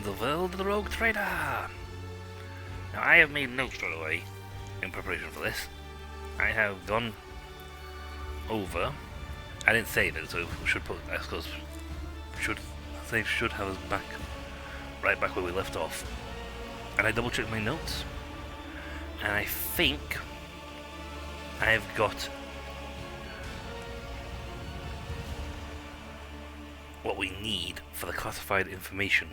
the world of the rogue trader. Now I have made notes, by the way, in preparation for this. I have gone over. I didn't save it, so we should put. I suppose save should have us back, right back where we left off. And I double checked my notes, and I think I've got what we need for the classified information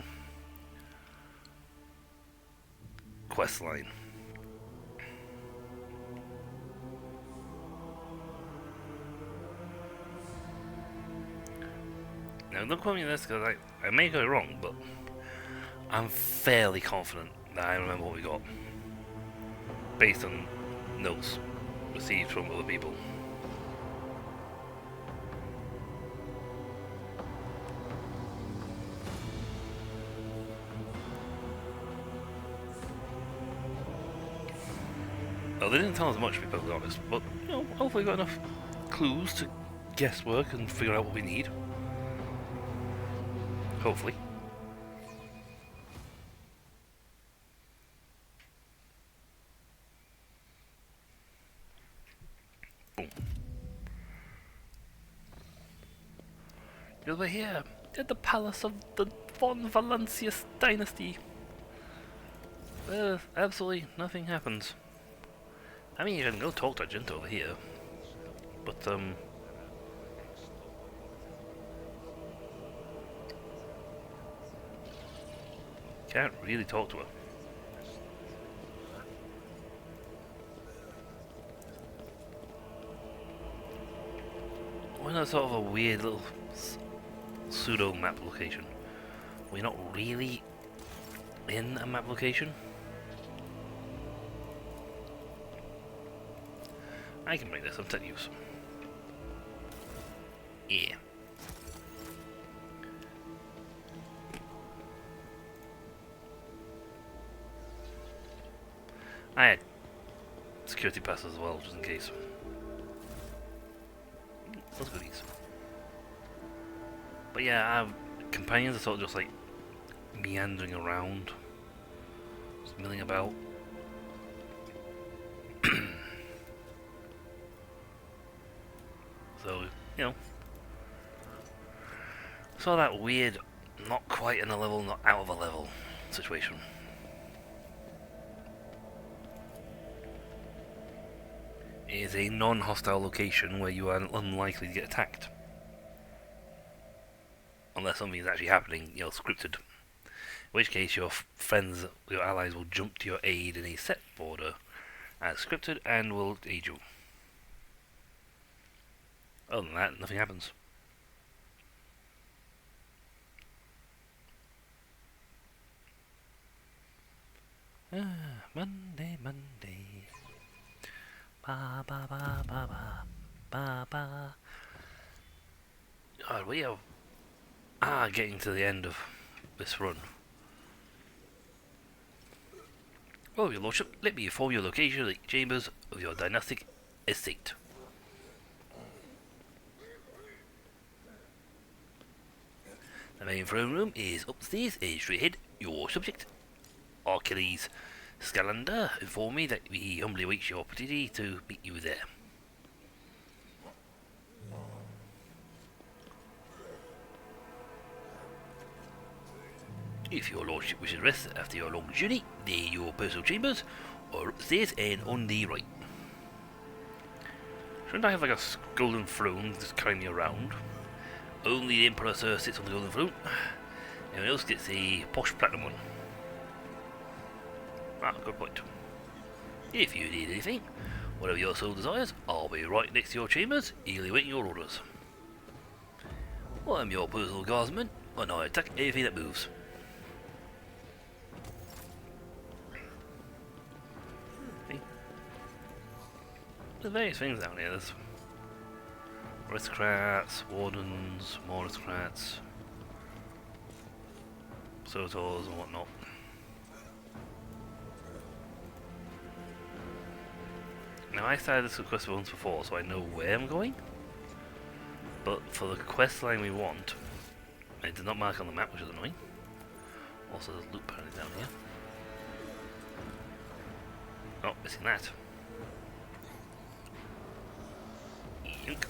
quest line. Now, don't quote me on this because I may go wrong, but I'm fairly confident that I remember what we got based on notes received from other people. Well, they didn't tell us much, to be perfectly honest, but, you know, hopefully we got enough clues to guesswork and figure out what we need. Hopefully. Boom. We're here, at the palace of the Von Valancius dynasty. Absolutely nothing happens. I mean, you can go talk to a gent over here, but, can't really talk to her. We're in a sort of a weird little pseudo map location. We're not really in a map location. I can make this some tech use. Yeah. I had security passes as well, just in case. Those goodies. But yeah, our companions are sort of just like meandering around, just milling about. So, you know, saw that weird, not quite in a level, not out of a level situation. It is a non-hostile location where you are unlikely to get attacked. Unless something is actually happening, you know, scripted. In which case your friends, your allies will jump to your aid in a set border as scripted and will aid you. Other than that, nothing happens. Monday, Monday. Ba ba ba ba ba ba ba. God, we are getting to the end of this run. Oh, your lordship, let me inform your location of the chambers of your dynastic estate. The main throne room is upstairs and straight ahead. Your subject, Achilles Scalander, informed me that he humbly waits your opportunity to meet you there. If your lordship wishes rest after your long journey, your personal chambers are upstairs and on the right. Shouldn't I have like a golden throne just carrying me around? Only the Emperor, sir, sits on the golden throne. Everyone else gets a posh platinum one. Ah, good point. If you need anything, whatever your soul desires, I'll be right next to your chambers, eagerly waiting your orders. I'm your personal guardsman, and I attack anything that moves. See? There's various things down here. There's aristocrats, wardens, more aristocrats, servitors and whatnot. Now I started this quest once before, so I know where I'm going. But for the quest line we want, it did not mark on the map, which is annoying. Also, there's loot apparently down here. Oh, missing that. Yoink.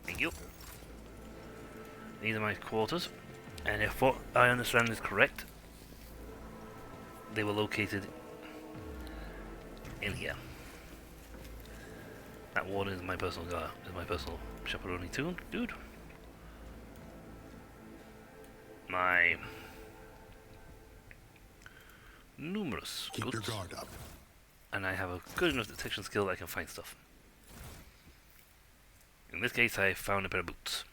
Thank you. These are my quarters, and if what I understand is correct, they were located in here. That warden is my personal guard, is my personal chaperone too, dude. My numerous Keep goods, your guard up. and I have a good enough detection skill that I can find stuff. In this case, I found a pair of boots.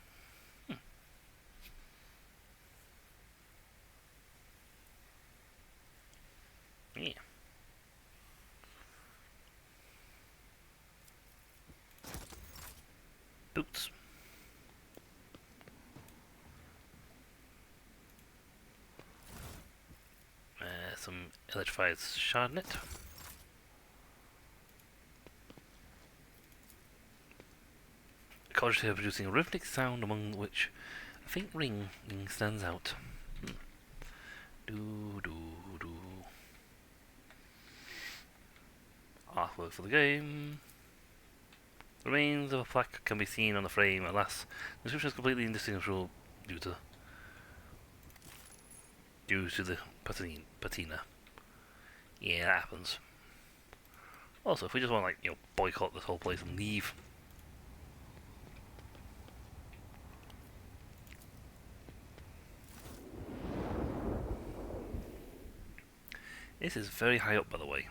Yeah. Boots. Some electrified shardnet. Cogitator producing a rhythmic sound among which a faint ringing stands out. Do do do. Artwork for the game. The remains of a plaque can be seen on the frame. Alas, the description is completely indistinguishable due to the patina. Yeah, that happens. Also, if we just want to, like, boycott this whole place and leave. This is very high up, by the way.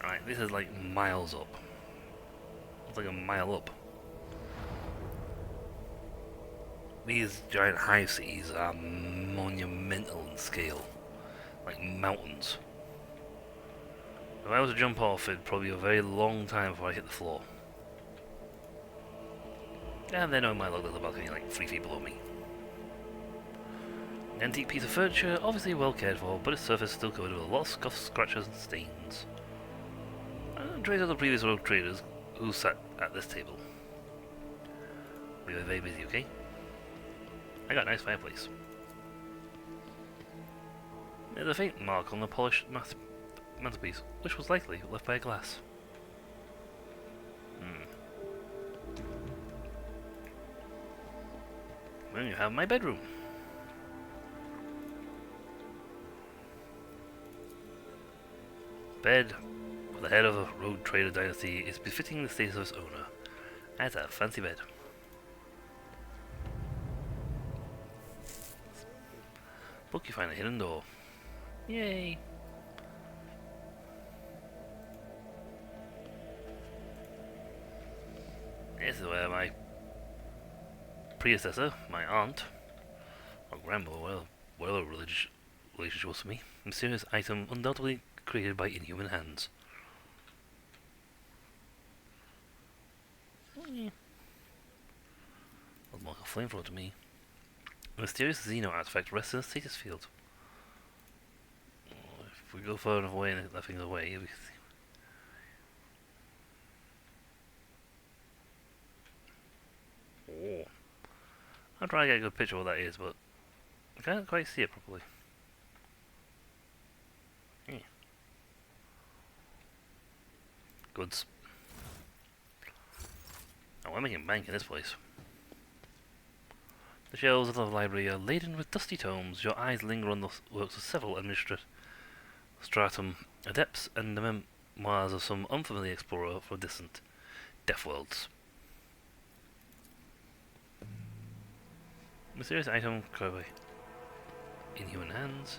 Alright, this is like miles up. It's like a mile up. These giant hive cities are monumental in scale. Like mountains. If I was to jump off, it'd probably be a very long time before I hit the floor. And then on my luck, there's a balcony like 3 feet below me. An antique piece of furniture, obviously well cared for, but its surface is still covered with a lot of scuffs, scratches, and stains. Trace of the previous rogue traders who sat at this table. We were very busy, okay? I got a nice fireplace. There's a faint mark on the polished mantelpiece, which was likely left by a glass. Then you have my bedroom. Bed for the head of a rogue trader dynasty is befitting the status of its owner. That's a fancy bed. Book, you find a hidden door. Yay! This is where my predecessor, my aunt, or grandmother, whatever religious relationship was to me, mysterious item undoubtedly created by inhuman hands. Looks more like a flamethrower to me. A mysterious Xeno artifact rests in a status field. If we go far enough away and that thing's away, we can see. Oh. I'll try to get a good picture of what that is, but I can't quite see it properly. Yeah. Goods. Oh, we're making bank in this place. The shelves of the library are laden with dusty tomes. Your eyes linger on the works of several stratum adepts and the memoirs of some unfamiliar explorer from distant deaf worlds. Mysterious item covered by inhuman hands.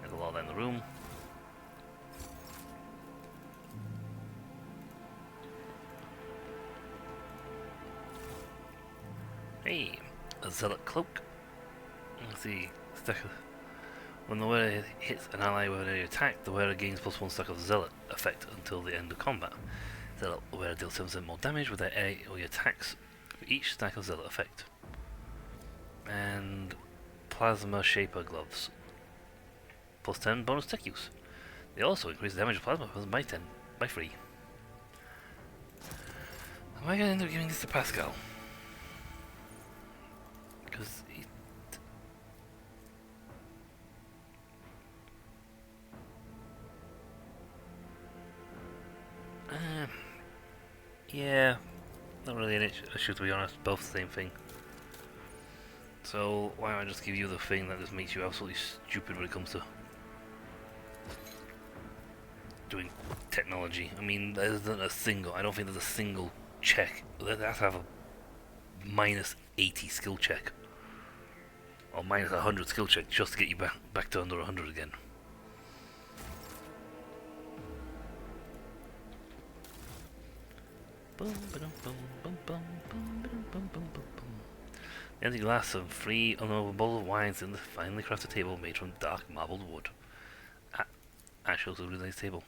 There's a lot of that in the room. Hey, a zealot cloak. Let's see, when the wearer hits an ally with an area attack, the wearer gains +1 stack of zealot effect until the end of combat. The wearer deals 7% more damage with their area attacks for each stack of zealot effect. And plasma shaper gloves. +10 bonus tech use. They also increase the damage of plasma weapons by 3. Am I going to end up giving this to Pascal? Because yeah, not really an issue to be honest, both the same thing. So why don't I just give you the thing that just makes you absolutely stupid when it comes to doing technology. I mean, there isn't a single, I don't think there's a single check. That has to have a minus 80 skill check. Or minus 100 skill check just to get you back to under 100 again. The empty glass of free, unknowable bottles of wines in the finely crafted table made from dark marbled wood. Ash also a really nice table.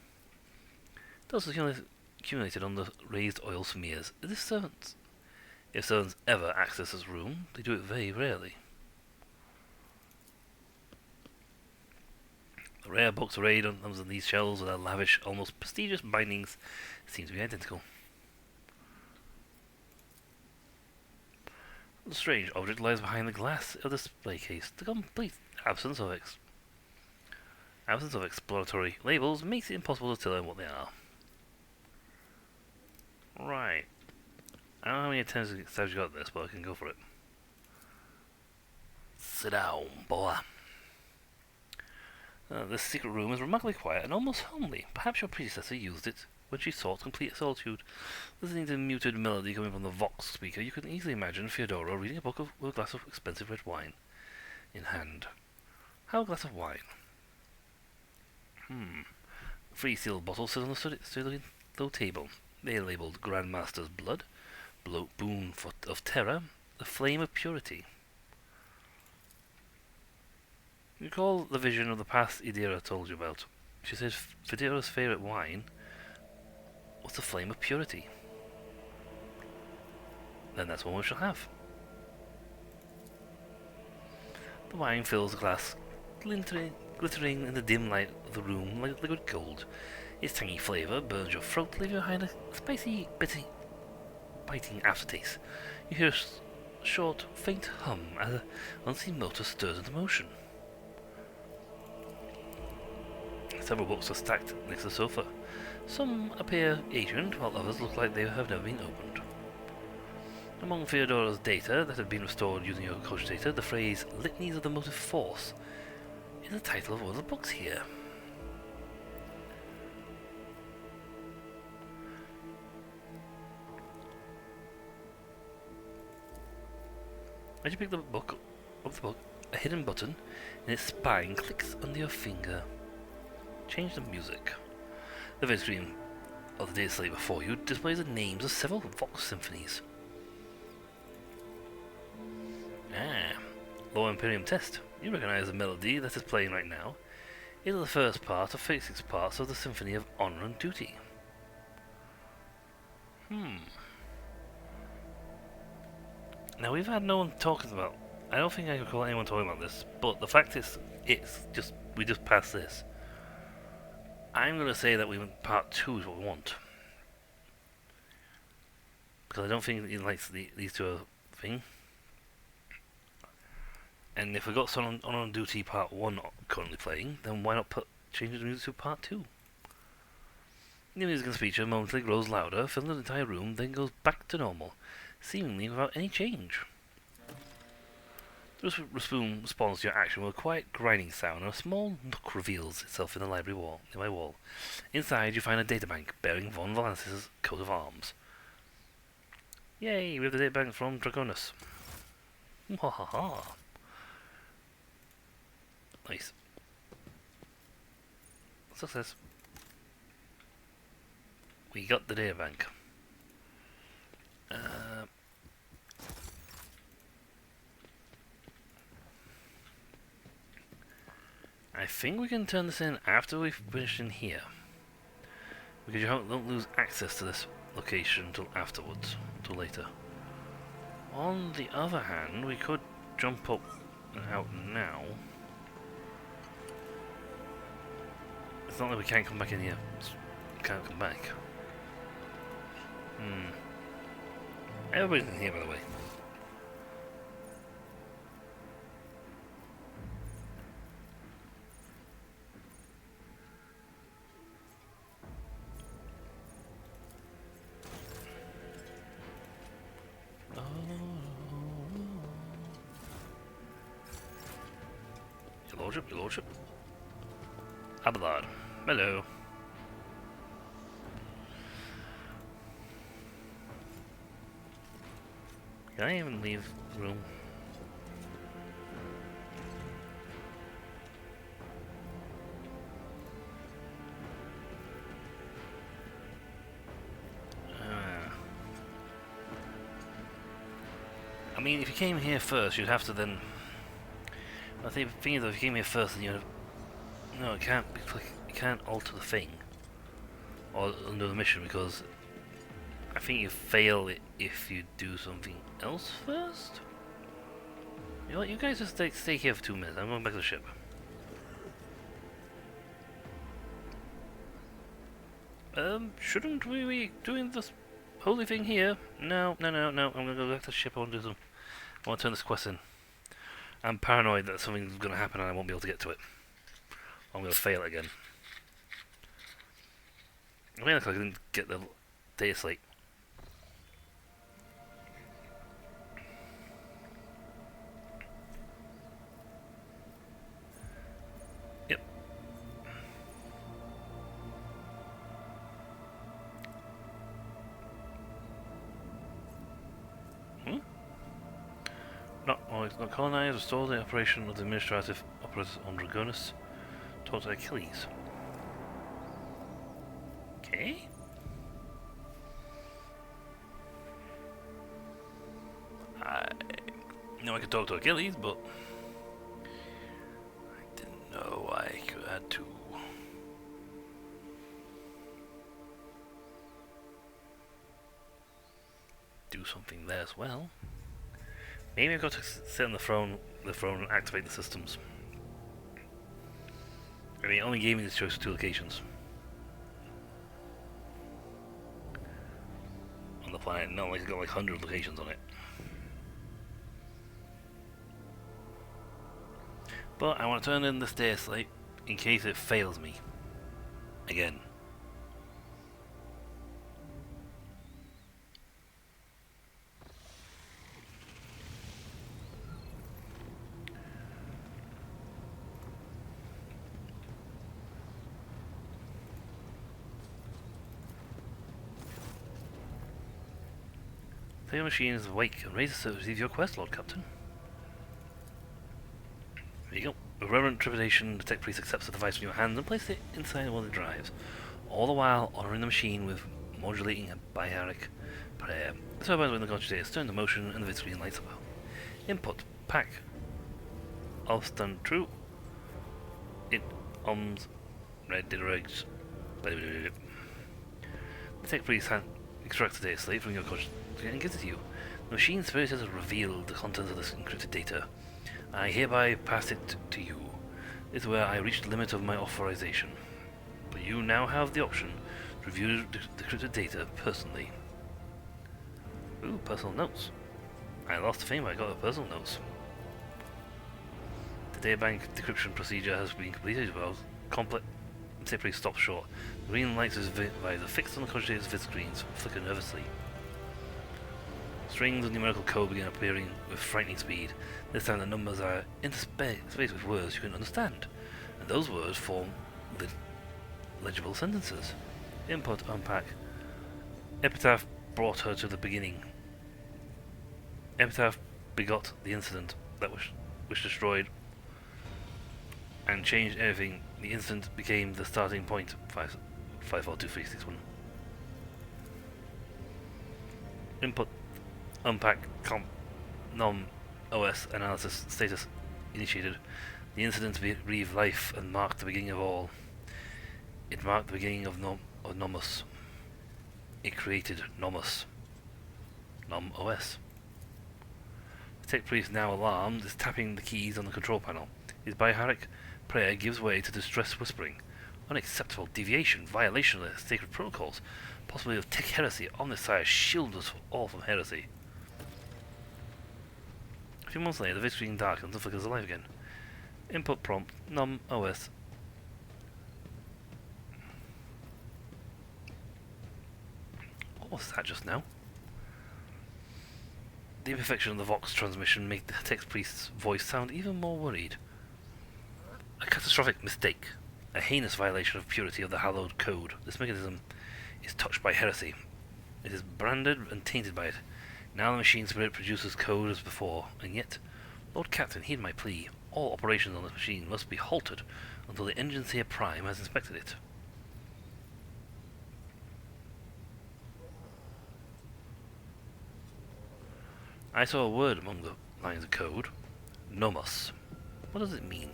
Dust accumulated on the raised oil smears. Is this servants? If servants ever access this room, they do it very rarely. The rare books arrayed on these shelves with their lavish, almost prestigious bindings seem to be identical. The strange object lies behind the glass of the display case. The complete absence of exploratory labels makes it impossible to tell them what they are. Right. I don't know how many attempts you got this, but I can go for it. Sit down, boy. This secret room is remarkably quiet and almost homely. Perhaps your predecessor used it when she sought complete solitude. Listening to the muted melody coming from the Vox speaker, you can easily imagine Theodora reading a book with a glass of expensive red wine in hand. How a glass of wine? Three sealed bottles sit on the low table. They are labelled Grandmaster's Blood, Boon of Terror, The Flame of Purity. Recall the vision of the past Idira told you about. She said Fidero's favourite wine was the Flame of Purity. Then that's one we shall have. The wine fills the glass, glittering in the dim light of the room like liquid gold. Its tangy flavour burns your throat, leaving behind a spicy, biting aftertaste. You hear a short, faint hum as an unseen motor stirs into motion. Several books are stacked next to the sofa. Some appear ancient, while others look like they have never been opened. Among Theodora's data that have been restored using your cogitator, the phrase Litanies of the Motive Force is the title of one of the books here. As you pick the book up the book, a hidden button in its spine clicks under your finger. Change the music. The vid screen of the data slate before you displays the names of several Vox symphonies. Low Imperium Test. You recognize the melody that is playing right now. It is the first part of 36 parts of the Symphony of Honor and Duty. Now we've had no one talking about. I don't think I can recall anyone talking about this, but the fact is, we just passed this. I'm going to say that part 2 is what we want. Because I don't think he likes these two are a thing. And if we got Honor on Duty Part 1 currently playing, then why not change the music to Part 2? The music and speech momentarily grows louder, filling the entire room, then goes back to normal, seemingly without any change. The responds to your action with a quiet grinding sound, and a small nook reveals itself in the library wall. Inside, you find a databank bearing Von Valance's coat of arms. Yay, we have the databank from Draconis. Mwahaha. Nice. Success. We got the databank. I think we can turn this in after we've finished in here. Because you don't lose access to this location until afterwards, until later. On the other hand, we could jump up and out now. It's not that we can't come back in here. We can't come back. Everybody's in here, by the way. Your lordship. Abelard. Hello. Can I even leave the room? I mean, if you came here first, you'd have to then... I think the thing is, if you came here first, then you'd have... No, it can't be you can't alter the thing. Or undo the mission, because... I think you fail it if you do something else first? You know what, you guys just stay here for 2 minutes. I'm going back to the ship. Shouldn't we be doing this holy thing here? No. I'm gonna go back to the ship. I want to do some... I want to turn this quest in. I'm paranoid that something's gonna happen and I won't be able to get to it. I'm gonna fail it again. I mean, I didn't get the data slate. Yep. Not colonized, restore the operation of the administrative operators on Dragonus. Talk to Achilles. Okay. I know I could talk to Achilles, but I didn't know I had to. Do something there as well. Maybe I've got to sit on the throne and activate the systems. I mean, it only gave me this choice of 2 locations. On the planet, not like it's got like 100 locations on it. But I want to turn in the stair slate in case it fails me. Again. The machine is awake and ready to receive your quest, Lord Captain. There you go. With reverent trepidation, the tech priest accepts the device from your hands and places it inside one of the drives, all the while honouring the machine with modulating a biharic prayer. The turbines within the concentrator is turned into motion and the vid screen lights up. Input pack of stun true. It red data regs. The tech priest extracts the data slate from your concentrator and gives it to you. The machine's spirit has revealed the contents of this encrypted data. I hereby pass it to you. This is where I reached the limit of my authorization. But you now have the option to review the encrypted data personally. Ooh, personal notes. I lost the fame, I got the personal notes. The databank decryption procedure has been completed well. Complex simply stops short. The green lights is visor fixed on the concentrator's vid screens, flicker nervously. Strings of numerical code begin appearing with frightening speed. This time the numbers are interspaced with words you can understand, and those words form legible sentences. Input, unpack. Epitaph brought her to the beginning. Epitaph begot the incident that which destroyed and changed everything. The incident became the starting point. 542361. Input, unpack, nom OS analysis status initiated. The incident breathed life and marked the beginning of all. It marked the beginning of Nomus. It created Nomus. Nom OS. The tech priest, now alarmed, is tapping the keys on the control panel. His biharic prayer gives way to distress whispering. Unacceptable deviation, violation of the sacred protocols, possibly of tech heresy. Omnissiah, shield us all from heresy. few months later, the victory screen darkens and flickers alive again. Input prompt, num OS. What was that just now? The imperfection of the Vox transmission made the text priest's voice sound even more worried. A catastrophic mistake. A heinous violation of purity of the hallowed code. This mechanism is touched by heresy. It is branded and tainted by it. Now the machine spirit produces code as before, and yet, Lord Captain, heed my plea. All operations on this machine must be halted until the Engine Seer Prime has inspected it. I saw a word among the lines of code. Nomos. What does it mean?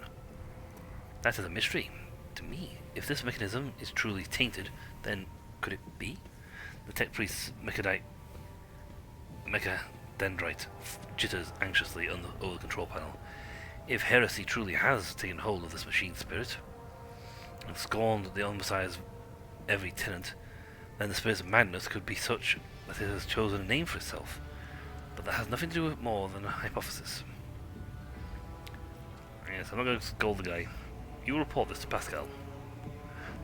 That is a mystery. To me, if this mechanism is truly tainted, then could it be? The tech priest's mechadendrite jitters anxiously over the control panel. If heresy truly has taken hold of this machine spirit, and scorned the Messiah's every tenant, then the spirit's madness could be such that it has chosen a name for itself. But that has nothing to do with more than a hypothesis. Yes, I'm not going to scold the guy. You will report this to Pascal.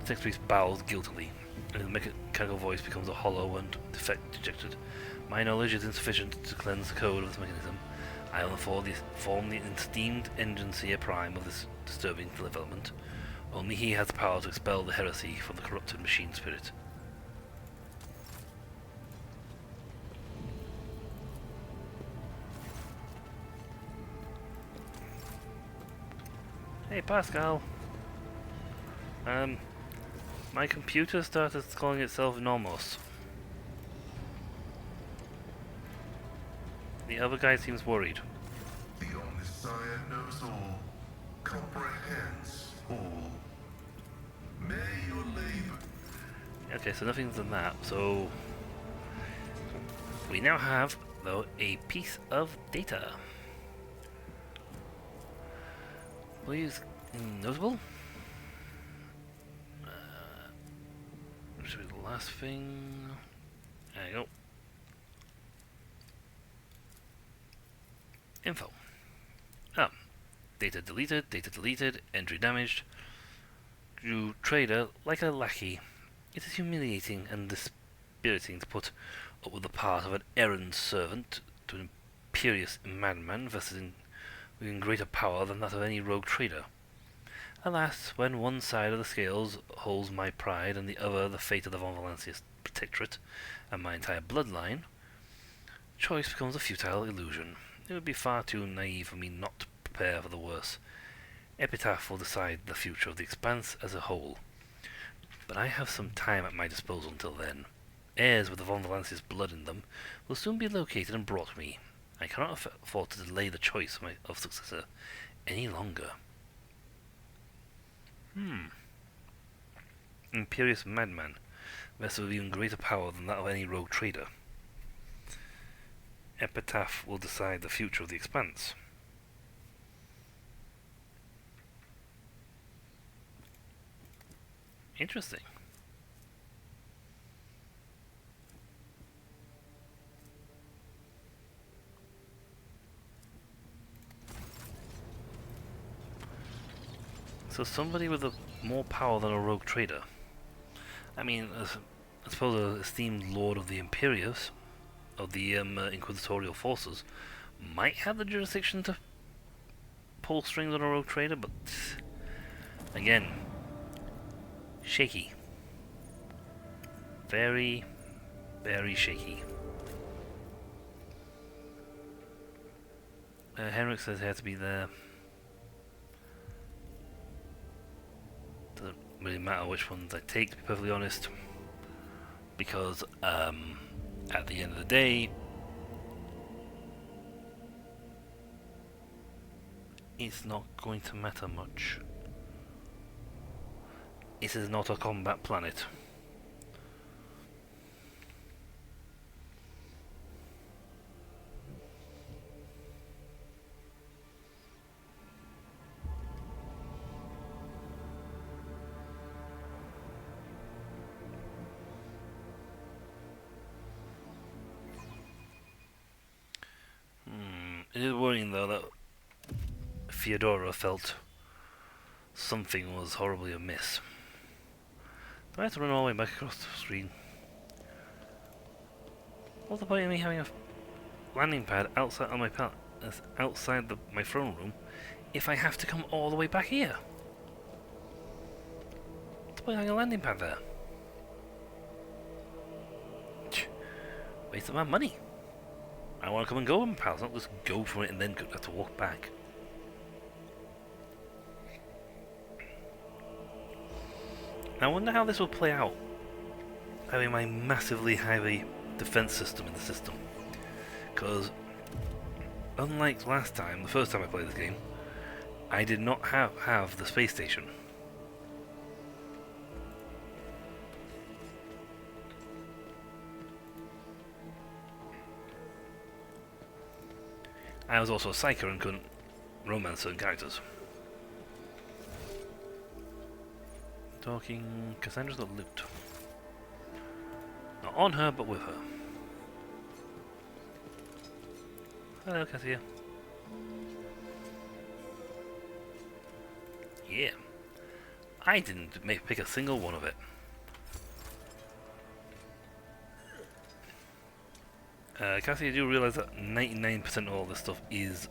The text priest bows guiltily, and his mechanical voice becomes a hollow and dejected. My knowledge is insufficient to cleanse the code of this mechanism. I will inform the esteemed Engine Seer Prime of this disturbing development. Only he has the power to expel the heresy from the corrupted machine spirit. Hey Pascal. My computer started calling itself Nomos. The other guy seems worried. The Messiah knows all, comprehends all. May your labor. Okay, so nothing's than that. So we now have, though, a piece of data. Please, notable. Should be the last thing. There you go. Info. Data deleted, entry damaged. Drew trader like a lackey. It is humiliating and dispiriting to put up with the part of an errand servant to an imperious madman vested with greater power than that of any rogue trader. Alas, when one side of the scales holds my pride and the other the fate of the Von Valancius Protectorate and my entire bloodline, choice becomes a futile illusion. It would be far too naive for me not to prepare for the worst. Epitaph will decide the future of the Expanse as a whole. But I have some time at my disposal until then. Heirs with the Von Valancius blood in them will soon be located and brought me. I cannot afford to delay the choice of successor any longer. Imperious madman, vested with even greater power than that of any rogue trader. Epitaph will decide the future of the Expanse. Interesting. So somebody with more power than a rogue trader. I mean, I suppose an esteemed lord of the Imperius, of the Inquisitorial forces, might have the jurisdiction to pull strings on a rogue trader, but again, shaky. Very, very shaky. Henrik says he had to be there. Doesn't really matter which ones I take, to be perfectly honest, because at the end of the day, it's not going to matter much. It is not a combat planet. It is worrying though that Theodora felt something was horribly amiss. Do I have to run all the way back across the screen? What's the point of me having a landing pad outside on my my throne room if I have to come all the way back here? What's the point of having a landing pad there? Waste of my money. I want to come and go with my pals, not just go for it and then have to walk back. I wonder how this will play out, having my massively heavy defense system in the system. Because, unlike last time, the first time I played this game, I did not have the space station. I was also a psycho and couldn't romance certain characters. Talking... Cassandra's got loot. Not on her, but with her. Hello, Cassia. Yeah. I didn't pick a single one of it. Cassie, you do realise that 99% of all this stuff is,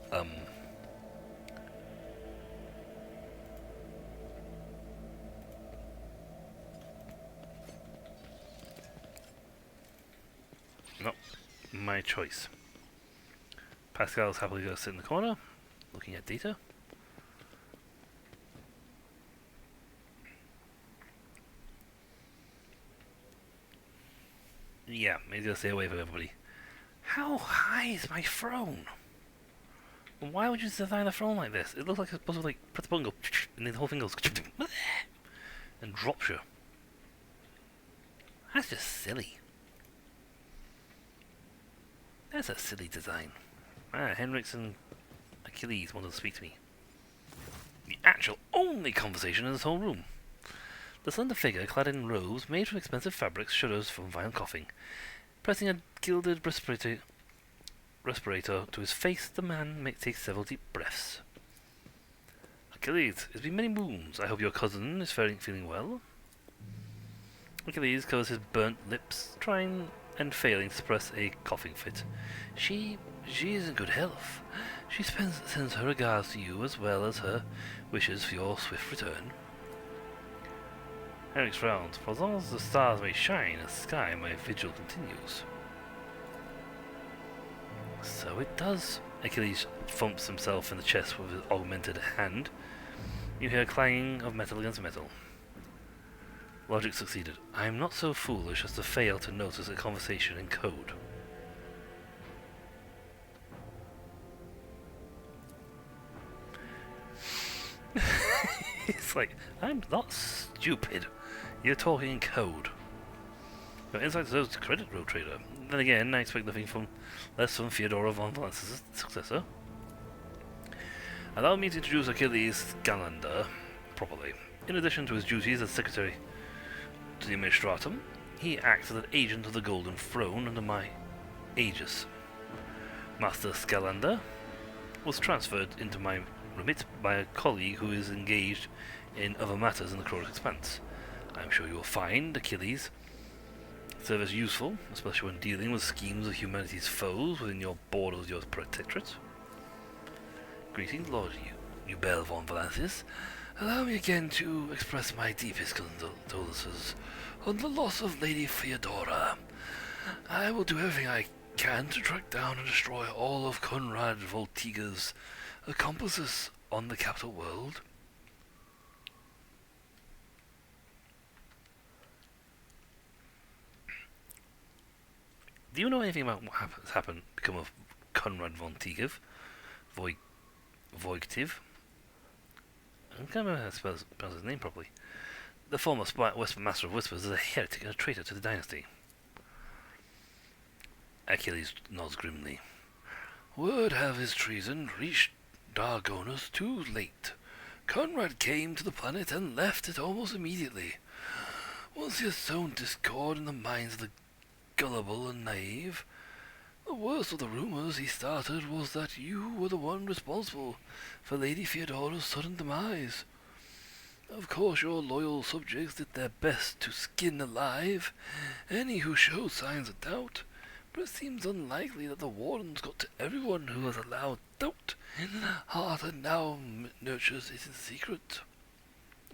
not my choice. Pascal's happily going to sit in the corner, looking at data. Yeah, he's going to stay away from everybody. How high is my throne? And why would you design a throne like this? It looks like it's supposed to press the button, go, and then the whole thing goes and drops you. That's just silly. That's a silly design. Henrix and Achilles wanted to speak to me. The actual only conversation in this whole room. The slender figure, clad in robes made from expensive fabrics, shudders from violent coughing. Pressing a gilded respirator to his face, the man takes several deep breaths. Achilles, it's been many moons. I hope your cousin is feeling well. Achilles covers his burnt lips, trying and failing to suppress a coughing fit. She is in good health. She sends her regards to you as well as her wishes for your swift return. Henrix frowned. For as long as the stars may shine in the sky, my vigil continues. So it does. Achilles thumps himself in the chest with his augmented hand. You hear a clanging of metal against metal. Logic succeeded. I am not so foolish as to fail to notice a conversation in code. It's like, I'm not stupid. You're talking in code. Your insight deserves the credit, Road Trader. Then again, I expect nothing less from Theodora von Valence's successor. Allow me to introduce Achilles Galander properly. In addition to his duties as secretary to the Administratum, he acts as an agent of the Golden Throne under my aegis. Master Scalander was transferred into my remit by a colleague who is engaged in other matters in the Chronos Expanse. I am sure you will find Achilles' service useful, especially when dealing with schemes of humanity's foes within your borders of your protectorate. Greetings, Lord Ubel von Valensis. Allow me again to express my deepest condolences on the loss of Lady Theodora. I will do everything I can to track down and destroy all of Conrad Voltiga's accomplices on the capital world. Do you know anything about what has become of Conrad von Tigev? Voigtiv? I can't remember how to pronounce his name properly. The former Master of Whispers is a heretic and a traitor to the dynasty. Achilles nods grimly. Word of his treason reached Dargonus too late. Conrad came to the planet and left it almost immediately. Once he had sown discord in the minds of the gullible and naive, The worst of the rumors he started was that you were the one responsible for Lady Theodora's sudden demise. Of course, your loyal subjects did their best to skin alive any who showed signs of doubt, but it seems unlikely that the wardens got to everyone who has allowed doubt in their heart and now nurtures it in secret.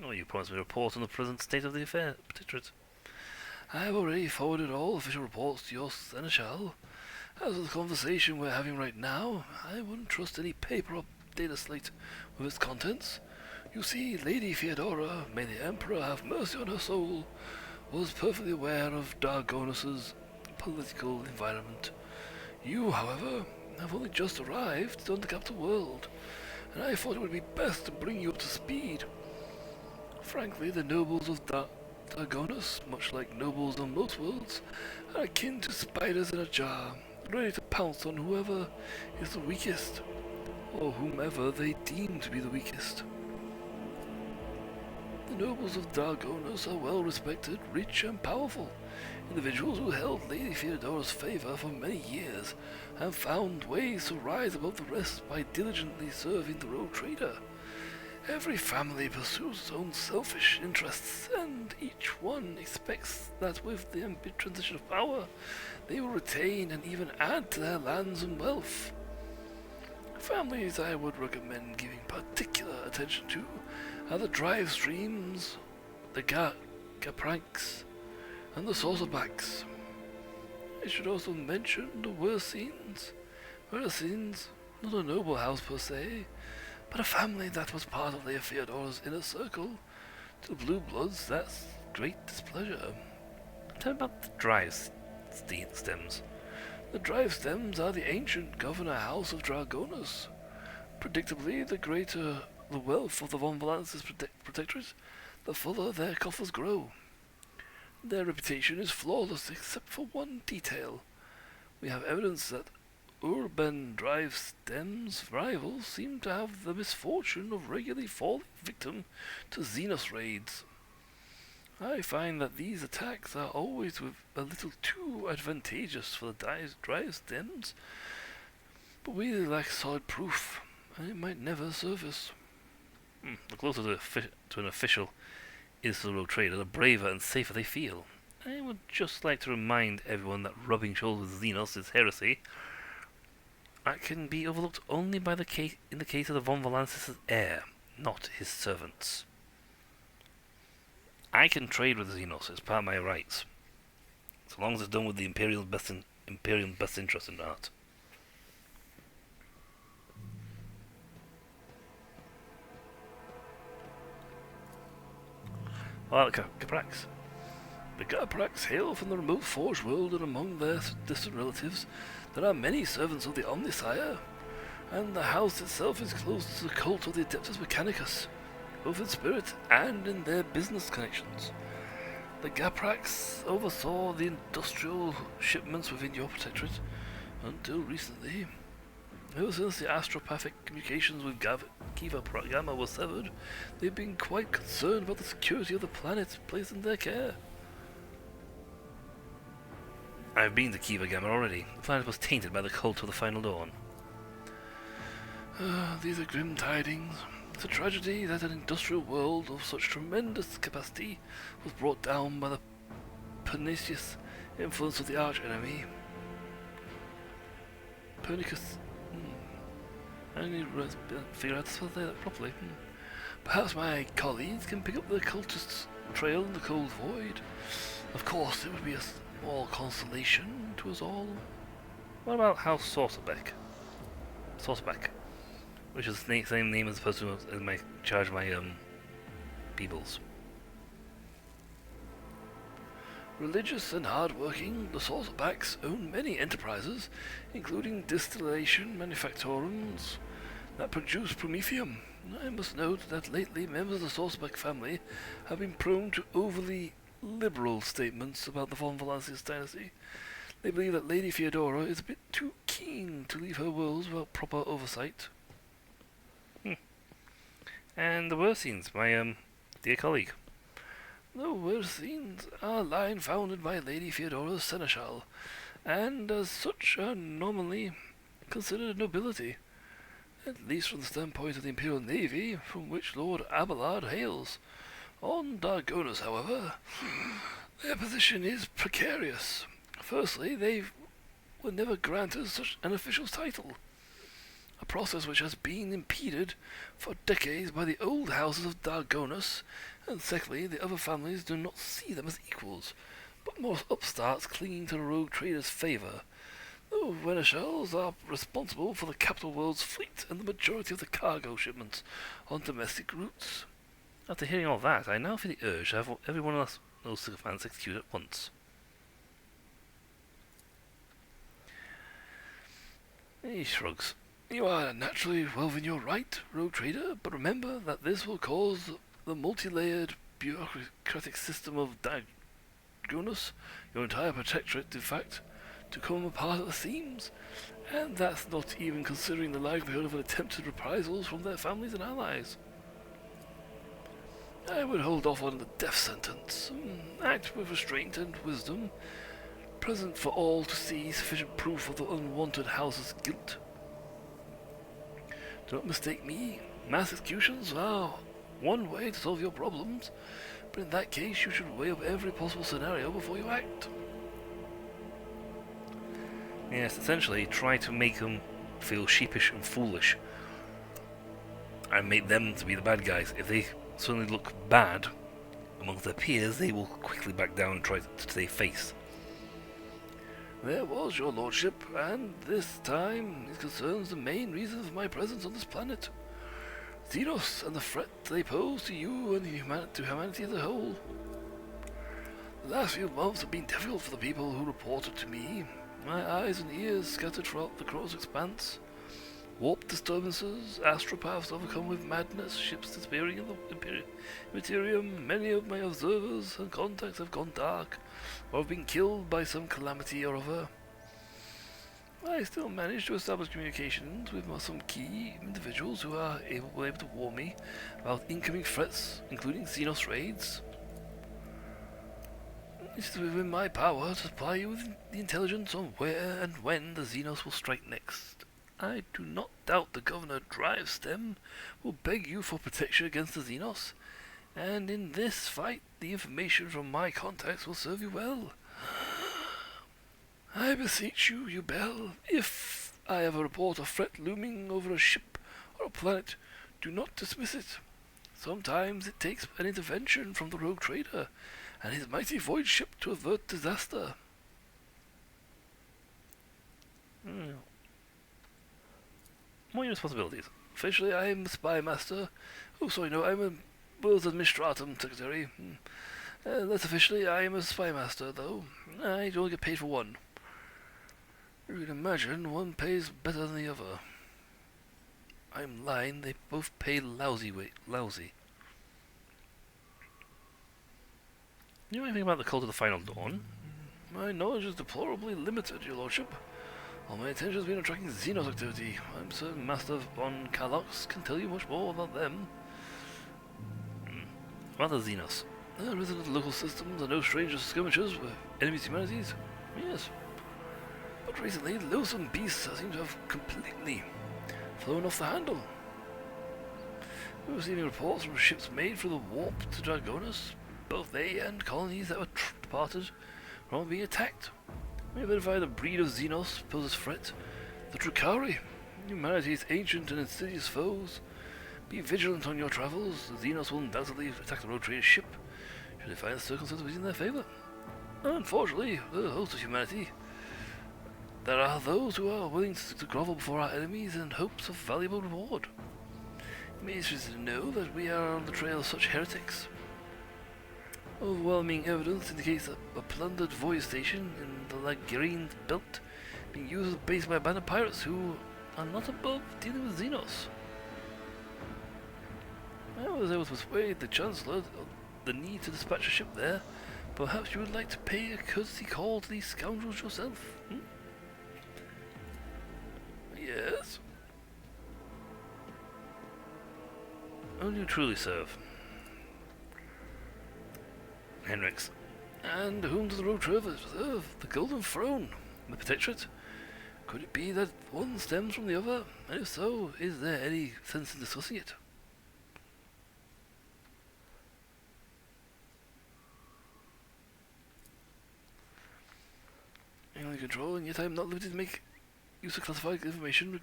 Oh, you promised me a report on the present state of the affair, Protectorate. I have already forwarded all official reports to your seneschal. As of the conversation we're having right now, I wouldn't trust any paper or data slate with its contents. You see, Lady Theodora, may the Emperor have mercy on her soul, was perfectly aware of Dargonus's political environment. You, however, have only just arrived on the capital world, and I thought it would be best to bring you up to speed. Frankly, the nobles of Dargonus, much like nobles on most worlds, are akin to spiders in a jar, ready to pounce on whoever is the weakest, or whomever they deem to be the weakest. The nobles of Dargonus are well respected, rich, and powerful, individuals who held Lady Theodora's favor for many years and found ways to rise above the rest by diligently serving the rogue trader. Every family pursues its own selfish interests, and each one expects that with the transition of power, they will retain and even add to their lands and wealth. Families I would recommend giving particular attention to are the drive streams, the Gapranks, and the saucerbacks. I should also mention the Wersines. Wersines, not a noble house per se, but a family that was part of Lady Theodora's inner circle. To the blue bloods, that's great displeasure. Tell me about the drive stems. The drive stems are the ancient governor house of Dragonus. Predictably, the greater the wealth of the Von Valance's protectorate, the fuller their coffers grow. Their reputation is flawless except for one detail. We have evidence that Urban Drive Stem's rivals seem to have the misfortune of regularly falling victim to Xenos raids. I find that these attacks are always a little too advantageous for the drive stems, but we lack solid proof, and it might never surface. The closer to an official is to the rogue trader, the braver and safer they feel. I would just like to remind everyone that rubbing shoulders with Xenos is heresy. That can be overlooked only in the case of the Von Valance's heir, not his servants. I can trade with Xenos, it's part of my rights, so long as it's done with the Imperial best interest in heart. Well, the Caprax. The Gaprax hail from the remote Forge world, and among their distant relatives there are many servants of the Omnisire, and the house itself is close to the cult of the Adeptus Mechanicus, both in spirit and in their business connections. The Gaprax oversaw the industrial shipments within your protectorate until recently. Ever since the astropathic communications with Kiva Gamma were severed, they've been quite concerned about the security of the planet placed in their care. I've been to Kiva Gamma already. The planet was tainted by the cult of the Final Dawn. These are grim tidings. It's a tragedy that an industrial world of such tremendous capacity was brought down by the pernicious influence of the arch-enemy. Pernicus. I need to figure out how to say that properly. Perhaps my colleagues can pick up the cultist's trail in the cold void. Of course, it would be a small consolation to us all. What about House Saucerbeck? Which is the same name as the person who in charge of my peoples. Religious and hard-working, the Saucerbacks own many enterprises, including distillation manufactorums that produce promethium. I must note that lately members of the Saucerback family have been prone to overly liberal statements about the Von Valancius dynasty. They believe that Lady Theodora is a bit too keen to leave her worlds without proper oversight. And the Wersines, my dear colleague. The Wersines are a line founded by Lady Theodora's seneschal, and as such are normally considered nobility, at least from the standpoint of the Imperial Navy, from which Lord Abelard hails. On Dargonus, however, their position is precarious. Firstly, they were never granted such an official title, a process which has been impeded for decades by the old houses of Dargonus, and secondly, the other families do not see them as equals, but more upstarts clinging to the rogue traders' favour. The Venetials are responsible for the capital world's fleet and the majority of the cargo shipments on domestic routes. After hearing all that, I now feel the urge to have every one of those sycophants executed at once. He shrugs. You are naturally well in your right, rogue trader, but remember that this will cause the multi-layered bureaucratic system of Dargonus, your entire protectorate, in fact, to come apart at the seams, and that's not even considering the likelihood of attempted reprisals from their families and allies. I would hold off on the death sentence. Act with restraint and wisdom. Present for all to see sufficient proof of the unwanted house's guilt. Do not mistake me. Mass executions are one way to solve your problems, but in that case you should weigh up every possible scenario before you act. Yes, essentially, try to make them feel sheepish and foolish, and make them to be the bad guys. If they suddenly look bad amongst their peers, they will quickly back down and try to save face. There was, your lordship, and this time it concerns the main reason for my presence on this planet. Xenos and the threat they pose to you and to humanity as a whole. The last few months have been difficult for the people who reported to me. My eyes and ears scattered throughout the crow's expanse. Warp disturbances, astropaths overcome with madness, ships disappearing in the Imperium. Many of my observers and contacts have gone dark, or have been killed by some calamity or other. I still manage to establish communications with some key individuals who are able to warn me about incoming threats, including Xenos raids. It is within my power to supply you with the intelligence on where and when the Xenos will strike next. I do not doubt the Governor Drivestem will beg you for protection against the Xenos, and in this fight the information from my contacts will serve you well. I beseech you, Ubel, if I ever report a threat looming over a ship or a planet, do not dismiss it. Sometimes it takes an intervention from the rogue trader and his mighty void ship to avert disaster. What are your responsibilities? Officially, I am the spy master. Oh, sorry, no, I'm a World's Administratum secretary. Less officially, I am a spy master, though. I only get paid for one. You can imagine one pays better than the other. I'm lying, they both pay lousy. Do you know anything about the Cult of the Final Dawn? My knowledge is deplorably limited, your lordship. All my attention has been on tracking Xenos activity. I'm certain Master von Kalox can tell you much more about them. What are the Xenos? The resident local systems are no strangers to skirmishes with enemies humanities. Yes. But recently, the loathsome beasts seem to have completely flown off the handle. We're receiving reports from ships made through the warp to Dragonus. Both they and colonies that were departed are being attacked. We identified a breed of Xenos poses threat, the Drukari, humanity's ancient and insidious foes. Be vigilant on your travels. The Xenos will undoubtedly attack the road trader's ship should they find the circumstances in their favor. Unfortunately, the host of humanity, there are those who are willing to grovel before our enemies in hopes of valuable reward. You may be interested to know that we are on the trail of such heretics. Overwhelming evidence indicates that a plundered voyage station in the Lagrine belt being used as a base by a band of pirates who are not above dealing with Xenos. I was able to persuade the Chancellor of the need to dispatch a ship there. Perhaps you would like to pay a courtesy call to these scoundrels yourself? Yes? Who do you truly serve? Henrix. And whom does the road traveler serve? The Golden Throne. the Protectorate? Could it be that one stems from the other? And if so, is there any sense in discussing it? I'm under control, and yet I am not limited to make use of classified information with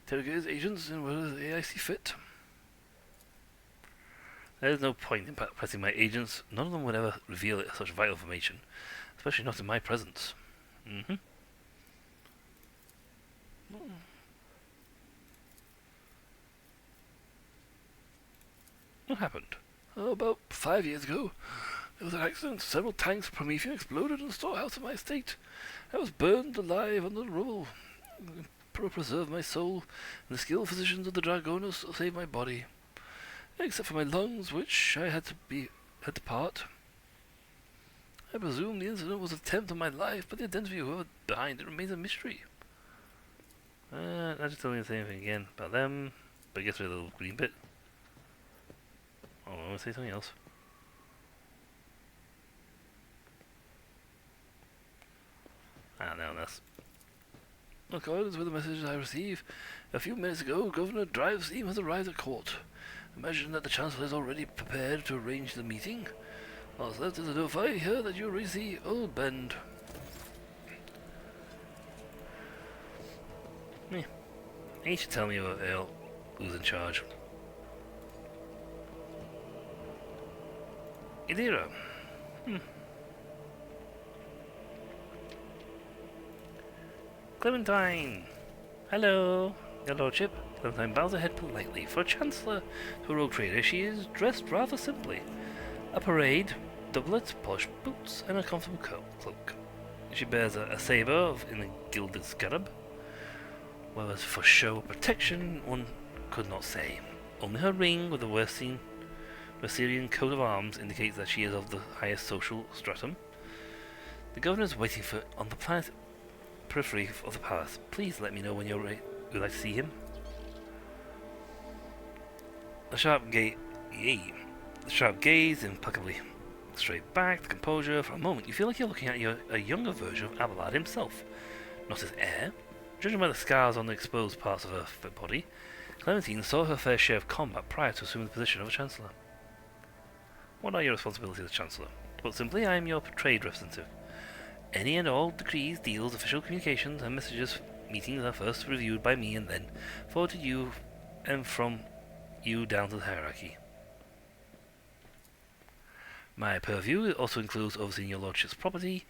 interrogators, agents, and whether they I see fit. There is no point in pressing my agents. None of them would ever reveal such vital information, especially not in my presence. What happened? About 5 years ago, there was an accident. Several tanks of Promethean exploded in the storehouse of my estate. I was burned alive under the rubble. Preserve my soul, and the skilled physicians of the Dragonus saved my body. Except for my lungs, which I had to part. I presume the incident was an attempt on my life, but the identity of whoever behind it remains a mystery. I just telling you the same thing again about them, but get rid of the little green bit. Oh, I want to say something else. No, that's... In accordance with the message I received a few minutes ago, Governor Driveseam has arrived at court. Imagine that the Chancellor is already prepared to arrange the meeting. All that's left is to notify her that you reach the Old Bend. You should tell me about Earl, who's in charge. Idira. Clementine! Hello, your lordship. Clementine bows her head politely. For a chancellor to a rogue trader, she is dressed rather simply. A parade, doublet, polished boots, and a comfortable cloak. She bears a sabre in a gilded scarab. Whether for show or protection, one could not say. Only her ring with the Werserian coat of arms indicates that she is of the highest social stratum. The governor is waiting for on the planet periphery of the palace. Please let me know when you'd like to see him. The sharp gaze impeccably straight back, the composure. For a moment, you feel like you're looking at a younger version of Abelard himself. Not his heir. Judging by the scars on the exposed parts of her body, Clementine saw her fair share of combat prior to assuming the position of a Chancellor. What are your responsibilities as Chancellor? Put simply, I am your trade representative. Any and all decrees, deals, official communications, and messages meetings are first reviewed by me and then forwarded to you and from you down to the hierarchy. My purview also includes overseeing your lordship's property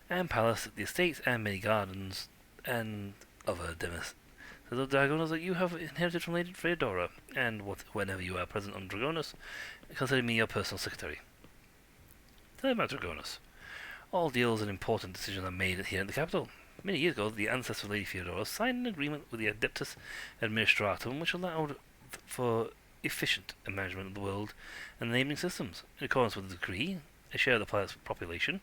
and palace, the estates, and many gardens, and other the Dragonus that you have inherited from Lady Freydora, and whenever you are present on Dragonus, consider me your personal secretary. Tell me about Dragonus. All deals and important decisions are made here in the capital. Many years ago, the ancestors of Lady Theodora signed an agreement with the Adeptus Administratum which allowed for efficient management of the world and naming systems. In accordance with the decree, a share of the planet's population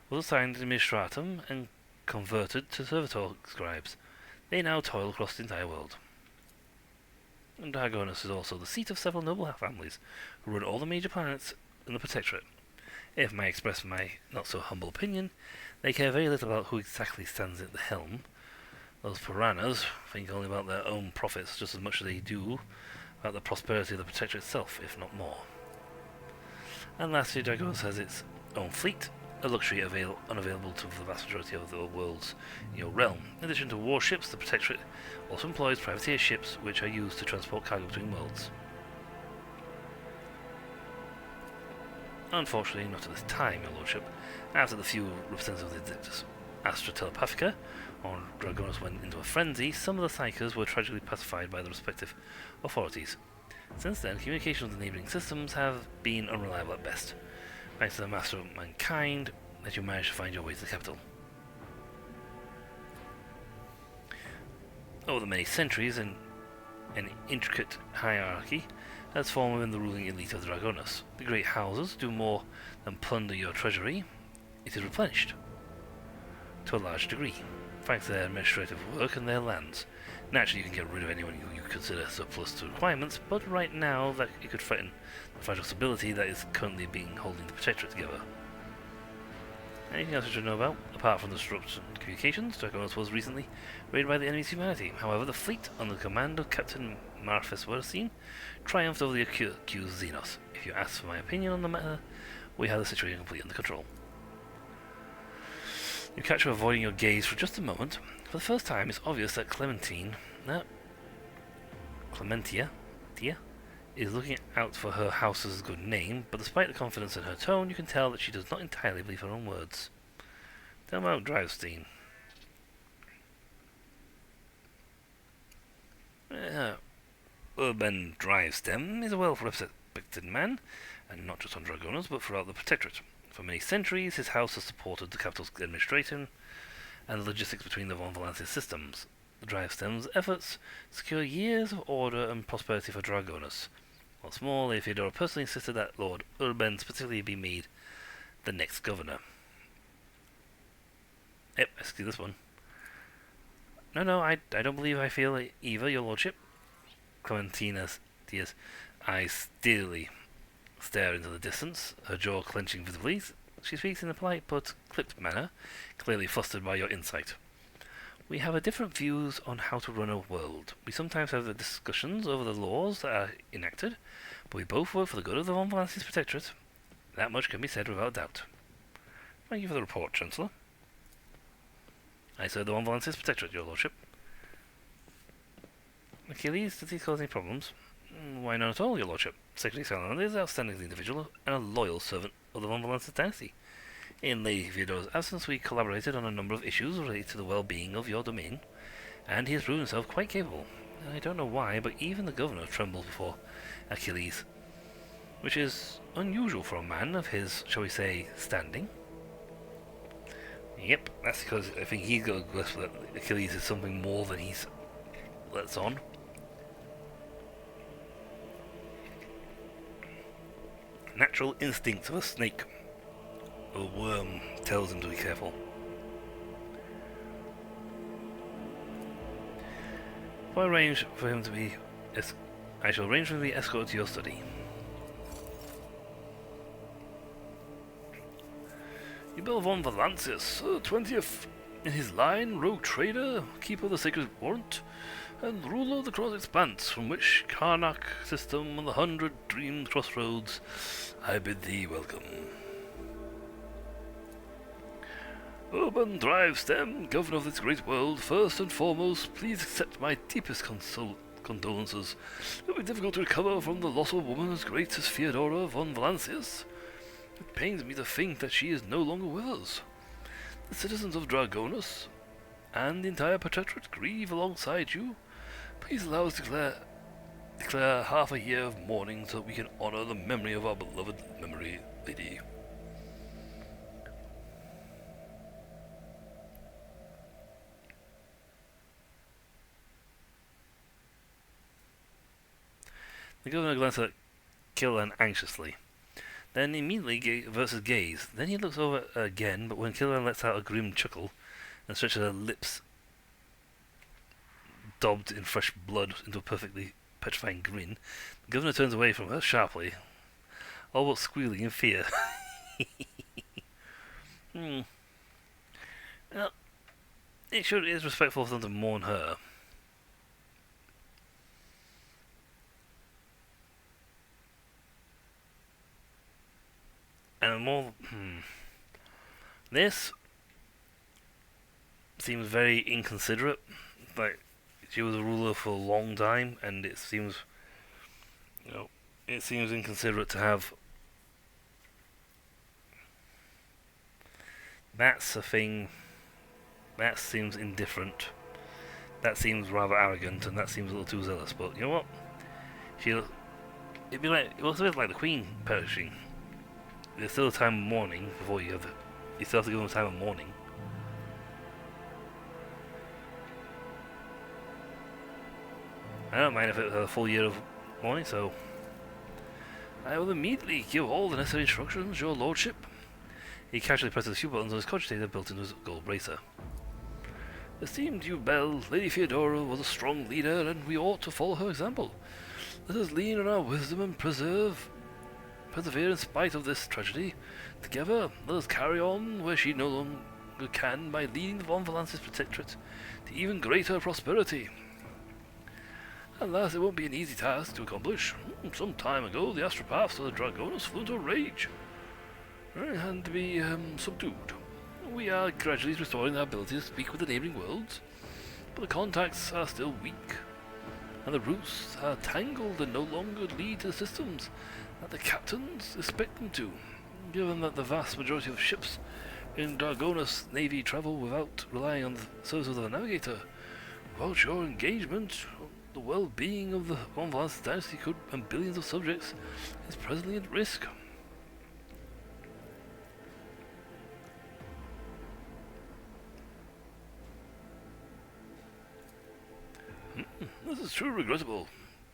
was assigned to the Administratum and converted to servitor scribes. They now toil across the entire world. And Dragonus is also the seat of several noble families who run all the major planets in the Protectorate. If I may express my not-so-humble opinion, they care very little about who exactly stands at the helm. Those piranhas think only about their own profits just as much as they do about the prosperity of the Protectorate itself, if not more. And lastly, Dragonus has its own fleet, a luxury unavailable to the vast majority of the worlds in your realm. In addition to warships, the Protectorate also employs privateer ships which are used to transport cargo between worlds. Unfortunately, not at this time, your lordship. After the few representatives of the Astra Telepathica on Dragonus went into a frenzy, some of the Psychers were tragically pacified by the respective authorities. Since then, communications with the neighbouring systems have been unreliable at best. Thanks to the Master of Mankind, that you managed to find your way to the capital. Over the many centuries, an intricate hierarchy has formed within the ruling elite of the Dragonus. The great houses do more than plunder your treasury. It is replenished to a large degree, thanks to their administrative work and their lands. Naturally, you can get rid of anyone who you consider surplus to requirements, but right now that it could threaten the fragile stability that is currently holding the Protectorate together. Anything else you should know about? Apart from the disruption in communications, Draconis was recently raided by the enemy's humanity. However, the fleet, under the command of Captain Marfis Werstein, triumphed over the accused Xenos. If you ask for my opinion on the matter, we have the situation completely under control. You catch her avoiding your gaze for just a moment. For the first time, it's obvious that Clementia, is looking out for her house's good name, but despite the confidence in her tone, you can tell that she does not entirely believe her own words. Tell me about Drivestein. Urban Drivestem is a well-respected man, and not just on Dragonas, but throughout the Protectorate. For many centuries, his house has supported the capital's administration and the logistics between the Von Valancia systems. The Drivestem's efforts secure years of order and prosperity for Dragonas. What's more, Lady Theodora personally insisted that Lord Urban specifically be made the next governor. Yep, I see this one. No, I don't believe I feel it either, your lordship. Clementina's eyes steelily stare into the distance, her jaw clenching visibly. She speaks in a polite but clipped manner, clearly flustered by your insight. We have different views on how to run a world. We sometimes have the discussions over the laws that are enacted, but we both work for the good of the Von Valancia's Protectorate. That much can be said without doubt. Thank you for the report, Chancellor. I serve the Von Valancia's Protectorate, your lordship. Achilles, does he cause any problems? Why not at all, your lordship? Secretary Salander is an outstanding individual and a loyal servant of the Von Valancia's dynasty. In Lady Theodora's absence, we collaborated on a number of issues related to the well-being of your domain, and he has proven himself quite capable. I don't know why, but even the governor trembles before Achilles, which is unusual for a man of his, shall we say, standing. Yep, that's because I think he's got a grasp that Achilles is something more than he's lets on. Natural instinct of a snake. A worm tells him to be careful. I shall arrange for him to be escorted to your study. Ibel von Valancius, 20th in his line, rogue trader, keeper of the sacred warrant, and ruler of the cross expanse from which Karnak system and the 100 dreamed crossroads, I bid thee welcome. Urban Drivestem, governor of this great world, first and foremost, please accept my deepest condolences. It will be difficult to recover from the loss of a woman as great as Theodora von Valancius. It pains me to think that she is no longer with us. The citizens of Dragonas and the entire Protectorate grieve alongside you. Please allow us to declare half a year of mourning so that we can honor the memory of our beloved lady. The governor glances at Killan anxiously, then immediately averts his gaze. Then he looks over again, but when Killan lets out a grim chuckle and stretches her lips daubed in fresh blood into a perfectly petrifying grin, the governor turns away from her sharply, all but squealing in fear. Well, it is respectful of them to mourn her. And more, this seems very inconsiderate. Like, she was a ruler for a long time, and it seems, it seems inconsiderate to have. That's a thing. That seems indifferent. That seems rather arrogant, and that seems a little too zealous. But you know what? It'd be like, it was a bit like the Queen perishing. There's still a time of mourning before you still have to give them a time of mourning. I don't mind if it was a full year of mourning, so I will immediately give all the necessary instructions, your lordship. He casually presses a few buttons on his cogitator built into his gold bracer. Esteemed you, Belle, Lady Theodora was a strong leader, and we ought to follow her example. Let us lean on our wisdom and preserve persevere in spite of this tragedy. Together, let us carry on where she no longer can by leading the Von Valance's protectorate to even greater prosperity. Alas, it won't be an easy task to accomplish. Some time ago, the astropaths of the Dragonus flew into a rage and had to be subdued. We are gradually restoring their ability to speak with the neighbouring worlds, but the contacts are still weak, and the routes are tangled and no longer lead to the systems that the captains expect them to. Given that the vast majority of ships in Dragonus Navy travel without relying on the service of the navigator, without your engagement, the well-being of the Von Valance dynasty and billions of subjects is presently at risk. This is truly regrettable.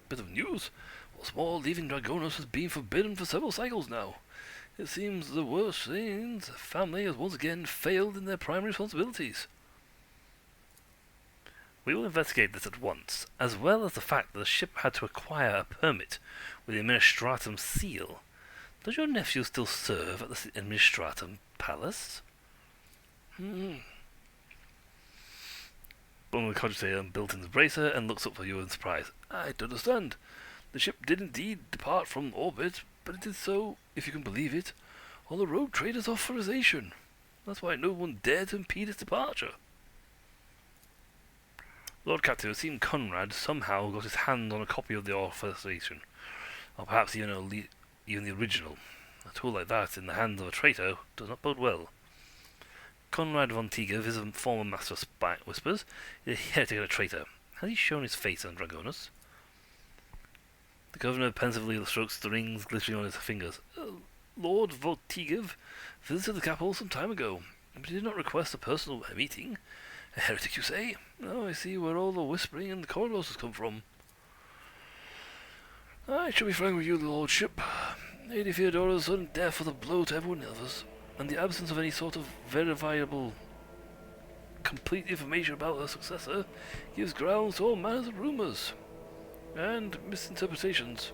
Bit of news. What's more, leaving Dragonus has been forbidden for several cycles now. It seems the Worstein's family has once again failed in their primary responsibilities. We will investigate this at once, as well as the fact that the ship had to acquire a permit with the Administratum seal. Does your nephew still serve at the Administratum Palace? Hmm. One of the cogitator built in the bracer and looks up for you in surprise. I don't understand. The ship did indeed depart from orbit, but it did so, if you can believe it, on the rogue trader's authorization. That's why no one dared to impede its departure. Lord Captain, it seemed Conrad somehow got his hand on a copy of the authorization, or perhaps even the original. A tool like that in the hands of a traitor does not bode well. Conrad von Tigev is a former master of spy whispers, is a heretic and a traitor. Has he shown his face on Dragonus? The governor pensively strokes the rings glittering on his fingers. Lord von Tigev visited the capital some time ago, but he did not request a personal meeting. A heretic, you say? Oh, I see where all the whispering in the corridors has come from. I shall be frank with you, lordship. Lady Theodora's sudden death was a blow to everyone else, and the absence of any sort of verifiable, complete information about her successor gives grounds to all manners of rumours and misinterpretations,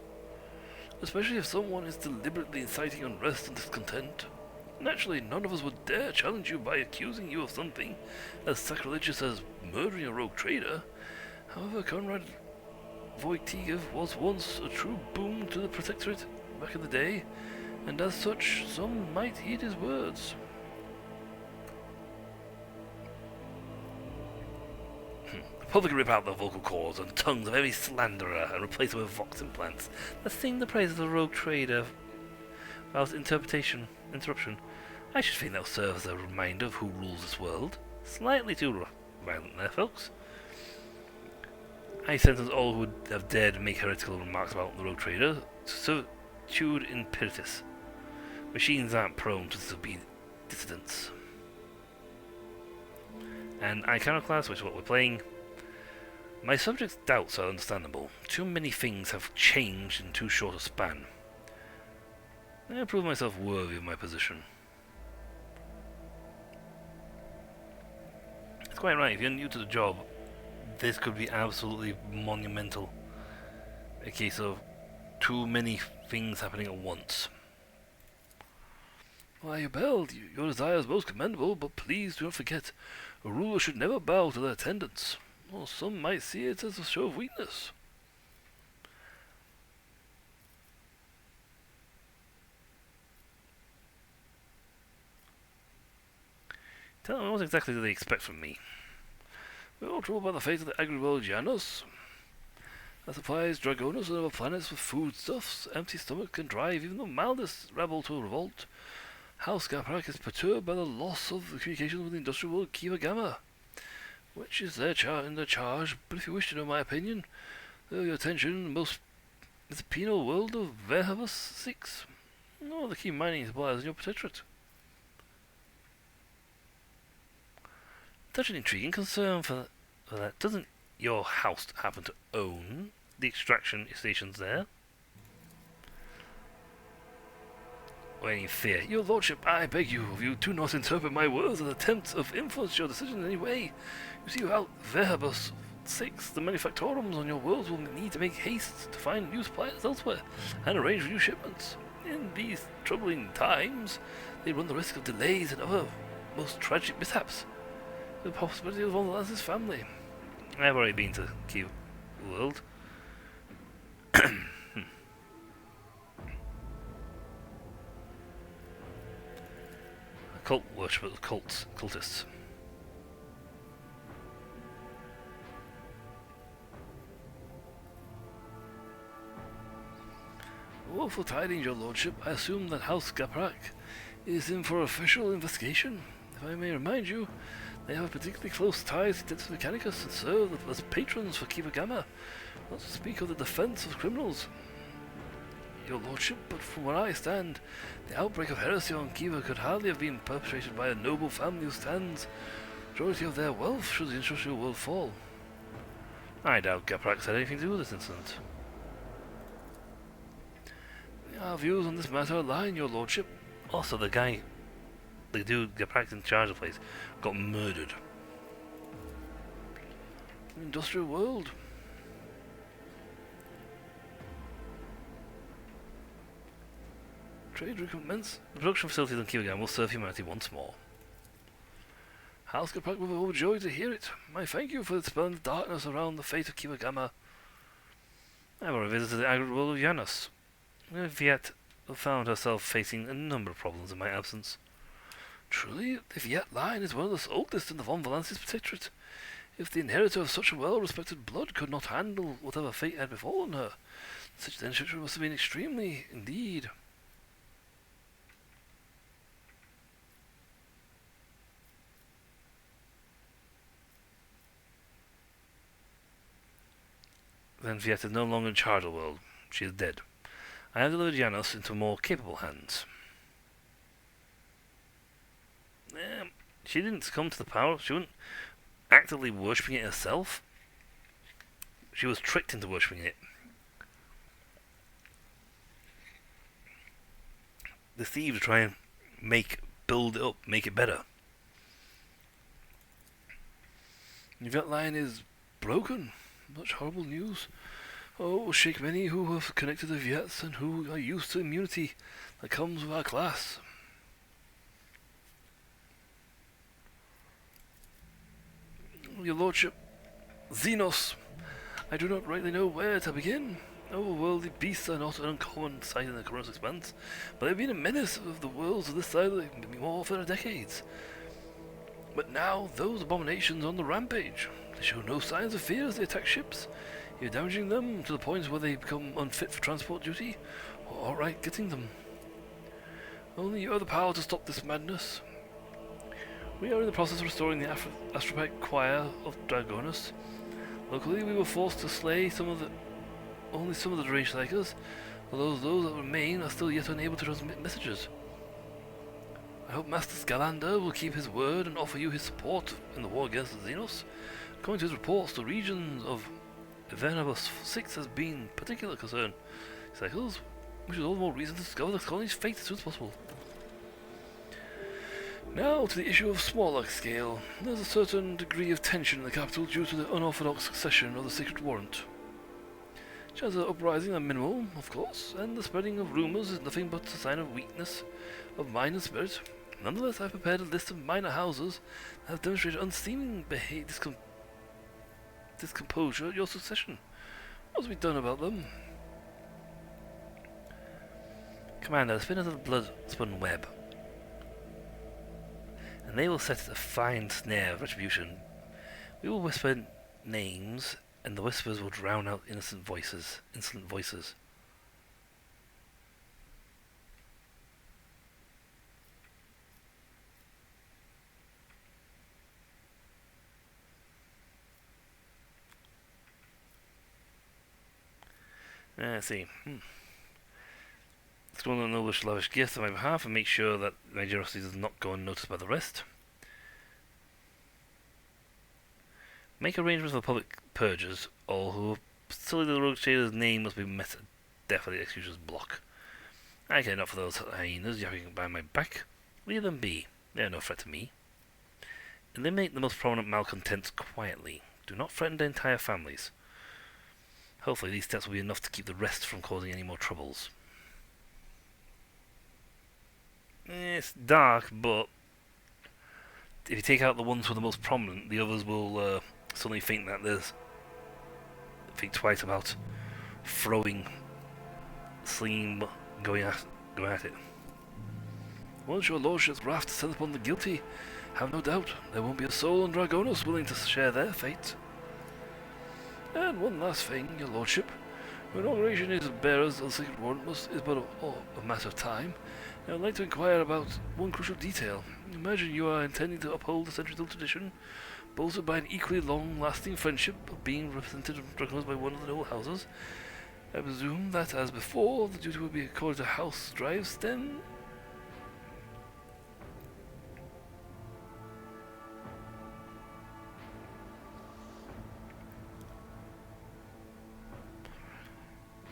especially if someone is deliberately inciting unrest and discontent. Naturally, none of us would dare challenge you by accusing you of something as sacrilegious as murdering a rogue trader. However, Conrad Wojtylew was once a true boon to the Protectorate back in the day, and as such, some might heed his words. Publicly rip out the vocal cords and tongues of every slanderer and replace them with vox implants that sing the praise of the rogue trader without interruption. I should think that'll serve as a reminder of who rules this world. Slightly too violent there, folks. I sentence all who would have dared make heretical remarks about the rogue trader to servitude in piritus. Machines aren't prone to dissidents. And Iconoclast, which is what we're playing. My subject's doubts are understandable. Too many things have changed in too short a span. I prove myself worthy of my position. It's quite right, if you're new to the job, this could be absolutely monumental. A case of too many things happening at once. Why, Belle, your desire is most commendable, but please do not forget, a ruler should never bow to their attendants, or some might see it as a show of weakness. Tell me, what exactly do they expect from me? We are all troubled by the fate of the agri-world Janus. That supplies Dragonus and other planets with foodstuffs. Empty stomach can drive even the mildest rebel to revolt. House Gaprak is perturbed by the loss of the communications with the industrial world Kiva Gamma, which is in their charge, but if you wish to know my opinion, your attention most is the penal world of Verhabus 6. No, the key mining suppliers in your protectorate. Such an intriguing concern for that. Doesn't your house happen to own the extraction stations there? Or any fear? Your lordship, I beg you do not interpret my words as attempts of influence your decision in any way. You see, without Verhabus 6, the manufactorums on your worlds will need to make haste to find new suppliers elsewhere and arrange for new shipments. In these troubling times, they run the risk of delays and other most tragic mishaps. The possibility of one Lance's family. I've already been to Kiva World. Cult worshippers, cultists. Woeful tidings, your lordship. I assume that House Gaprak is in for official investigation. If I may remind you, they have particularly close ties to Dentus Mechanicus and serve as patrons for Kiva Gamma, not to speak of the defense of criminals. Your lordship, but from where I stand, the outbreak of heresy on Kiva could hardly have been perpetrated by a noble family who stands majority of their wealth should the industrial world fall. I doubt Gaprak had anything to do with this incident. Our views on this matter align, your lordship. Also, the dude Gaprak in charge of the place, got murdered. The industrial world. Trade recompense. The production facilities on Kiva Gamma will serve humanity once more. House Gaprak will be overjoyed to hear it. I thank you for dispelling the darkness around the fate of Kiva Gamma. I've already visited the aggregate world of Janus. Viet found herself facing a number of problems in my absence. Truly, the Viet line is one of the oldest in the Von Valances protectorate. If the inheritor of such a well-respected blood could not handle whatever fate had befallen her, such ancestry must have been extremely indeed. Then Viet is no longer in charge of the world. She is dead. I have delivered Janus into more capable hands. She didn't succumb to the power. She wasn't actively worshipping it herself. She was tricked into worshipping it. The thieves try and build it up, make it better. The Viet line is broken. Such horrible news. Oh, shake many who have connected the Viets and who are used to immunity that comes with our class. Your lordship, Xenos. I do not rightly know where to begin. Overworldly beasts are not an uncommon sight in the current expanse, but they've been a menace of the worlds of this side of the more for decades. But now, those abominations on the rampage. They show no signs of fear as they attack ships, either damaging them to the point where they become unfit for transport duty, or outright getting them. Only you have the power to stop this madness. We are in the process of restoring the Astropite Choir of Dragonus. Locally, we were forced to slay only some of the deranged psychers, although those that remain are still yet unable to transmit messages. I hope Master Scalander will keep his word and offer you his support in the war against the Xenos. According to his reports, the regions of Venerabus 6 has been particular concern. Cycles, which is all the more reason to discover the colony's fate as soon as possible. Now to the issue of smaller scale. There's a certain degree of tension in the capital due to the unorthodox succession of the Secret Warrant. Chances of uprising are minimal, of course, and the spreading of rumours is nothing but a sign of weakness of mind and spirit. Nonetheless, I've prepared a list of minor houses that have demonstrated unseeming discomposure at your succession. What's to be done about them? Commander, spin us a blood-spun web, and they will set a fine snare of retribution. We will whisper names, and the whispers will drown out insolent voices. Let's see. Let's go on an noblish lavish gift on my behalf and make sure that my generosity does not go unnoticed by the rest. Make arrangements for public purges. All who have sullied the rogue trader's name must be met at definitely executioner's block. I care not for those hyenas yapping by my back. Leave them be. They are no threat to me. Eliminate the most prominent malcontents quietly. Do not threaten their entire families. Hopefully these steps will be enough to keep the rest from causing any more troubles. It's dark, but if you take out the ones who are the most prominent, the others will suddenly think that think twice about throwing, slinging, going at it. Once your lordship's wrath descends upon the guilty, have no doubt there won't be a soul on Dragonos willing to share their fate. And one last thing, your lordship. Your inauguration is bearers of the sacred warrant is but a matter of time. I would like to inquire about one crucial detail. Imagine you are intending to uphold the centuries-old tradition, bolstered by an equally long-lasting friendship of being represented of Dragonos by one of the noble houses. I presume that, as before, the duty will be according to house drives, then?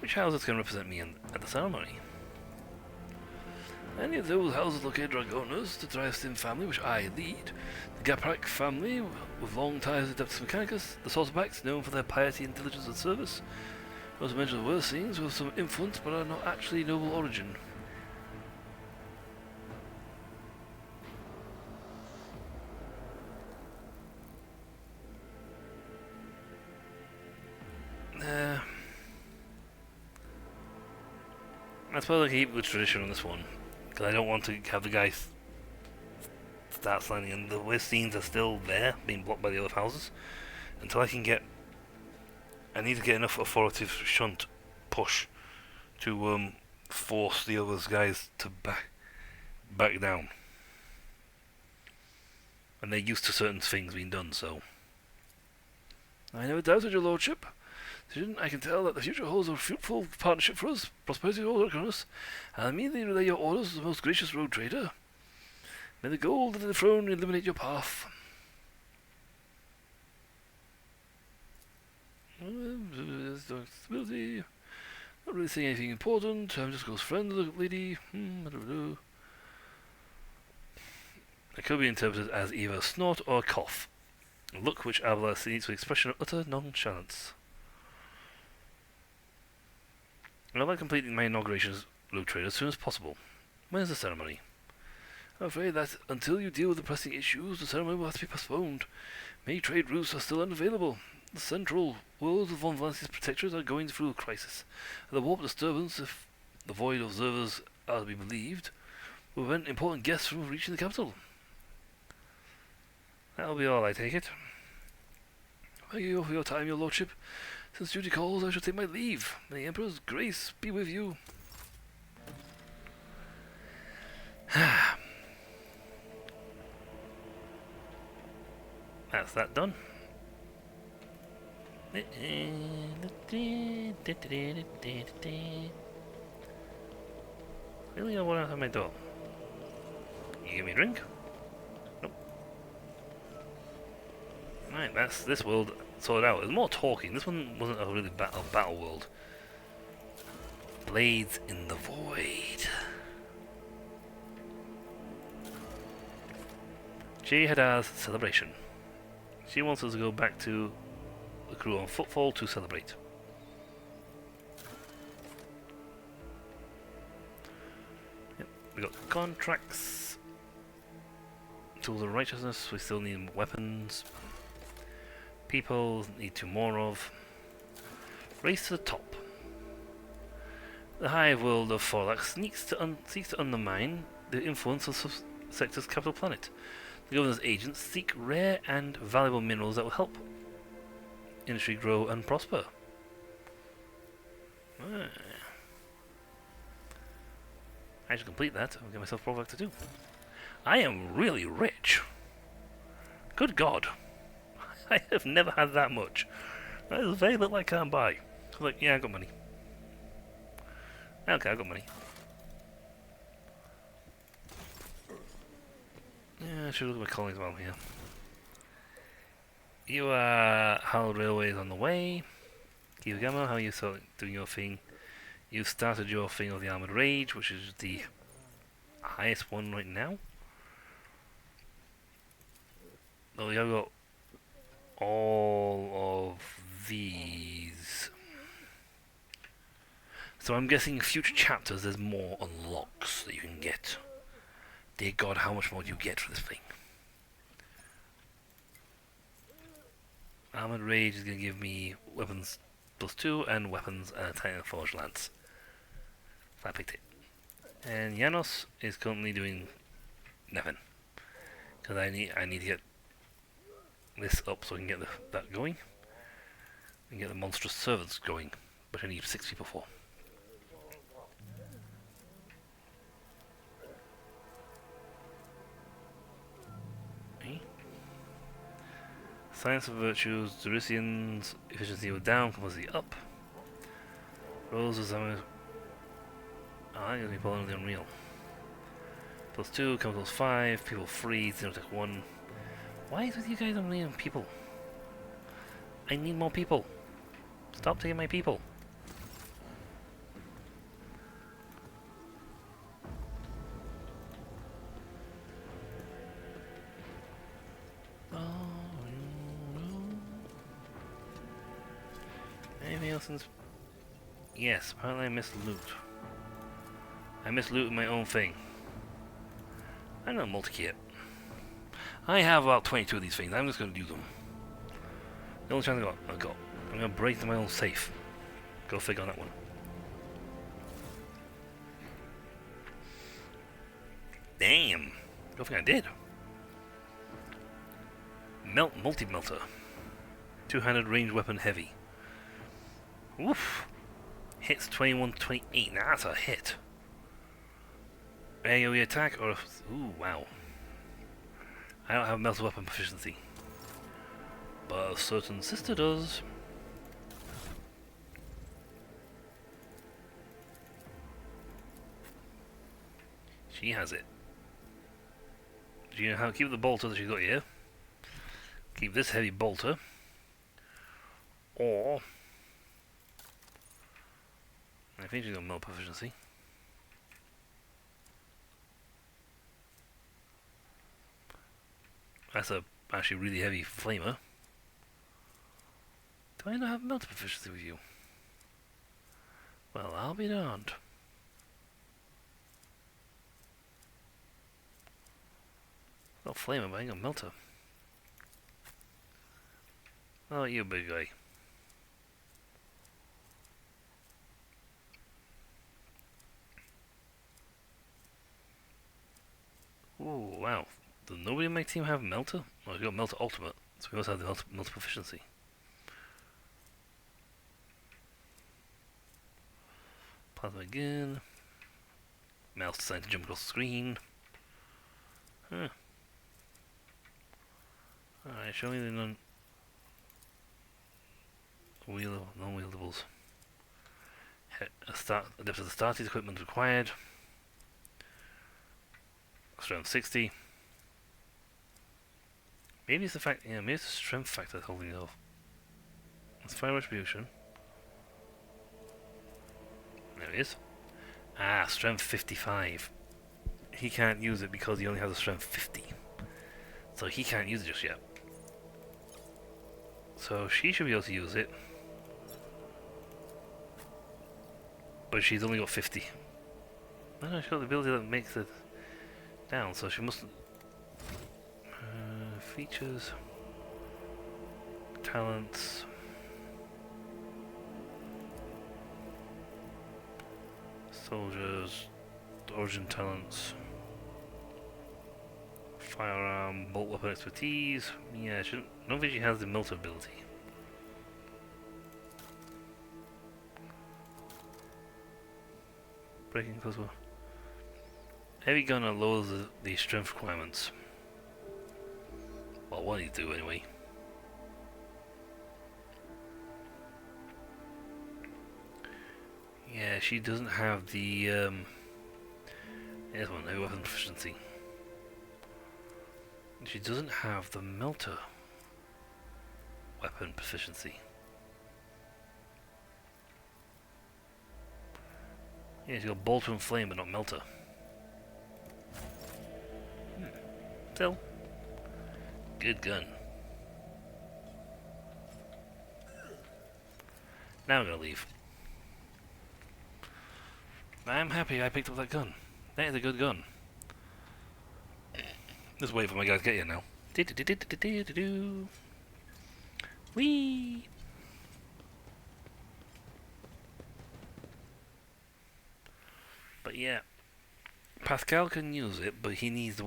Which houses can represent me at the ceremony? Any of those houses located Dragonas, the Dryastin family, which I lead, the Gaprak family, with long ties to Adeptus Mechanicus, the Salterbacks, known for their piety and diligence of service, not to mention the Wursings, with some influence but are not actually noble origin. I suppose I can keep the tradition on this one, because I don't want to have the guys start sliding, and the way scenes are still there, being blocked by the other houses, until I can get... I need to get enough authoritative shunt push to force the other guys to back down. And they're used to certain things being done, so... I never doubted your lordship. I can tell that the future holds a fruitful partnership for us, prosperity of all Dragonos, and immediately relay your orders to the most gracious road trader. May the gold of the throne illuminate your path. Stability. Not really saying anything important. I'm just Ghost friend of the lady. I don't know. It could be interpreted as either a snort or a cough. A look which Avila sees with expression of utter nonchalance. I'd like completing my inauguration as road trader as soon as possible. When is the ceremony? I'm afraid that until you deal with the pressing issues, the ceremony will have to be postponed. Many trade routes are still unavailable. The central worlds of Von Valancia's protectorates are going through a crisis. The warp disturbance, if the void observers are to be believed, will prevent important guests from reaching the capital. That'll be all, I take it. Thank you for your time, your lordship. Since duty calls, I shall take my leave. May the Emperor's grace be with you. That's that done. Really, I want to have my door. You give me a drink? Nope. Right, that's this world sorted out. There's more talking. This one wasn't a really battle world. Blades in the void. She had our celebration. She wants us to go back to the crew on Footfall to celebrate. Yep, we got contracts. Tools of righteousness, we still need weapons. People need 2 more of. Race to the top. The hive world of Forlax seeks to undermine the influence of Sector's capital planet. The governor's agents seek rare and valuable minerals that will help industry grow and prosper. I should complete that. I'll get myself product to do. I am really rich. Good God. I have never had that much. There's very little I can't buy. So like, yeah, I got money. Okay, I got money. Yeah, I should look at my colleagues while I'm here. You are Hull Railways on the way. Kiyogama, how are you doing your thing? You've started your thing of the Armoured Rage, which is the highest one right now. Oh, we have got all of these. So I'm guessing future chapters there's more unlocks that you can get. Dear God, how much more do you get for this thing? Armored Rage is going to give me weapons +2 and weapons and a Titan Forge Lance. So I picked it. And Janos is currently doing nothing. Because I need to get this up so I can get that going. And get the monstrous servants going. But I need 6 people for. Science of Virtues, Durician's efficiency was down, complexity up. Rolls was I'm gonna be pulling the Unreal. +2, chemicals 5, people free, Xenotech 1. Why is it with you guys only on people? I need more people. Stop taking my people. Anything else in this? Yes, apparently I missed loot. I missed loot in my own thing. I know multi-kit. I have about 22 of these things. I'm just going to do them. The only chance I got. I'm going to break my own safe. Go figure on that one. Damn! Don't think I did. Multi-melter. Two-handed range weapon heavy. Oof! Hits 21-28. Now that's a hit. AoE attack or... Ooh, wow. I don't have melter weapon proficiency. But a certain sister does. She has it. Do you know how to keep the bolter that she's got here? Keep this heavy bolter. Or... I think she's got melt proficiency. That's a actually really heavy flamer. Do I not have melt proficiency with you? Well, I'll be darned. Got flamer, but I ain't got melter. Oh, you big guy. Ooh, wow. Does nobody in my team have Melter? Well, we got Melter Ultimate, so we also have the Melter Proficiency. Plasma again. Mouse decided to jump across the screen. Huh. Alright, show me the non-wieldables. Depth of the starting equipment required. Strength 60. Maybe it's the fact, maybe it's the strength factor holding it off. It's fire retribution. There it is. Ah, strength 55. He can't use it because he only has a strength 50. So he can't use it just yet. So she should be able to use it. But she's only got 50. I know she's got the ability that makes it down, so she mustn't. Features, talents, soldiers, origin talents, firearm, bolt weapon expertise. Yeah, I don't think she has the melter ability. Breaking close. Heavy gunner lowers the strength requirements. Well, what do you do anyway? Yeah, she doesn't have the here's one, no weapon proficiency. She doesn't have the melter weapon proficiency. Yeah, she's got bolter and flame, but not melter. Still. Good gun. Now I'm gonna leave. I'm happy I picked up that gun. That is a good gun. Just wait for my guys to get here now. Do-do-do-do-do-do-do-do. Whee! But yeah, Pascal can use it, but he needs the.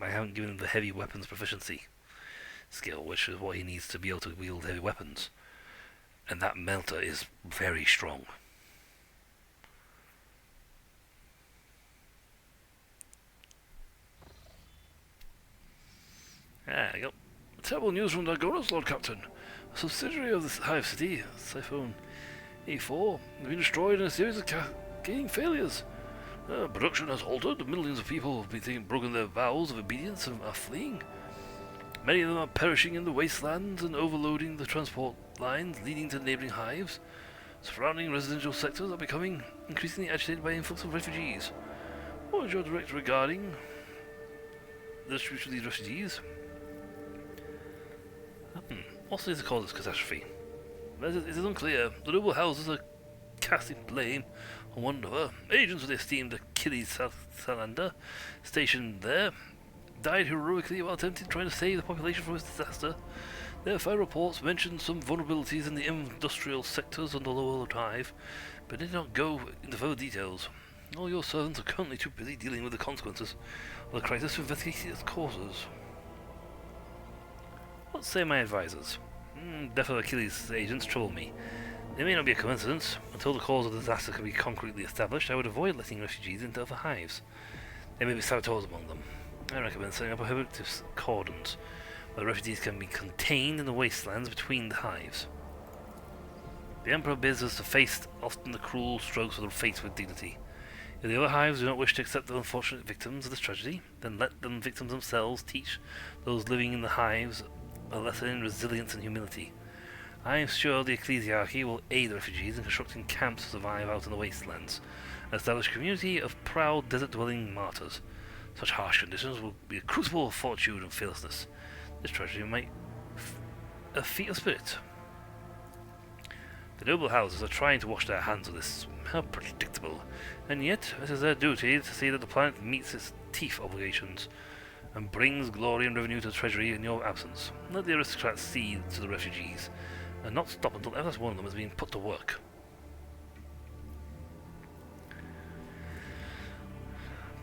I haven't given him the heavy weapons proficiency skill, which is what he needs to be able to wield heavy weapons. And that melter is very strong. There you go. Terrible news from Dargonos, Lord Captain. A subsidiary of the Hive City, Siphon A4, has been destroyed in a series of cascading failures. Production has halted, millions of people have broken their vows of obedience and are fleeing. Many of them are perishing in the wastelands and overloading the transport lines leading to neighboring hives. Surrounding residential sectors are becoming increasingly agitated by influx of refugees. What is your direction regarding the distribution of these refugees? What's the cause of this catastrophe? It is unclear. The noble houses are casting blame on one another. Agents of the esteemed Achilles Salander, stationed there, died heroically while trying to save the population from this disaster. Their fire reports mentioned some vulnerabilities in the industrial sectors on the lower hive, but did not go into further details. All your servants are currently too busy dealing with the consequences of the crisis to investigate its causes. What say my advisors? Death of Achilles' agents trouble me. They may not be a coincidence. Until the cause of the disaster can be concretely established, I would avoid letting refugees into other hives. There may be saboteurs among them. I recommend setting up prohibitive cordons where the refugees can be contained in the wastelands between the hives. The Emperor bids us to face often the cruel strokes of the fate with dignity. If the other hives do not wish to accept the unfortunate victims of this tragedy, then let the victims themselves teach those living in the hives a lesson in resilience and humility. I am sure the ecclesiarchy will aid the refugees in constructing camps to survive out in the wastelands, and establish a community of proud desert-dwelling martyrs. Such harsh conditions will be a crucible of fortitude and fearlessness. This tragedy might a feat of spirit. The noble houses are trying to wash their hands of this. How predictable. And yet, it is their duty to see that the planet meets its teeth obligations and brings glory and revenue to the treasury in your absence. Let the aristocrats see to the refugees, and not stop until every one of them has been put to work.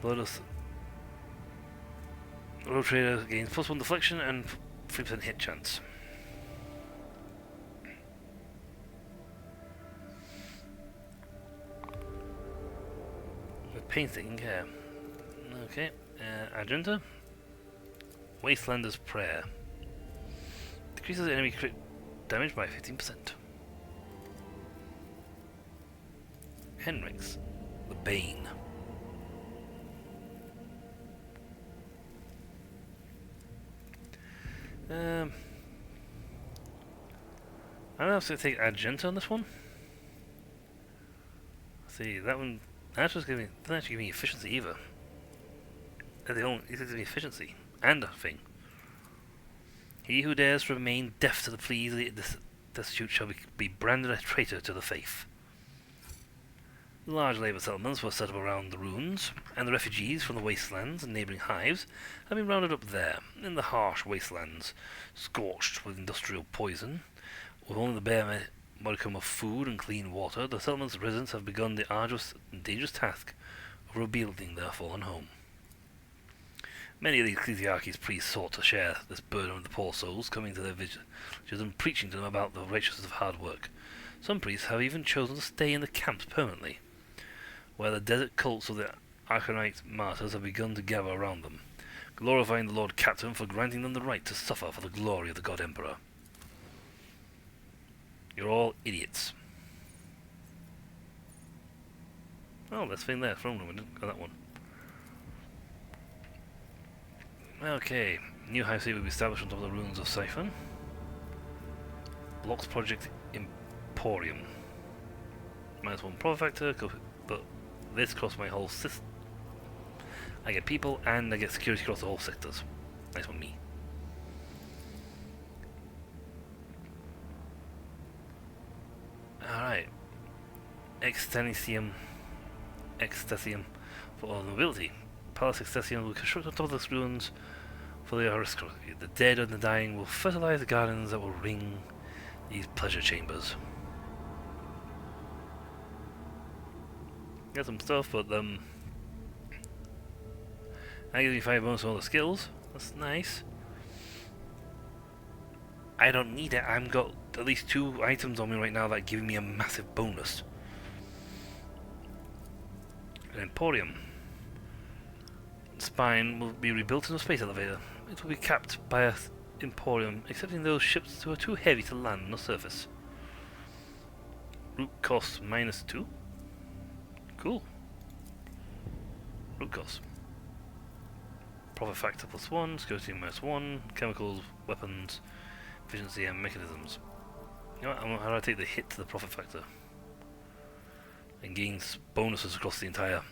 Bonus. Road Trader gains +1 deflection and 3% hit chance. With painstaking care. Okay, Agenda. Wastelander's Prayer. Decreases enemy crit damage by 15%. Henrik's. The Bane. I'm gonna have to take Argenta on this one. See, that one doesn't actually give me efficiency either. It gives me efficiency and a thing. He who dares to remain deaf to the pleas of the destitute shall be branded a traitor to the faith. Large labour settlements were set up around the ruins, and the refugees from the wastelands and neighbouring hives have been rounded up there, in the harsh wastelands, scorched with industrial poison. With only the bare modicum of food and clean water, the settlement's residents have begun the arduous and dangerous task of rebuilding their fallen home. Many of the ecclesiarchy's priests sought to share this burden with the poor souls coming to their villages and preaching to them about the righteousness of hard work. Some priests have even chosen to stay in the camps permanently, where the desert cults of the Arcanite martyrs have begun to gather around them, glorifying the Lord Captain for granting them the right to suffer for the glory of the God Emperor. You're all idiots. Oh, let's find that throne room. I didn't go that one. Okay, new hive city will be established on top of the ruins of Siphon. Blocks Project Emporium. -1 profit factor, but this costs my whole system. I get people and I get security across the whole sectors. Nice one, me. Alright. Extanisium for all nobility. Palace Extasium will construct on top of the ruins for the aristocracy. The dead and the dying will fertilize the gardens that will ring these pleasure chambers. Got some stuff, but that gives me 5 bonus on all the skills. That's nice. I don't need it. I've got at least 2 items on me right now that give me a massive bonus. An Emporium. Spine will be rebuilt in a space elevator. It will be capped by an Emporium, excepting those ships who are too heavy to land on the surface. Root cost -2. Cool. Root cost. Profit factor +1, security -1, chemicals, weapons, efficiency and mechanisms. You know what, how do I take the hit to the profit factor? And gains bonuses across my entire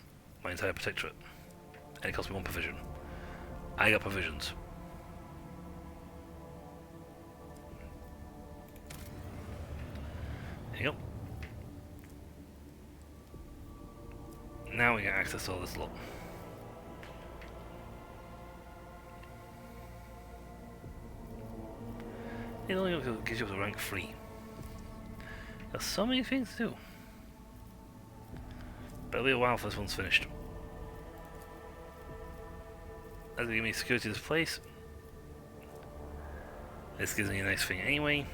protectorate. And it costs me 1 provision. I got provisions. There you go. Now we get access to all this lot. It only gives you up to rank 3. There's so many things to do. But it'll be a while for this one's finished. That's gonna give me security of this place. This gives me a nice thing anyway.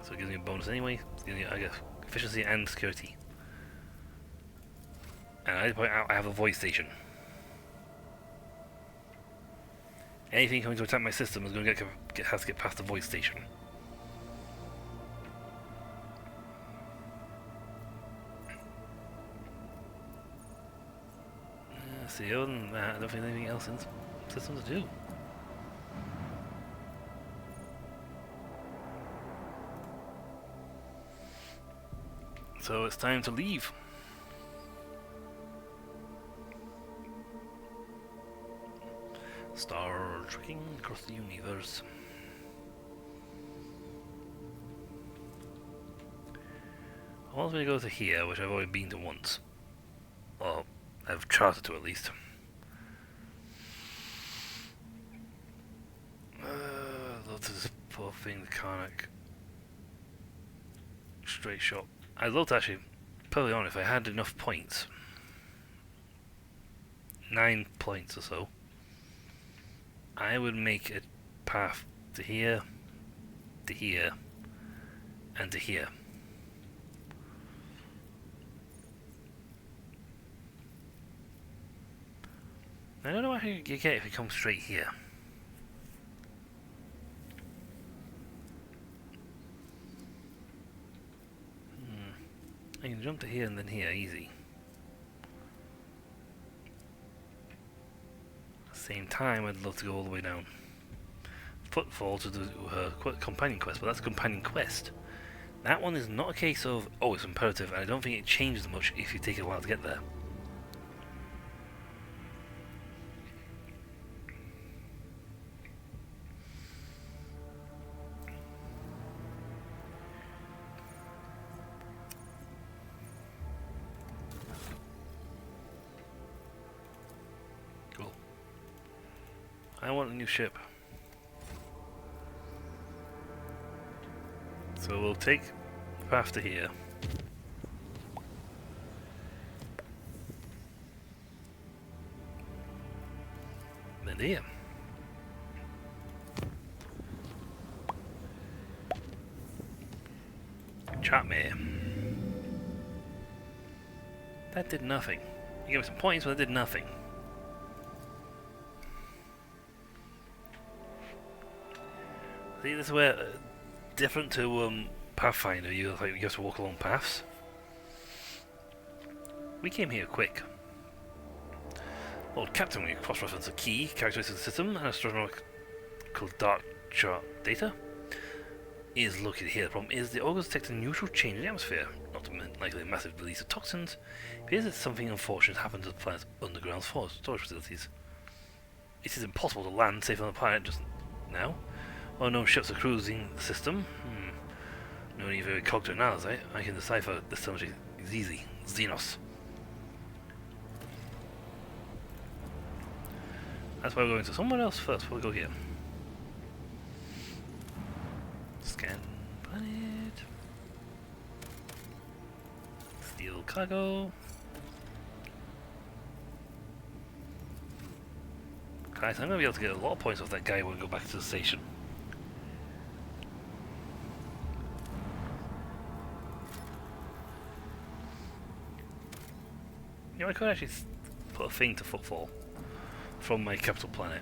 So it gives me a bonus anyway. It's giving me, I guess, efficiency and security. And I point out I have a void station. Anything coming to attack my system is going to has to get past the void station. See, other than that, I don't think there's anything else in the system to do. So it's time to leave. Star trekking across the universe. I was going to go to here, which I've already been to once. Well, I've charted to at least. Love this poor thing, the Karnak. Straight shot. I'd love to actually, perfectly honest, if I had enough points. 9 points or so. I would make a path to here, and to here. I don't know what you get if you come straight here. I can jump to here and then here, easy. Same time, I'd love to go all the way down. Footfall to do her companion quest, but that's a companion quest. That one is not a case of, oh, it's imperative, and I don't think it changes much if you take a while to get there. Cool. I want a new ship. So we'll take the path to here. Then here. Chat me. That did nothing. You gave me some points, but that did nothing. See, this is where different to Pathfinder, you have to walk along paths. We came here quick. Lord Captain, we cross-reference a key, characteristic system, and astronomical dark chart data is located here. The problem is the augurs detect a unusual change in the atmosphere, not likely a massive release of toxins. It appears that something unfortunate happened to the planet's underground storage facilities. It is impossible to land safe on the planet just now. Unknown ships are cruising the system. No need for a cognitive analysis, I can decipher this technology is easy. Xenos. That's why we're going to somewhere else first before we go here. Steal cargo. Guys, I'm going to be able to get a lot of points off that guy when we go back to the station. You know, I could actually put a thing to footfall from my capital planet.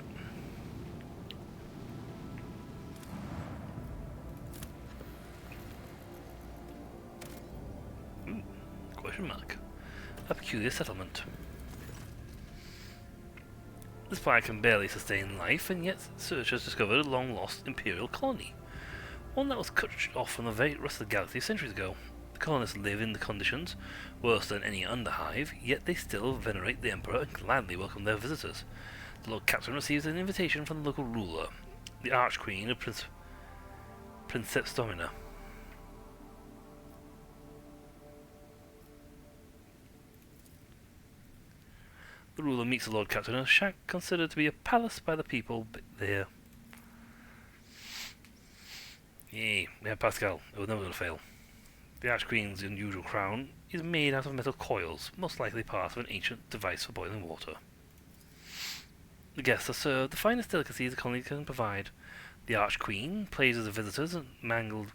Ooh, question mark. A peculiar settlement. This planet can barely sustain life, and yet searchers discovered a long-lost Imperial colony. One that was cut off from the very rest of the galaxy centuries ago. The colonists live in the conditions worse than any underhive, yet they still venerate the Emperor and gladly welcome their visitors. The Lord Captain receives an invitation from the local ruler, the Archqueen of Princeps Domina. The ruler meets the Lord Captain in a shack considered to be a palace by the people there. Yay, we have Pascal. It was never going to fail. The Archqueen's unusual crown is made out of metal coils, most likely part of an ancient device for boiling water. The guests are served the finest delicacies the colony can provide. The Archqueen plays as the visitors in mangled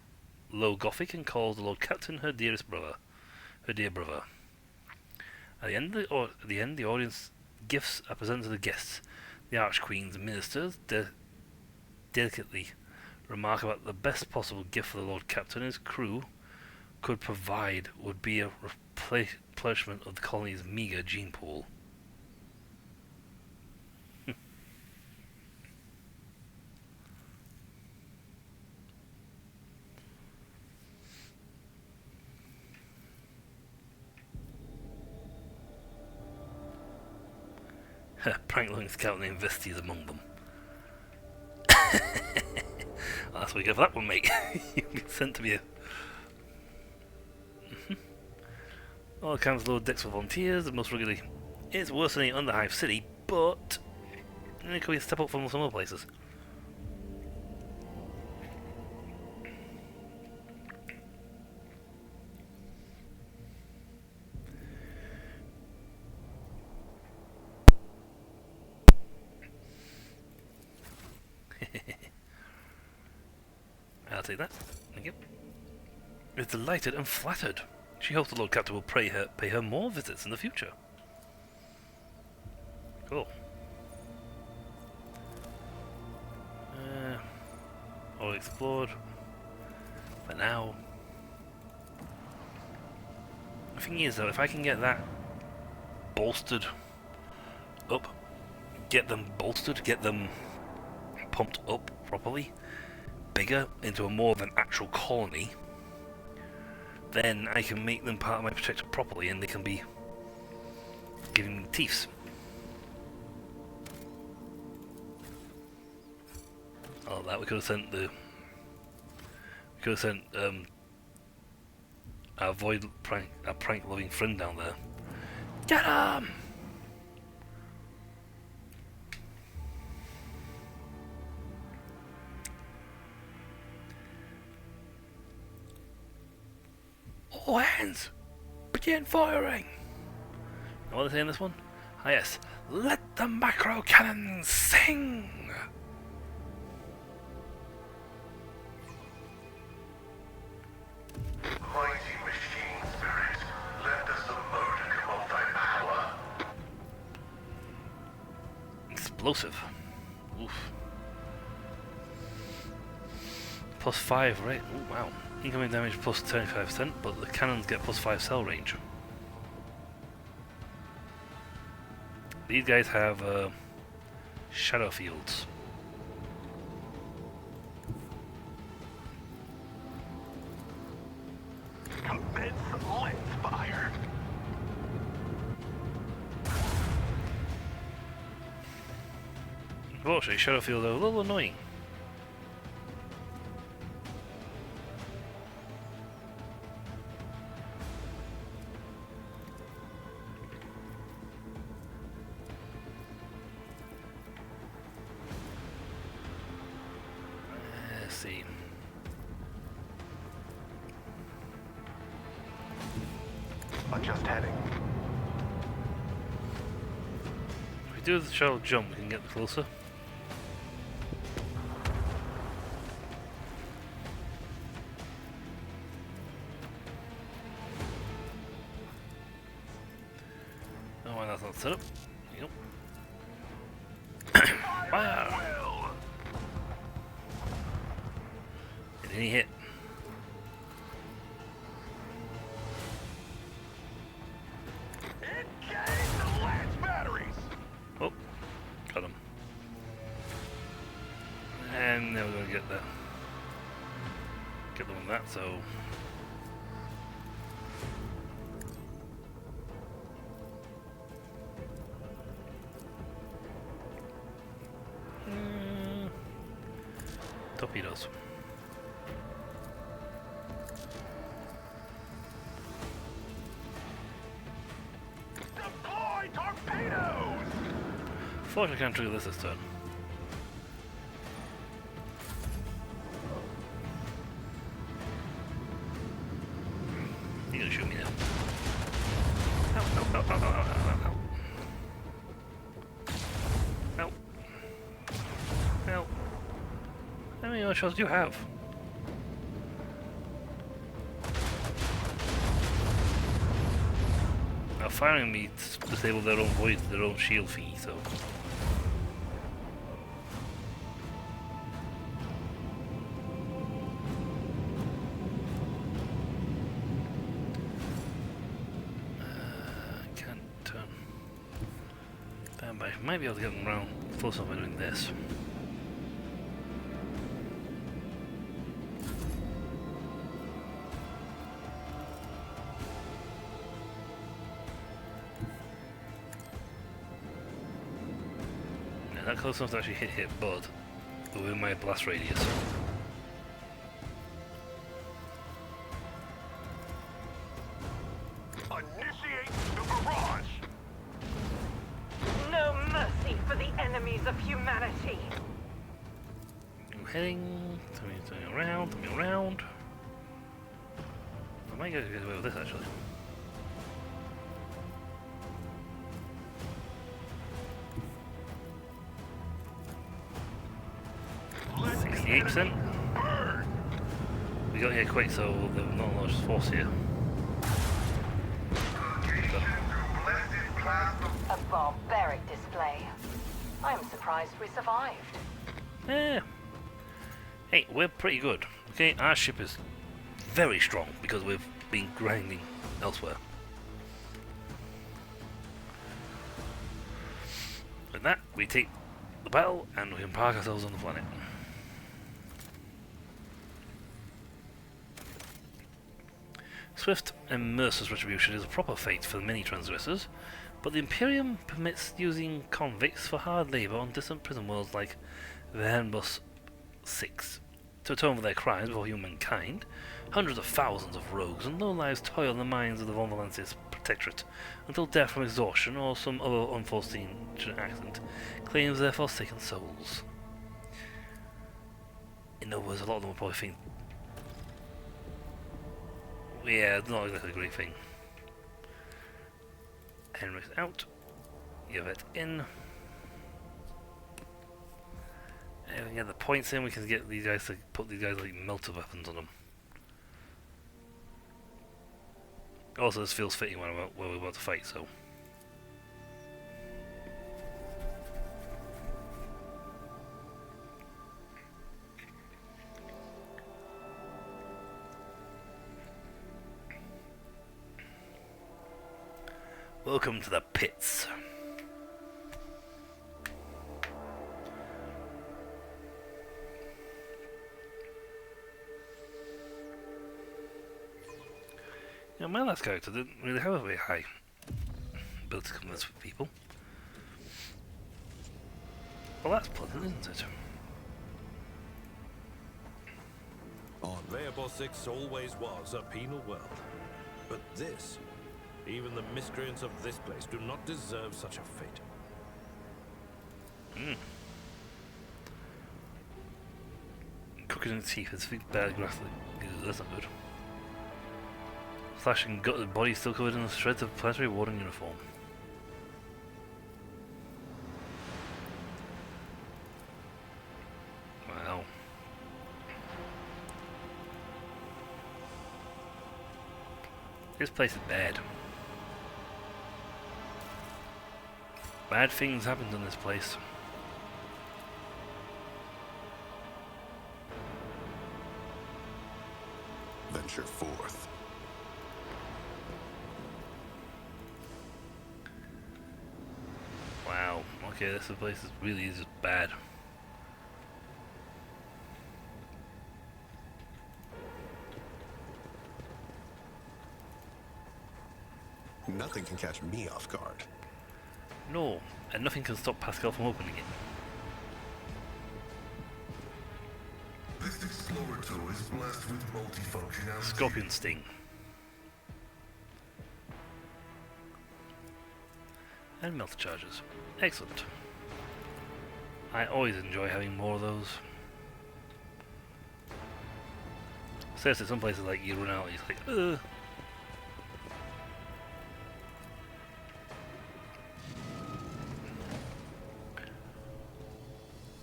low Gothic and calls the Lord Captain her dear brother. At the end, the audience gifts are presented to the guests. The Archqueen's ministers delicately remark about the best possible gift for the Lord Captain and his crew could provide would be a replenishment of the colony's meager gene pool. Prank-loving scout named Vesti is among them. That's what you get for that one, mate. You've been sent to be a... All accounts low decks for volunteers, and most regularly. It's worse than the Underhive City, but it could be a step up from some other places. I'll take that. Thank you. Is delighted and flattered. She hopes the Lord Captain will pay her more visits in the future. Cool. All explored. For now. The thing is, though, if I can get that bolstered up, get them bolstered, get them pumped up properly, bigger, into a more of an actual colony, then I can make them part of my protector properly and they can be giving me teeth. Oh, that we could have sent the... We could have sent our prank-loving friend down there. Get him! All hands! Begin firing! Know what they say in this one? Ah yes. Let the macro cannons sing! Mighty machine spirit, lend us a modicum of thy power. Explosive. Oof. Plus 5, right? Oh wow. Incoming damage plus 25%, but the cannons get plus 5 cell range. These guys have shadow fields. Commence lens fire. Unfortunately, shadow fields are a little annoying. Let's see. I just heading. If we do the shuttle jump, we can get closer. Oh, well, that's not set up. Yep. Fire! Did any hit? Engage the lance batteries! Oh, got him. And now we're gonna get them on that, so torpedoes. Deploy torpedoes! Fortunately, I can't trigger this turn. You're gonna shoot me now. Ow, ow, ow, ow, ow, ow, ow, ow. Ow. How many other shots do you have? Now firing me disabled their own voice, their own shield fee, so... can't turn... Damn, but I might be able to get them around close enough by doing this. Not close enough to actually hit Bud, but within my blast radius. Initiate the barrage! No mercy for the enemies of humanity. I'm heading, turning around, turning around. I might get away with this actually. Let the 68%. enemy burn! We got here quick, so there's not much force here. A barbaric display. I'm surprised we survived. Yeah. Hey, we're pretty good. Okay, our ship is very strong because we've been grinding elsewhere. With that, we take the battle and we can park ourselves on the planet. Swift and merciless retribution is a proper fate for many transgressors, but the Imperium permits using convicts for hard labour on distant prison worlds like Verhenbus 6. To atone for their crimes before humankind, hundreds of thousands of rogues and low-lives toil in the mines of the Von Valencia's protectorate until death from exhaustion or some other unforeseen accident claims their forsaken souls. In other words, a lot of them will probably think, yeah, it's not exactly a great thing. Henry's out. Yvette in. And we get the points in, we can get these guys to put these guys like melter weapons on them. Also, this feels fitting when we're about to fight, so. Welcome to the pits. You know, my last character didn't really have a very high ability to converse with people. Well, that's pleasant, isn't it? Leopold 6 always was a penal world. But this, even the miscreants of this place do not deserve such a fate. Cooking in teeth is bad grass. That's not good. Slash and gutted body still covered in the shreds of planetary warden uniform. Wow. This place is bad. Bad things happened in this place. Venture forth. Wow. Okay, this place is really just bad. Nothing can catch me off guard. No, and nothing can stop Pascal from opening it. This explorator is blessed with multifunctionality. Scorpion sting. And melt charges. Excellent. I always enjoy having more of those. Seriously, some places like you run out and you're like, ugh.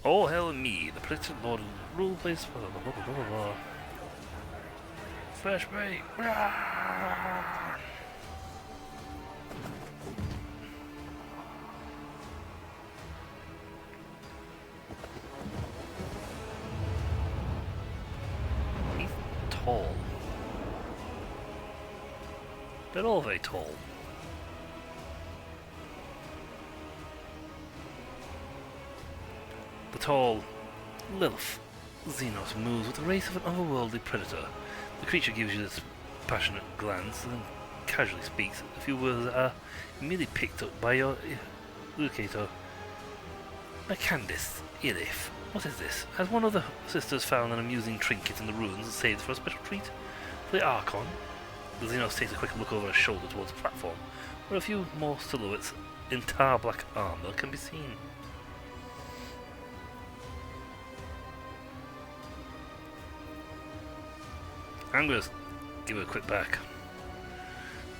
Oh hell and me, the predicted lord of the rule place, blah blah blah blah blah blah. Fresh bait. Rawr. He's tall. They're all very tall. The tall Lilith Xenos moves with the race of an otherworldly predator. The creature gives you this passionate glance and then casually speaks a few words that are immediately picked up by your locator. My Candice, Elif, what is this? Has one of the sisters found an amusing trinket in the ruins and saved for a special treat? For the Archon? The Xenos takes a quick look over his shoulder towards the platform, where a few more silhouettes in tar black armor can be seen. I'm going to give it a quick back.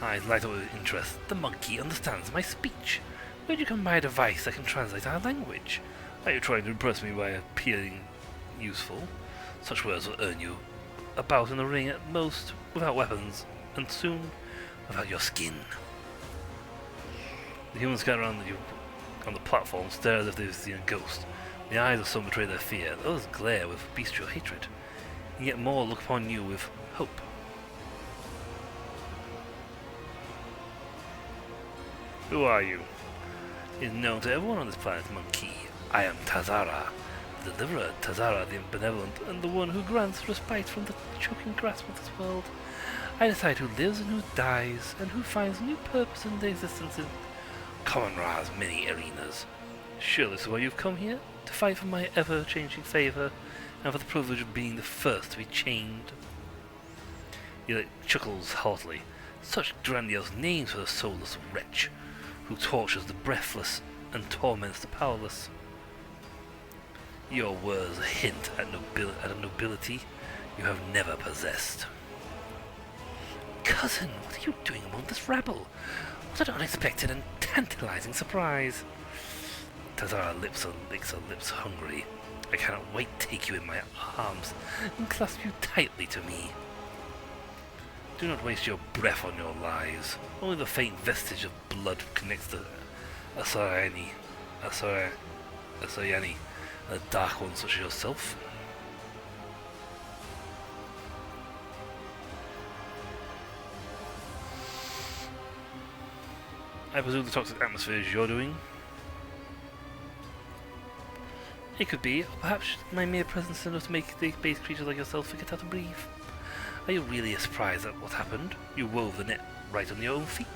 Eyes light up with interest. The monkey understands my speech. Where'd you come by a device that can translate our language? Are you trying to impress me by appearing useful? Such words will earn you a bout in the ring at most, without weapons, and soon without your skin. The humans gather around you on the platform, stare as if they've seen a ghost. The eyes of some betray their fear, others glare with bestial hatred, and yet more look upon you with hope. Who are you? He is known to everyone on this planet, Monkey. I am Tazara, the deliverer, Tazara the benevolent, and the one who grants respite from the choking grasp of this world. I decide who lives and who dies, and who finds new purpose in their existence in Common Ra's many arenas. Surely this is why you've come here? To fight for my ever-changing favour, and for the privilege of being the first to be chained. He chuckles heartily. Such grandiose names for the soulless wretch, who tortures the breathless and torments the powerless. Your words hint at a nobility you have never possessed. Cousin, what are you doing among this rabble? What an unexpected and tantalizing surprise. Tazara licks her lips hungrily. I cannot wait to take you in my arms and clasp you tightly to me. Do not waste your breath on your lies. Only the faint vestige of blood connects the Asayani, a dark one such as yourself. I presume the toxic atmosphere is your doing? It could be, or perhaps my mere presence is enough to make the base creatures like yourself forget how to breathe. Are you really surprised at what happened? You wove the net right on your own feet.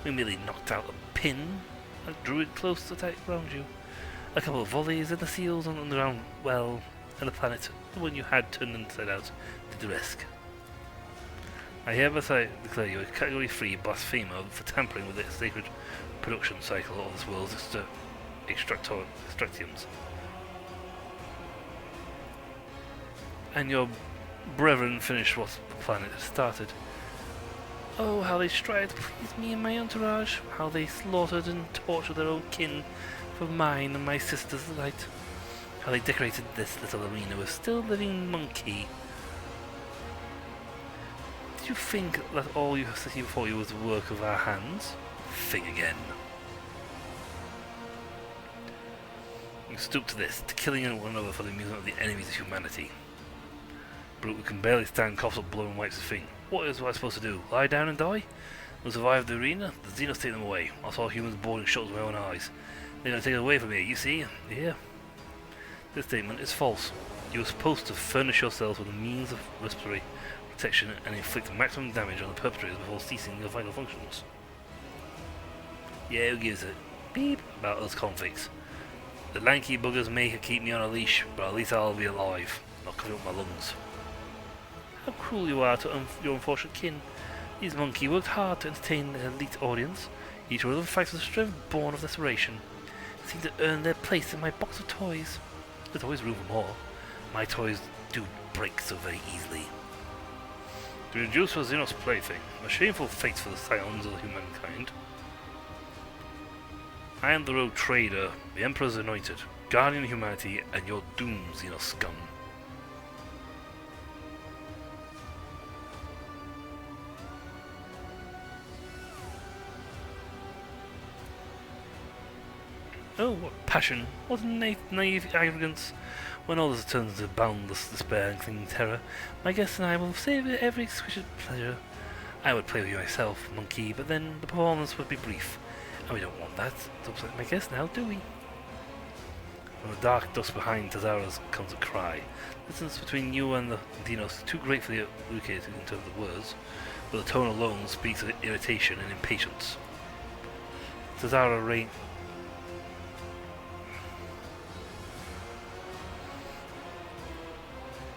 We merely knocked out a pin and drew it close to tight around you. A couple of volleys and the seals on the ground, well, and the planet, the one you had turned inside out, did the rest. I hereby declare you a Category 3 blasphemer for tampering with the sacred production cycle of this world's extractiums. And your brethren finished what the planet had started. Oh, how they strive to please me and my entourage. How they slaughtered and tortured their own kin for mine and my sister's delight. How they decorated this little arena with still living monkey. Did you think that all you have to see before you was the work of our hands? Think again. You stoop to this, to killing one another for the amusement of the enemies of humanity. Brute who can barely stand coughs up blood and wipes his feet. What is I supposed to do? Lie down and die? They'll survive the arena? The Xenos take them away. I saw humans boarding shuttles with my own eyes. They're going to take it away from me, you see? You hear? This statement is false. You are supposed to furnish yourselves with a means of respiratory protection and inflict maximum damage on the perpetrators before ceasing your vital functions. Yeah, who gives it? Beep about us convicts. The lanky buggers may keep me on a leash, but at least I'll be alive, not covering up my lungs. How cruel you are to your unfortunate kin. These monkey worked hard to entertain an elite audience. Each one of them fights with a strength born of desperation. They seem to earn their place in my box of toys. There's always room for more. My toys do break so very easily. To reduce for Xenos plaything, a shameful fate for the scions of humankind. I am the rogue trader, the Emperor's anointed, guardian of humanity, and your doom, Xenos scum. Oh, what passion, what naive arrogance. When all this turns to boundless despair and clinging terror, my guests and I will savor every exquisite pleasure. I would play with you myself, monkey, but then the performance would be brief, and we don't want that to upset my guests now, do we? From the dark dust behind Tazara's comes a cry. The distance between you and the Xenos is too great for the located in terms of words, but the tone alone speaks of irritation and impatience. Tazara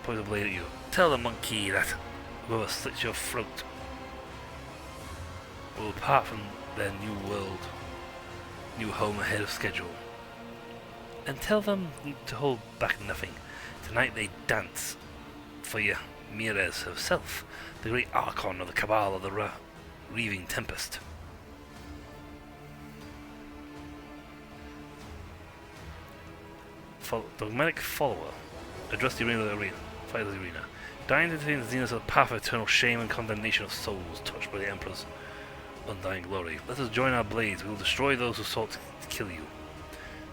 points a blade at you. Tell the monkey that whoever slits your throat will depart from their new world, new home ahead of schedule. And tell them to hold back nothing. Tonight they dance for Mirez herself, the great Archon of the Cabal of the Reaving Tempest. Dogmatic follower. Address the arena. Fight the arena. Dying to attain the Xenos of the path of eternal shame and condemnation of souls touched by the Emperor's undying glory. Let us join our blades. We will destroy those who sought to kill you.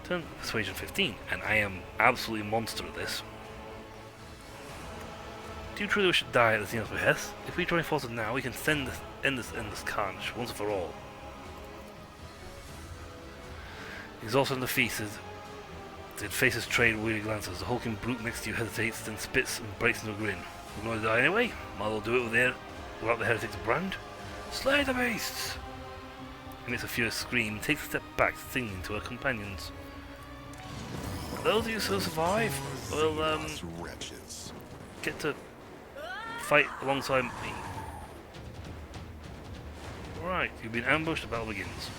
Turn Persuasion 15, and I am absolutely a monster at this. Do you truly wish to die at the Xenos' behest? If we join forces now, we can end this endless carnage once and for all. Exhausted and defeated, it faces trade weary glances. The hulking brute next to you hesitates, then spits and breaks into a grin. We're going to die anyway. Might as well do it without the heretic's brand. Slay the beasts! Emits a furious scream, takes a step back, singing to her companions. Those of you who survive will get to fight alongside me. Right, you've been ambushed, the battle begins.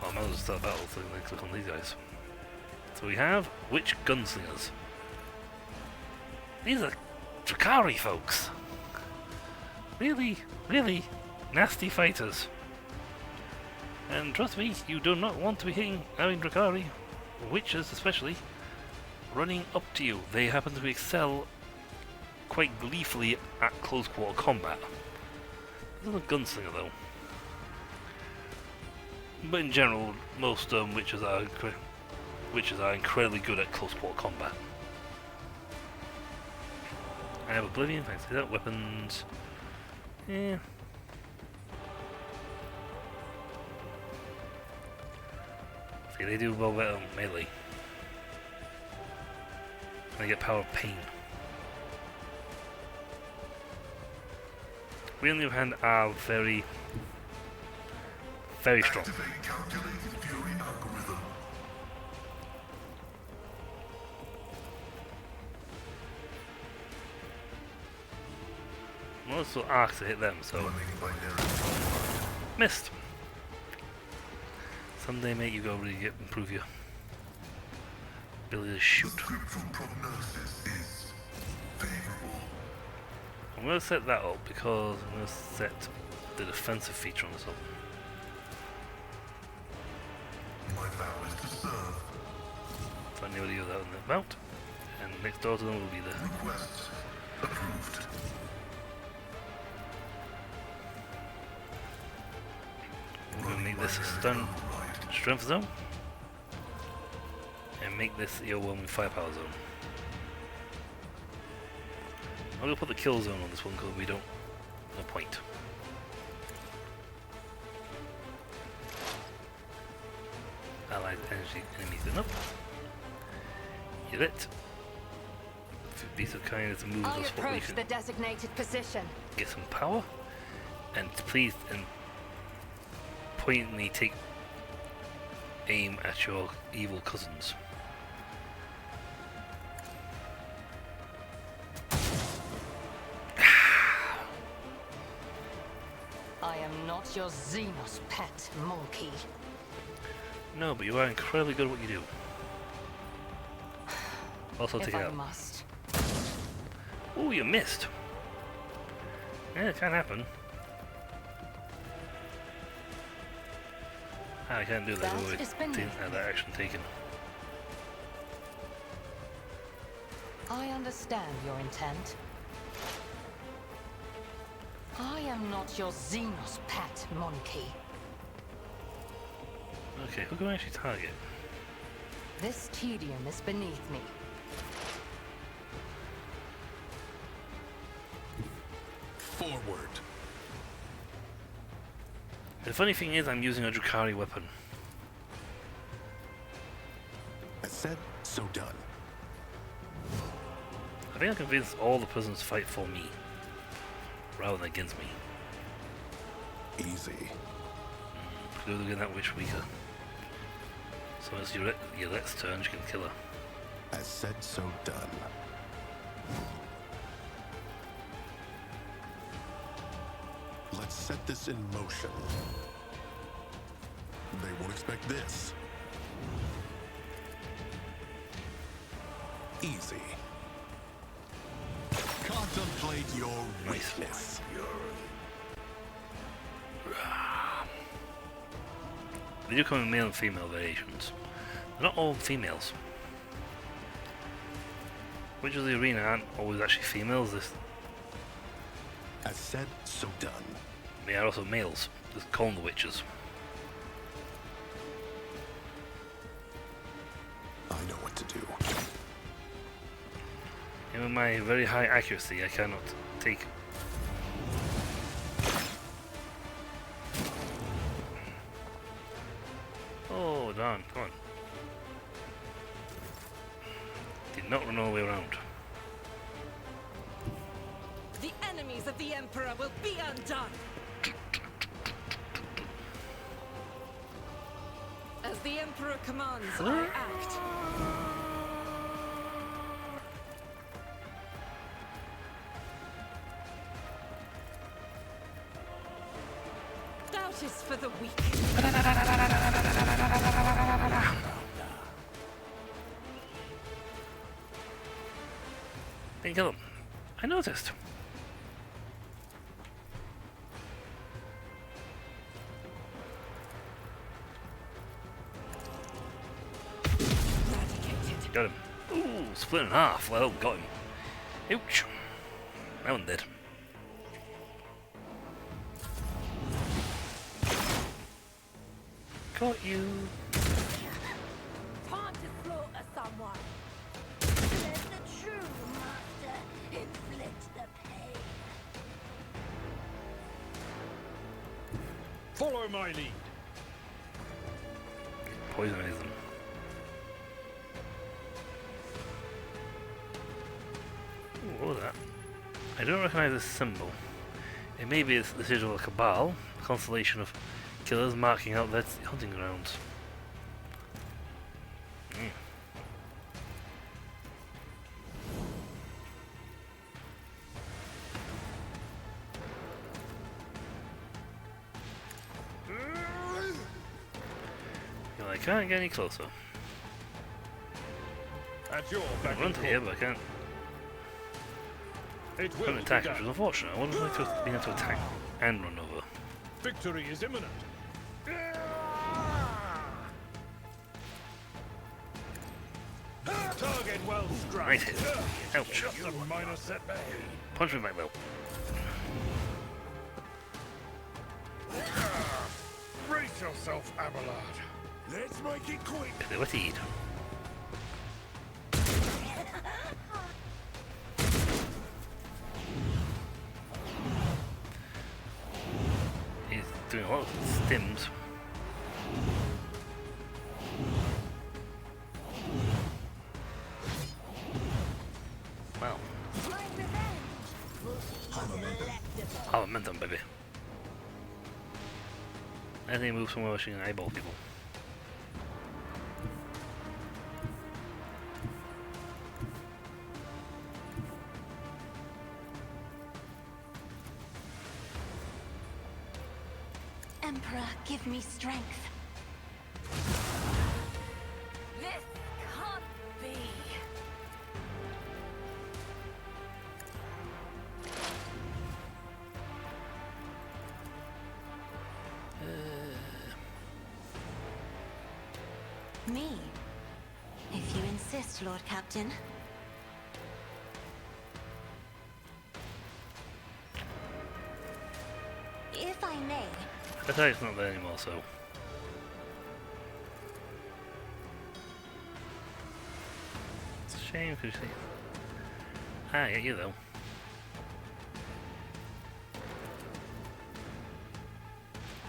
Well, I might as well start a battle so we can click on these guys. So we have Witch Gunslingers. These are Drakari folks. Really, really nasty fighters. And trust me, you do not want to be hitting Drakari, witches especially, running up to you. They happen to excel quite gleefully at close quarter combat. This is a gunslinger though. But in general, most witches are incredibly good at close quarter combat. I have Oblivion, thanks to that. Weapons. Yeah. See, they do well better melee. And they get Power of Pain. We on the other hand are very strong. Activate calculated fury algorithm. Well, it's arcs to hit them, so Running binary. missed. Someday, mate, you go really improve your ability to shoot. Scriptural prognosis is favorable. I'm going to set that up because I'm going to set the defensive feature on this up. My vow is to serve. So I nearly use that on the mount. And next door to them will be the Request approved. we're going to make this a stun strength zone. And make this the overwhelming firepower zone. I'm going to put the kill zone on this one because we don't. No point. Allied energy enemies up. Get it. These are kind of the moves I us what we approach can the designated position. get some power. And please and pointedly take aim at your evil cousins. I am not your Xenos pet monkey. No, but you are incredibly good at what you do. Also take If it I out. must. Oh, you missed. Yeah, it can happen. I can't do that. That Wait, is beneath didn't have that action taken. I understand your intent. I am not your Xenos pet monkey. Okay, who can I actually target? This tedium is beneath me. Forward. The funny thing is, I'm using a Drukhari weapon. I said, so done. I think I convinced all the prisoners to fight for me, rather than against me. Easy. Do it again that witch weaker. So it's your next turn, you can kill her. I said, so done. Let's set this in motion. They won't expect this. Easy. Contemplate your weakness. They do come in male and female variations. They're not all females. Witches of the Arena aren't always actually females. I said, so done. They are also males. Just call them the witches. I know what to do. And with my very high accuracy, I cannot take. Oh, darn, come on. Did not run all the way around. The enemies of the Emperor will be undone! As the Emperor commands, I act. Doubt is for the weak. Didn't kill him. I noticed. Got him. Ooh, split in half. Well, got him. Ouch. That one dead. Got you. Time to slaughter someone! Let the true master inflict the pain. Follow my lead. Poisonize them. Ooh, what was that? I don't recognize this symbol. It may be the sigil of Cabal, a constellation of killers marking out their hunting grounds. I can't get any closer. At your I can run to here, but I can't It will Couldn't be attack, which done. was unfortunate. I would have liked to have been able to attack and run over. Victory is imminent. Target well struck. Nice hit. Ouch. Just a minor setback. Punch me back though. Brace yourself, Abelard. Let's make it quick. They were teed. He's doing a lot of stims. Wow. My revenge will be delectable. Oh, momentum, baby. And they move somewhere where she can eyeball people. Emperor, give me strength. This can't be. Me? If you insist, Lord Captain. If I may, I tell you it's not there anymore, so. It's a shame because you see. Ah, I get you though.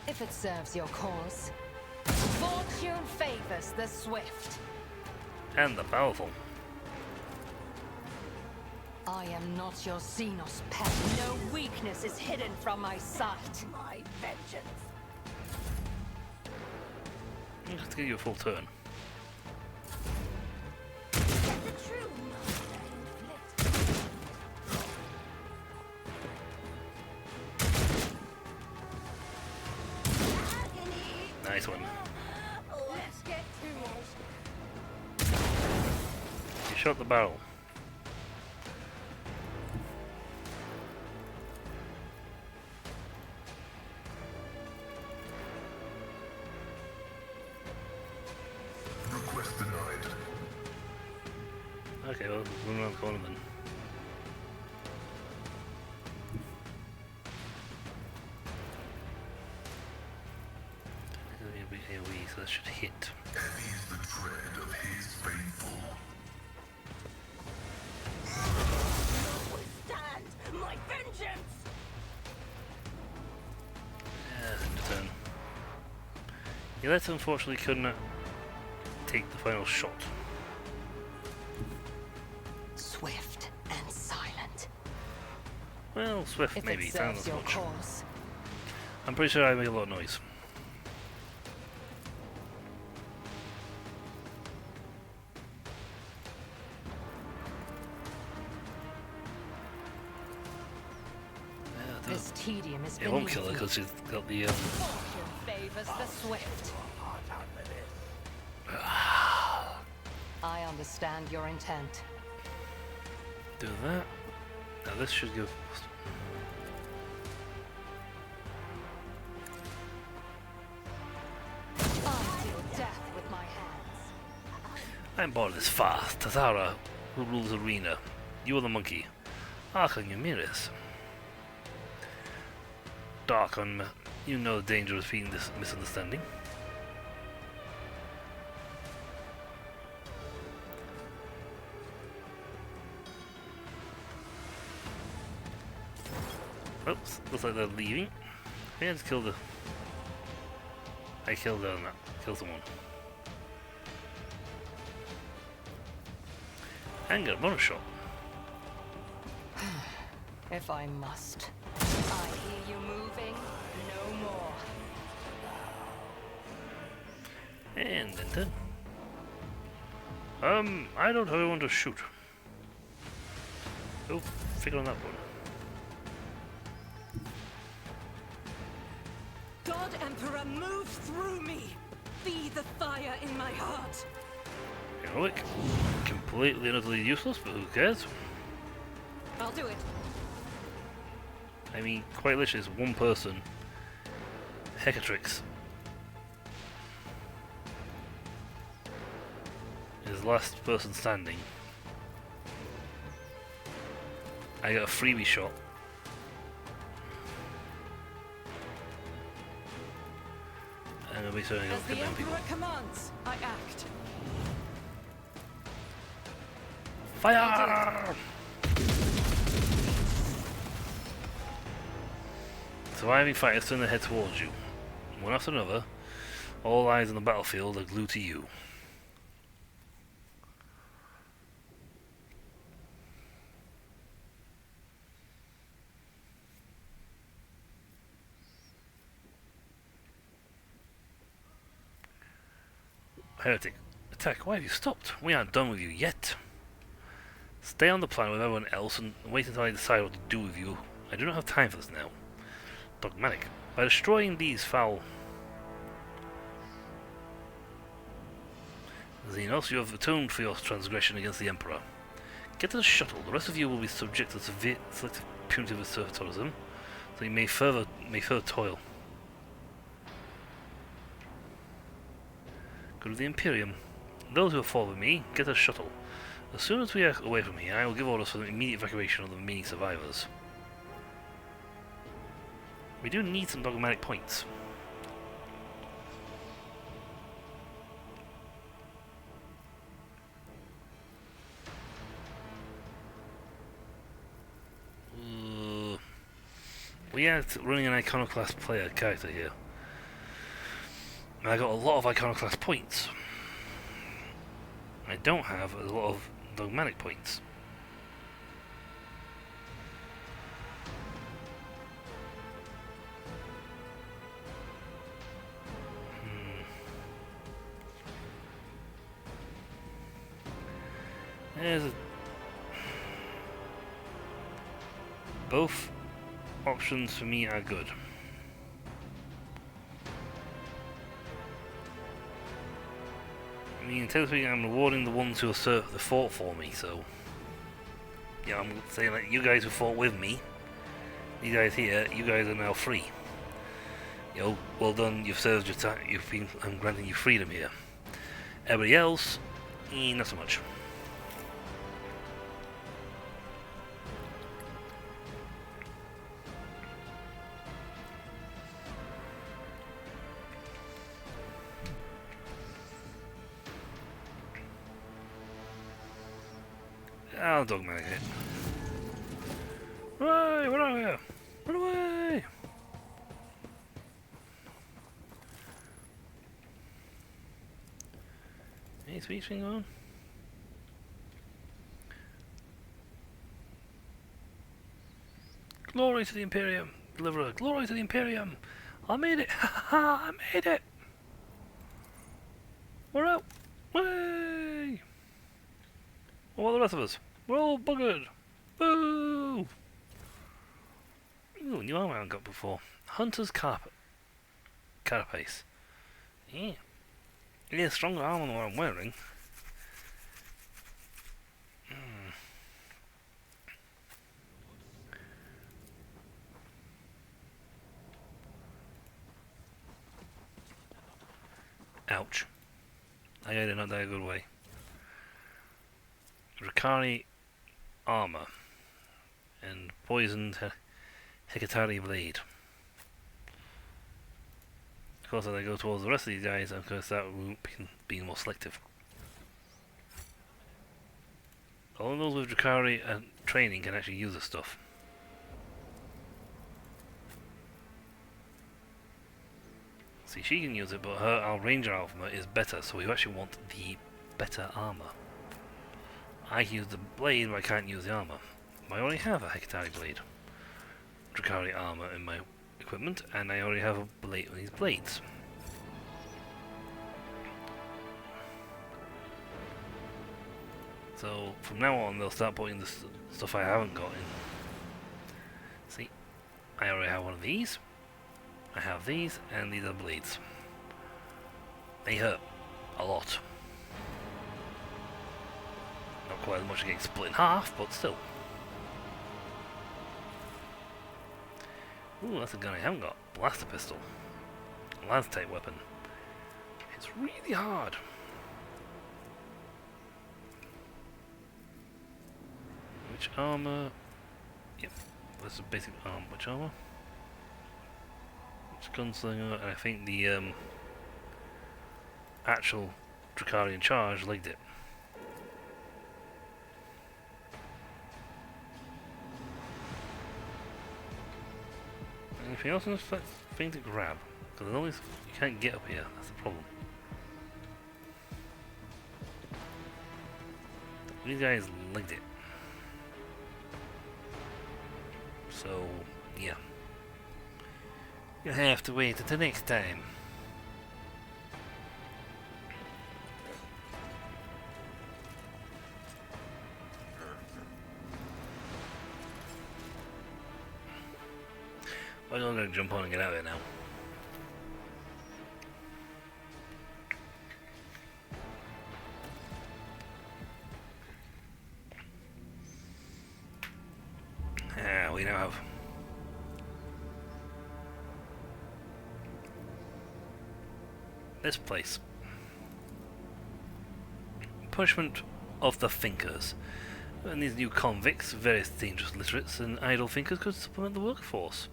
If it serves your cause. Fortune favors the swift. And the powerful. I am not your Xenos pet. No weakness is hidden from my sight. my vengeance. I'll just give you a full turn. Let the true master inflict. Agony. Nice one. Let's get to it. You shot the barrel. Request denied. Okay, well, run around the corner then. It'll be AoE, so that should hit. Heavy is the tread of his faithful. Withstand my vengeance. Yeah, end of turn. Yelette unfortunately couldn't take the final shot. Swift and silent. Well, Swift If maybe, it sounds serves your much. cause. I'm pretty sure I make a lot of noise. Yeah, it does. This tedium is It won't beneath kill her you. because she's got the Fortune favors the swift. I understand your intent. do that. Now this should give. I deal death with my hands. I'm born as fast. Tazara, who rules arena. You are the monkey. Archon Yamiris. Darkon, you know the danger of feeding this misunderstanding. Oops, looks like they're leaving. I just killed the. I killed her. Kill someone. And got a bonus shot. If I must. I hear you moving. No more. And then I don't really want to shoot. Oh, figure on that one. God Emperor, move through me! Be the fire in my heart! Heroic. Completely and utterly useless, but who cares? I'll do it. I mean, quite literally, it's one person. Hecatrix is last person standing. I got a freebie shot. And I'll be turning As up the killing people. Emperor commands, I act. Fire! Surviving fighters turn their head towards you. One after another, all eyes on the battlefield are glued to you. Heretic, attack, why have you stopped? We aren't done with you yet. Stay on the planet with everyone else and wait until I decide what to do with you. I do not have time for this now. Dogmatic, by destroying these foul Xenos, you have atoned for your transgression against the Emperor. Get to the shuttle. The rest of you will be subject to severe selective punitive servitorism, so you may further toil. Go to the Imperium. Those who have followed me, get a shuttle. As soon as we are away from here, I will give orders for the immediate evacuation of the remaining survivors. We do need some dogmatic points. We are running an iconoclast player character here. And I got a lot of iconoclast points. I don't have a lot of dogmatic points. There's a... Both options for me are good. I mean, technically I'm rewarding the ones who have fought for me, so... Yeah, I'm saying like, you guys who fought with me, you guys here, you guys are now free. You know, well done, you've served your time, I'm granting you freedom here. Everybody else, not so much. I'll dogmatic it. Run away! Where are you? Run away! Any speech thing on? Glory to the Imperium! Deliverer, glory to the Imperium! I made it! Ha ha! I made it! We're out! Way! What about the rest of us? We're all buggered! Boo! Ooh, new armor I haven't got before. Hunter's Carapace. Yeah. Yeah, stronger armor than what I'm wearing. Ouch. I got it not that good way. Drakari armor and poisoned Hecatari blade. Of course, as I go towards the rest of these guys, I'm going to start being more selective. All those with Drakari and training can actually use this stuff. See, she can use it, but our ranger armor is better, so we actually want the better armor. I can use the blade, but I can't use the armor. I already have a Hecatari blade, Drakari armor in my equipment, and I already have a blade with these blades. So from now on, they'll start putting the stuff I haven't got in. See, I already have one of these. I have these, and these are blades. They hurt a lot. Not quite as much as getting split in half, but still. Ooh, that's a gun I haven't got. Blaster pistol. Lance type weapon. It's really hard. Which armor? Yep, that's a basic arm. Which armor? Which gunslinger? And I think the actual Dracarian charge legged it. Anything else in this thing to grab? Because you can't get up here. That's the problem. These guys legged it. So, yeah. You'll have to wait until next time. I'm gonna jump on and get out of there now. We now have this place. Punishment of the thinkers. And these new convicts, various dangerous literates and idle thinkers could supplement the workforce.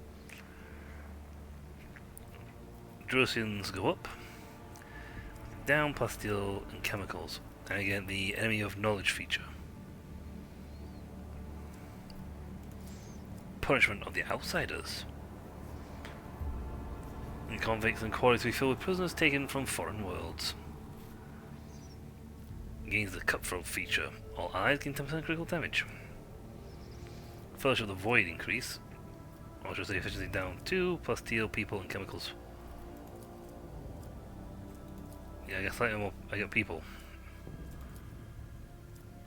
Drusians go up. Down, plasteel and chemicals. And again, the enemy of knowledge feature. Punishment of the outsiders. And convicts and quarries we fill with prisoners taken from foreign worlds. Gains the cutthroat feature. All allies gain 10% critical damage. Fellowship of the Void increase. Or should I say efficiency down 2, plus steel, people and chemicals. Yeah, I get slightly more. I get people.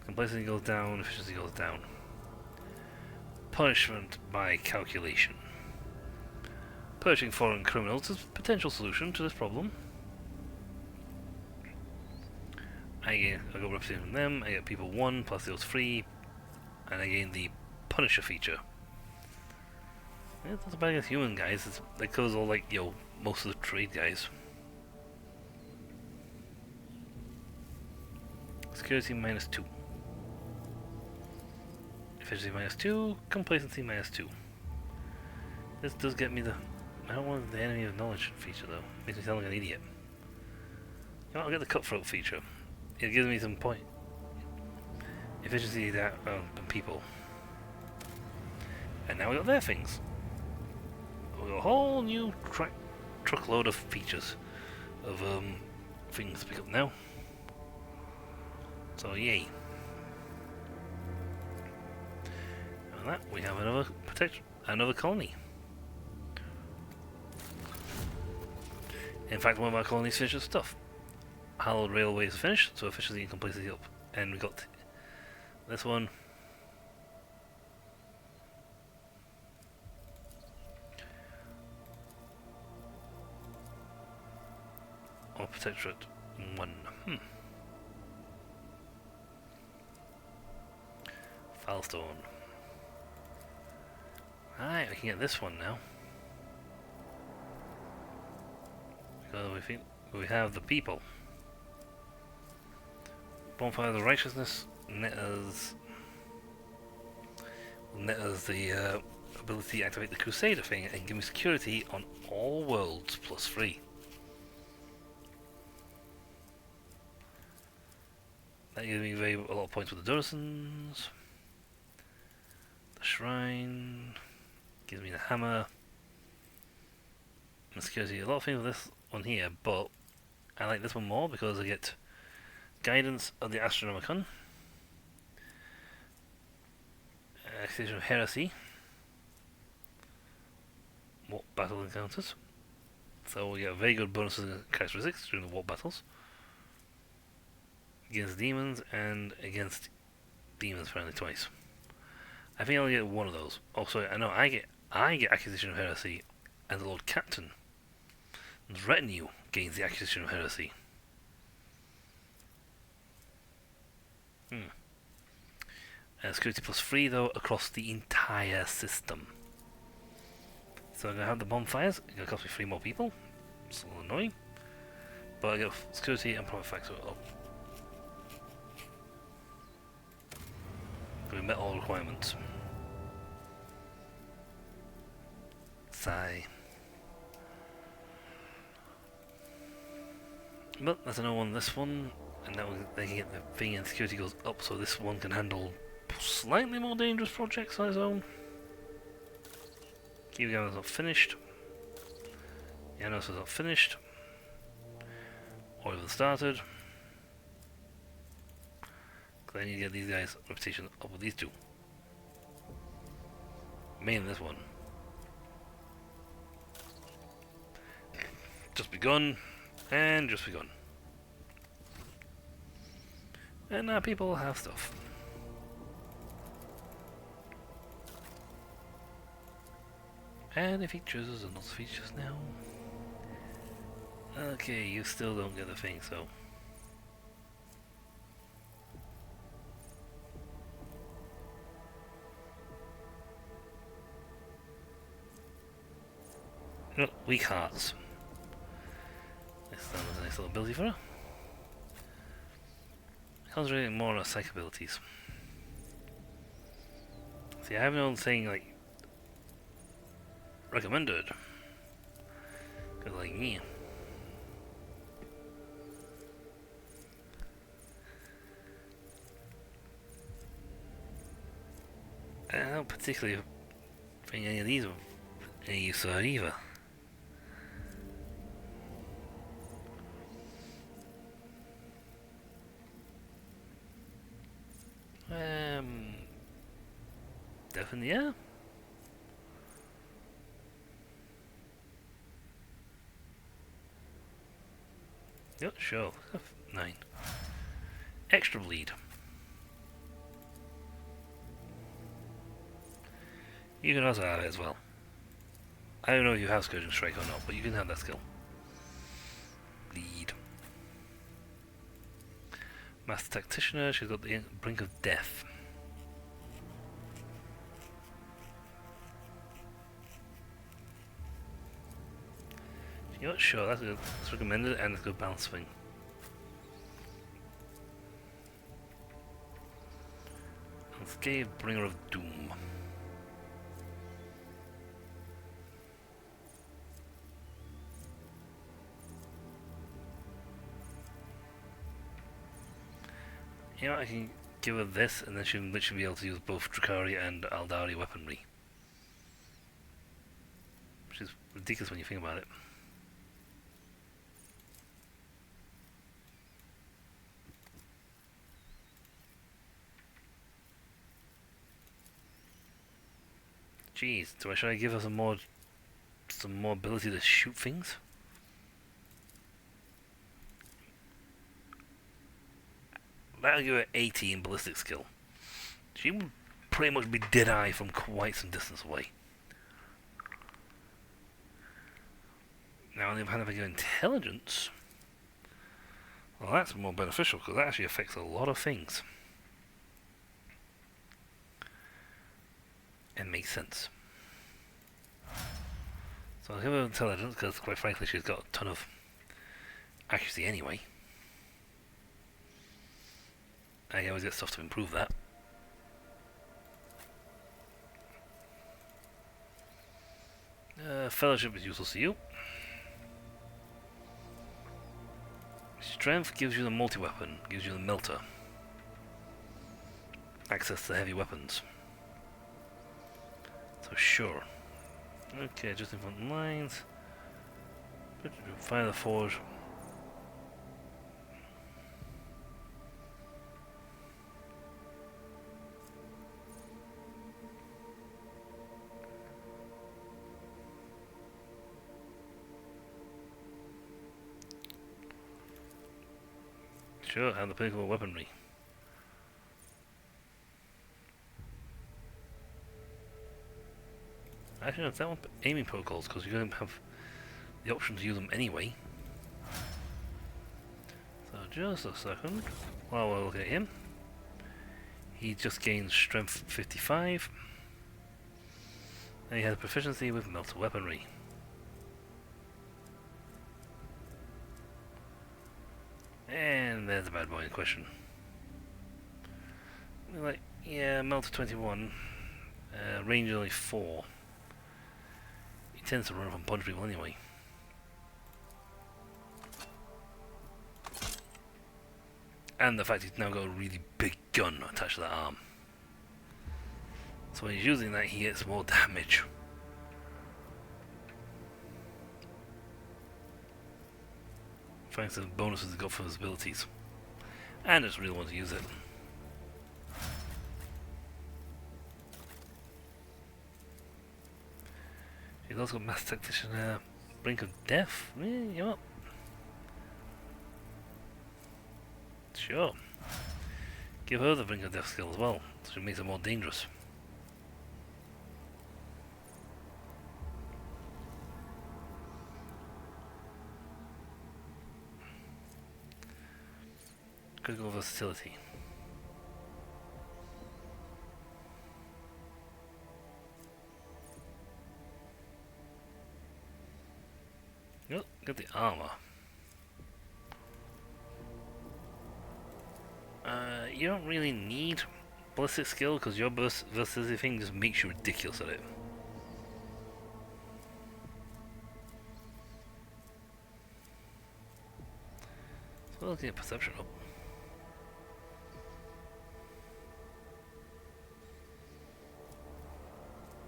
Complacency goes down, efficiency goes down. Punishment by calculation. Purging foreign criminals is a potential solution to this problem. I got representation from them, I get people 1, plus those 3, and I gain the Punisher feature. Yeah, it's not so bad against human guys, that covers all, like, most of the trade guys. Security -2. Efficiency -2, complacency -2. This does get me the... I don't want the enemy of knowledge feature though. Makes me sound like an idiot. You know, I'll get the cutthroat feature. It gives me some point. Efficiency that and people. And now we got their things. We got a whole new truckload of features of things to pick up now. So yay. And that we have another colony. In fact, one of our colonies finishes stuff. Hallowed Railway is finished, so efficiency and complacency up. And we got this one. Or Protectorate 1. Filestone. Alright, we can get this one now. Because we have the people. Bonfire of the Righteousness net us the ability to activate the Crusader thing and give me security on all worlds +3. That gives me a lot of points with the Dursons. The Shrine gives me the hammer. And security, a lot of things with this one here, but I like this one more because I get Guidance of the Astronomicon, Accusation of Heresy, Warp Battle Encounters, so we get very good bonuses and characteristics during the warp battles, against demons and against demons apparently twice. I think I only get one of those. Oh, sorry, I know I get Accusation of Heresy, and the Lord Captain's retinue gains the Accusation of Heresy. Security +3 though across the entire system. So I'm gonna have the bonfires. It's gonna cost me 3 more people. It's a little annoying. But I get security and profit factor up. We met all requirements. Sigh. But there's another one, this one, and now they can get the thing and security goes up, so this one can handle slightly more dangerous projects on its own. Keep going, it's not finished. Yeah, no, so it's not finished. Or even started. Then you get these guys' reputation up with these two. Mainly this one. Just begun, and just begun. And now people have stuff. And the features are not features now. Okay, you still don't get the thing, so. Oh, weak hearts. This was a nice little ability for her. Concentrating more on her psych abilities. See, I have no thing like recommended. Cause like me. I don't particularly think any of these are any use to her either. Definitely, yeah. Yep, sure. 9. Extra bleed. You can also have it as well. I don't know if you have Scourging Strike or not, but you can have that skill. Bleed. Master Tacticianer, she's got the brink of death. You know what, sure, that's good. That's recommended and it's a good balance swing. Unscathed Bringer of Doom. You know, I can give her this, and then she'll literally be able to use both Drakari and Aldari weaponry. Which is ridiculous when you think about it. Jeez, should I give her some more ability to shoot things? That'll give her 18 ballistic skill. She would pretty much be dead-eye from quite some distance away. Now, on the other hand, if I give intelligence, well, that's more beneficial because that actually affects a lot of things. And makes sense. So I'll give her intelligence because, quite frankly, she's got a ton of accuracy anyway. I can always get stuff to improve that. Fellowship is useful to you. Strength gives you the multi-weapon, gives you the melter. Access to heavy weapons. So sure. Okay, just in front lines. Fire the forge. Sure, and the pinnacle weaponry. Actually, no, that one aiming protocols because you're going to have the option to use them anyway. So just a second, while we're looking at him, he just gains strength 55, And he has proficiency with melter weaponry. And there's the bad boy in question. Like, yeah, melter 21. Range only 4. He tends to run up and punch people anyway. And the fact he's now got a really big gun attached to that arm. So when he's using that, he gets more damage. Thanks to the bonuses he got from his abilities. And I just really want to use it. He's also got Master Tactician, Brink of Death. Yeah, you know what? Sure. Give her the Brink of Death skill as well, so it makes her more dangerous. Critical versatility. Yep, got the armor. You don't really need ballistic skill because your versatility thing just makes you ridiculous at it. So let's get perception up.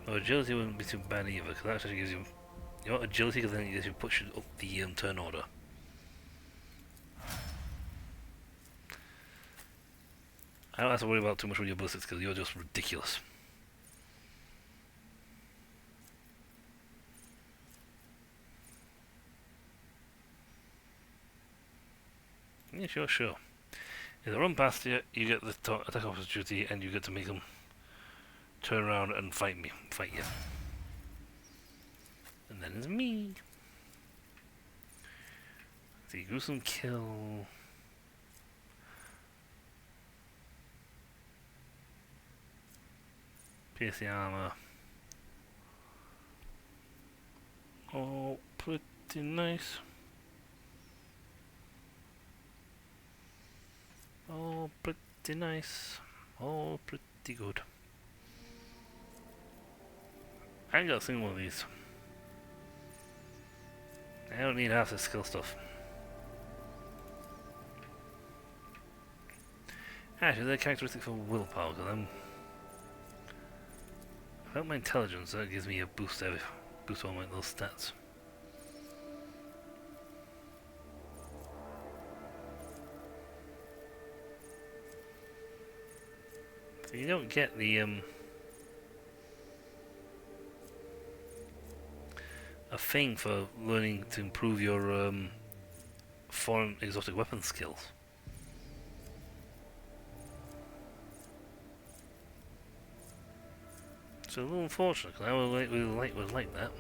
Oh, agility wouldn't be too bad either because that actually gives you, you know, agility because then it gives you push up the turn order. I don't have to worry about too much with your ballistic skills, you're just ridiculous. Yeah, sure. If they run past you, you get the attack opportunity and you get to make them turn around and fight you. And then it's me. The gruesome kill. Pierce the armor. Oh, pretty nice. Oh, pretty nice. Oh, pretty good. I ain't got a single one of these. I don't need half the skill stuff. Actually, they're characteristic for willpower, because without my intelligence, that gives me a boost on my little stats. So you don't get the a thing for learning to improve your foreign exotic weapon skills. So a little unfortunate, because I would like that.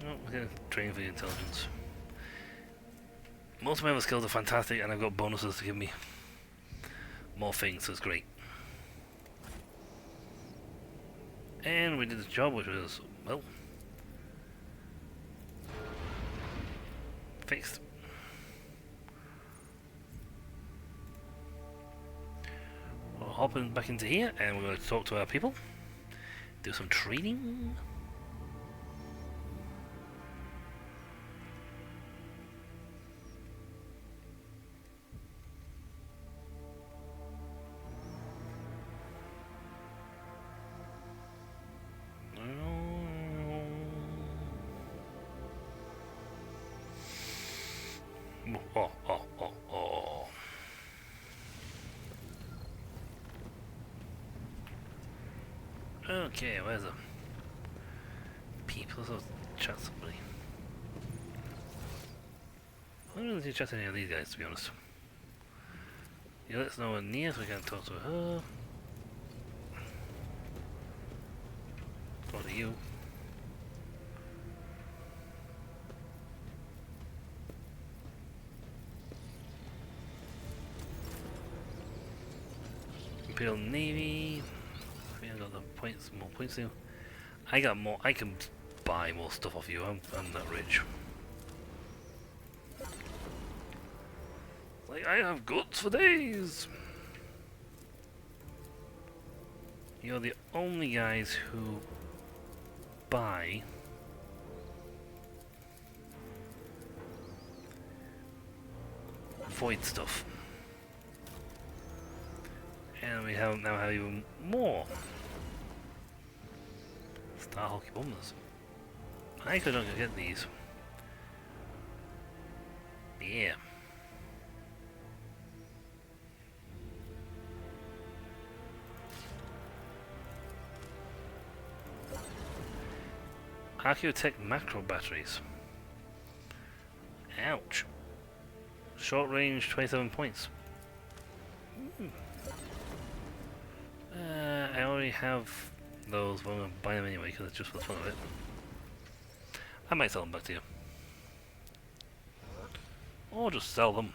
Oh, we're going to train for the intelligence. Most of my other skills are fantastic, and I've got bonuses to give me more things, so it's great. And we did the job, which was, well, fixed. We're hopping back into here, and we're going to talk to our people, do some trading. Oh. Okay, where's the people? Let's chat somebody. I don't really see chat any of these guys, to be honest. Yeah, let's know when near so we can talk to her. Talk to you. Imperial Navy. I think I got the points, more points now. I got more. I can buy more stuff off you. I'm that rich. Like I have goods for days. You're the only guys who buy void stuff. And we now have even more Star Hockey Bombers. I could not get these. Yeah. Archaeotech macro batteries. Ouch. Short range 27 points. I already have those, but I'm going to buy them anyway because it's just for the fun of it. I might sell them back to you. Or just sell them.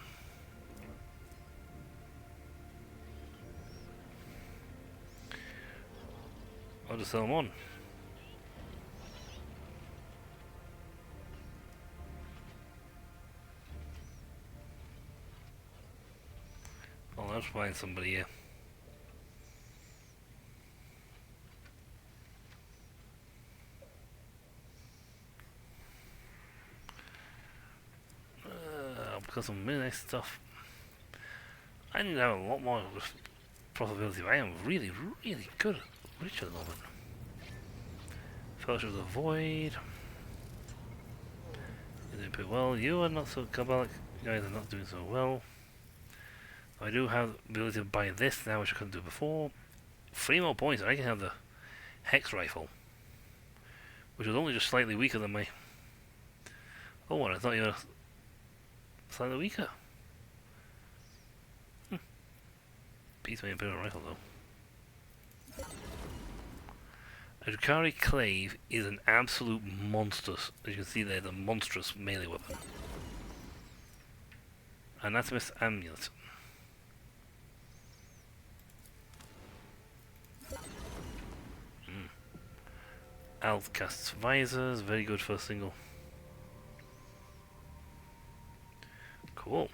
Or just sell them on. Oh, let's find somebody here. Because some really nice stuff. I need to have a lot more profitability. I am really, really good at rich at the moment. Fellowship of the Void. You're doing pretty well. You are not so Kabbalah. You guys are not doing so well. I do have the ability to buy this now, which I couldn't do before. 3 more points, and I can have the Hex Rifle, which was only just slightly weaker than my. Oh, what? I thought you were slightly weaker. Beats my Imperial Rifle though. A Drakari Clave is an absolute monster. As you can see there, the monstrous melee weapon. Anatomist Amulet. Alf casts visors, very good for a single. Cool.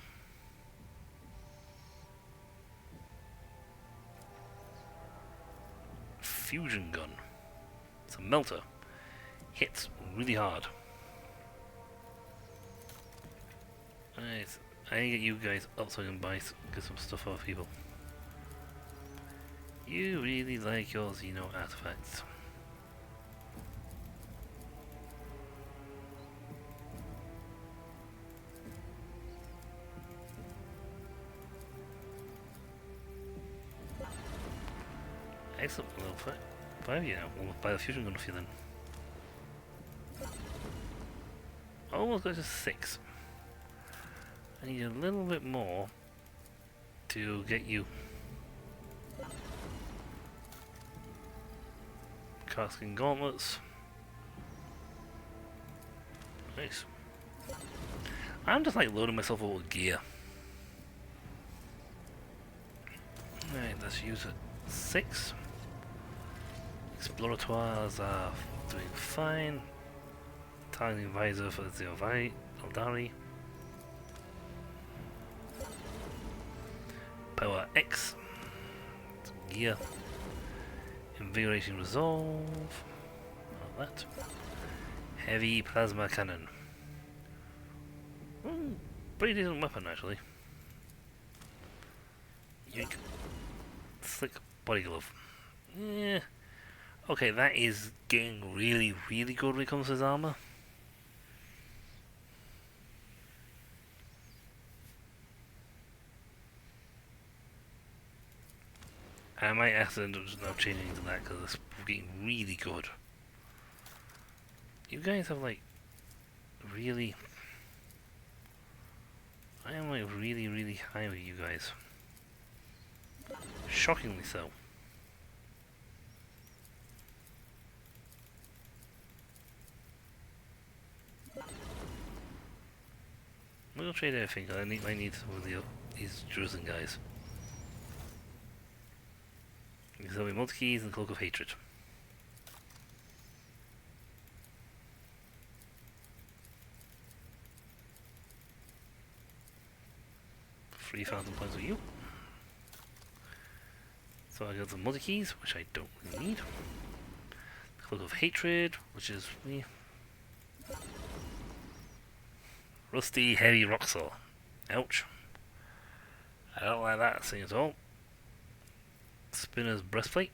Fusion gun. It's a melter. Hits really hard. Alright, I need to get you guys up so I can get some stuff off people. You really like your Xeno artifacts. Excellent, level 5, yeah, we'll buy the fusion gun for you then. Almost got to 6. I need a little bit more to get you casting gauntlets. Nice. I'm just like loading myself up with gear. Alright, let's use it. 6. Exploratoires are doing fine. Targeting visor for the Eldari. Power X. Gear. Invigorating Resolve. All that. Heavy Plasma Cannon. Pretty decent weapon actually. Yoink. Slick Body Glove. Yeah. Okay, that is getting really, really good when it comes to his armor. I might accidentally just now changing into that because it's getting really good. You guys have like really. I am like really, really high with you guys. Shockingly so. I'm gonna trade everything. I need some of these Drusen guys. Because there'll be multi-keys and Cloak of Hatred. Free 1,000 points of you. So I got the multi-keys, which I don't really need. Cloak of Hatred, which is me. Rusty Heavy Rock Saw. Ouch. I don't like that thing at all. Spinner's Breastplate.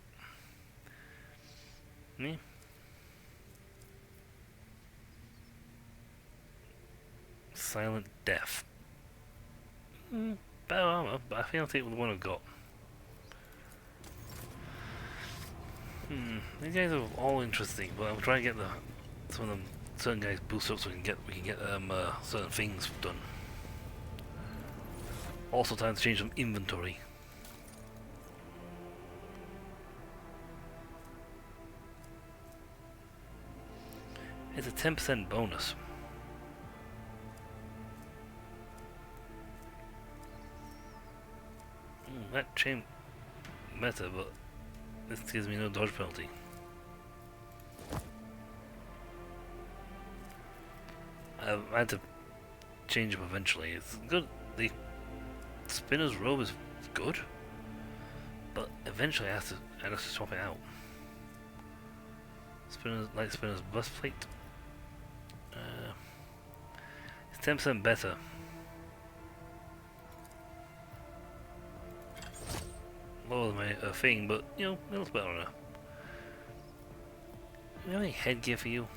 Me. Silent Death. Better armor, but I think I'll take the one I've got. These guys are all interesting, but I'm trying to get some of them certain guys boosted up so we can get certain things done. Also, time to change some inventory. It's a 10% bonus. That changed better, but this gives me no dodge penalty. I had to change them eventually. It's good. The Spinner's Robe is good, but eventually I have to swap it out. Spinner's Breastplate. It's 10% better. Lower than my thing, but you know, it looks better on her. Do you have any headgear for you?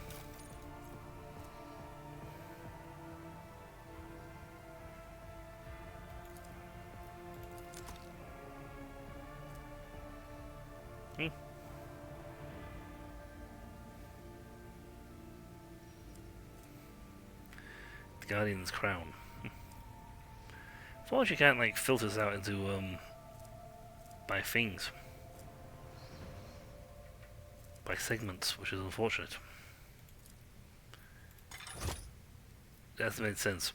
The Guardian's Crown. Unfortunately, you can't like filter this out into by things. By segments, which is unfortunate. That made sense.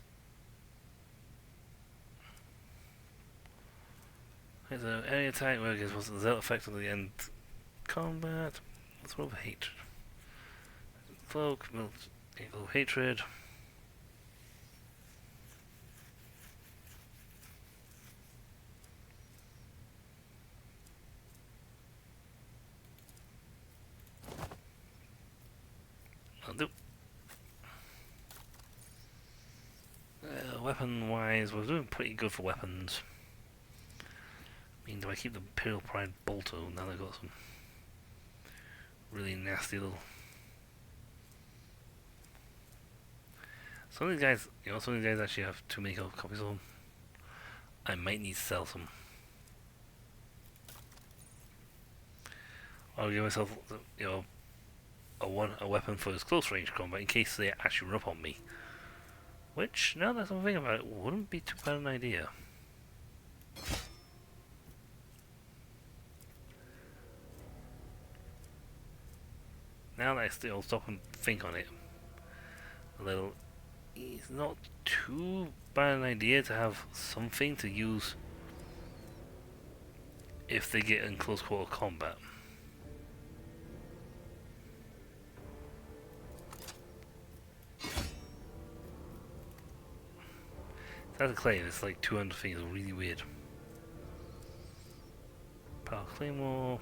There's an area attack where it was the zealot effect of the end combat. Let's move hatred. Cloak, equal hatred. I'll do. Weapon-wise, we're doing pretty good for weapons. I mean, do I keep the Imperial Pride Bolto? Now they've got some really nasty little... Some of these guys, some of these guys actually have too many copies of them. I might need to sell some. I'll give myself, a weapon for this close range combat in case they actually run up on me. Which, now that I'm thinking about it, wouldn't be too bad an idea. Now that I still stop and think on it a little, it's not too bad an idea to have something to use if they get in close quarter combat. That's a claim, it's like 200 things, it's really weird. Power Claymore.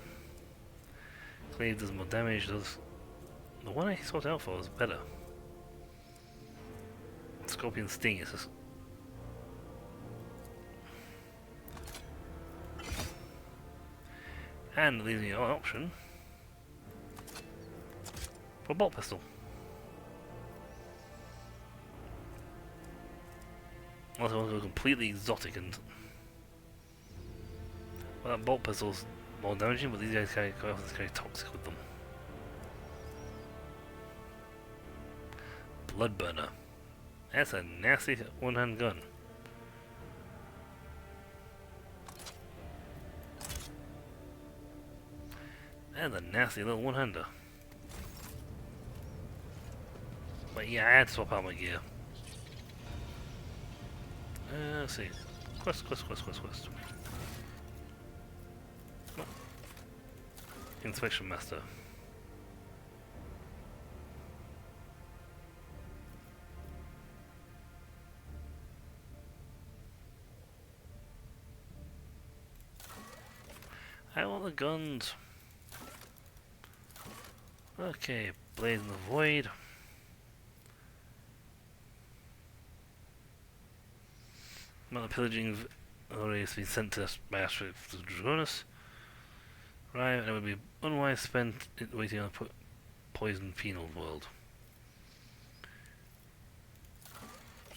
Clave does more damage, does... The one I sought out for is better. Scorpion Sting is just... And leaves me an option for a bolt pistol. Unless I want to go completely exotic and... Well, that bolt pistol's more damaging, but these guys carry toxic with them. Bloodburner. That's a nasty one-hand gun. That's a nasty little one-hander. But yeah, I had to swap out my gear. Let's see. Quest. No. Inspection Master. I want the guns. Okay, Blaze in the Void. Amount of pillaging already has been sent to us by Astrid Dragonus. Right, and it would be unwise spent waiting on a poison penal world.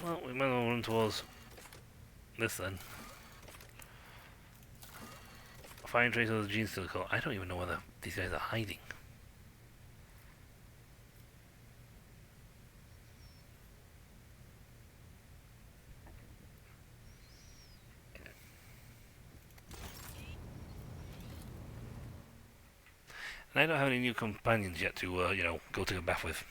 Well, we might as well run towards this then. Find trace of the gene still call. I don't even know whether these guys are hiding. And I don't have any new companions yet to, you know, go take a bath with.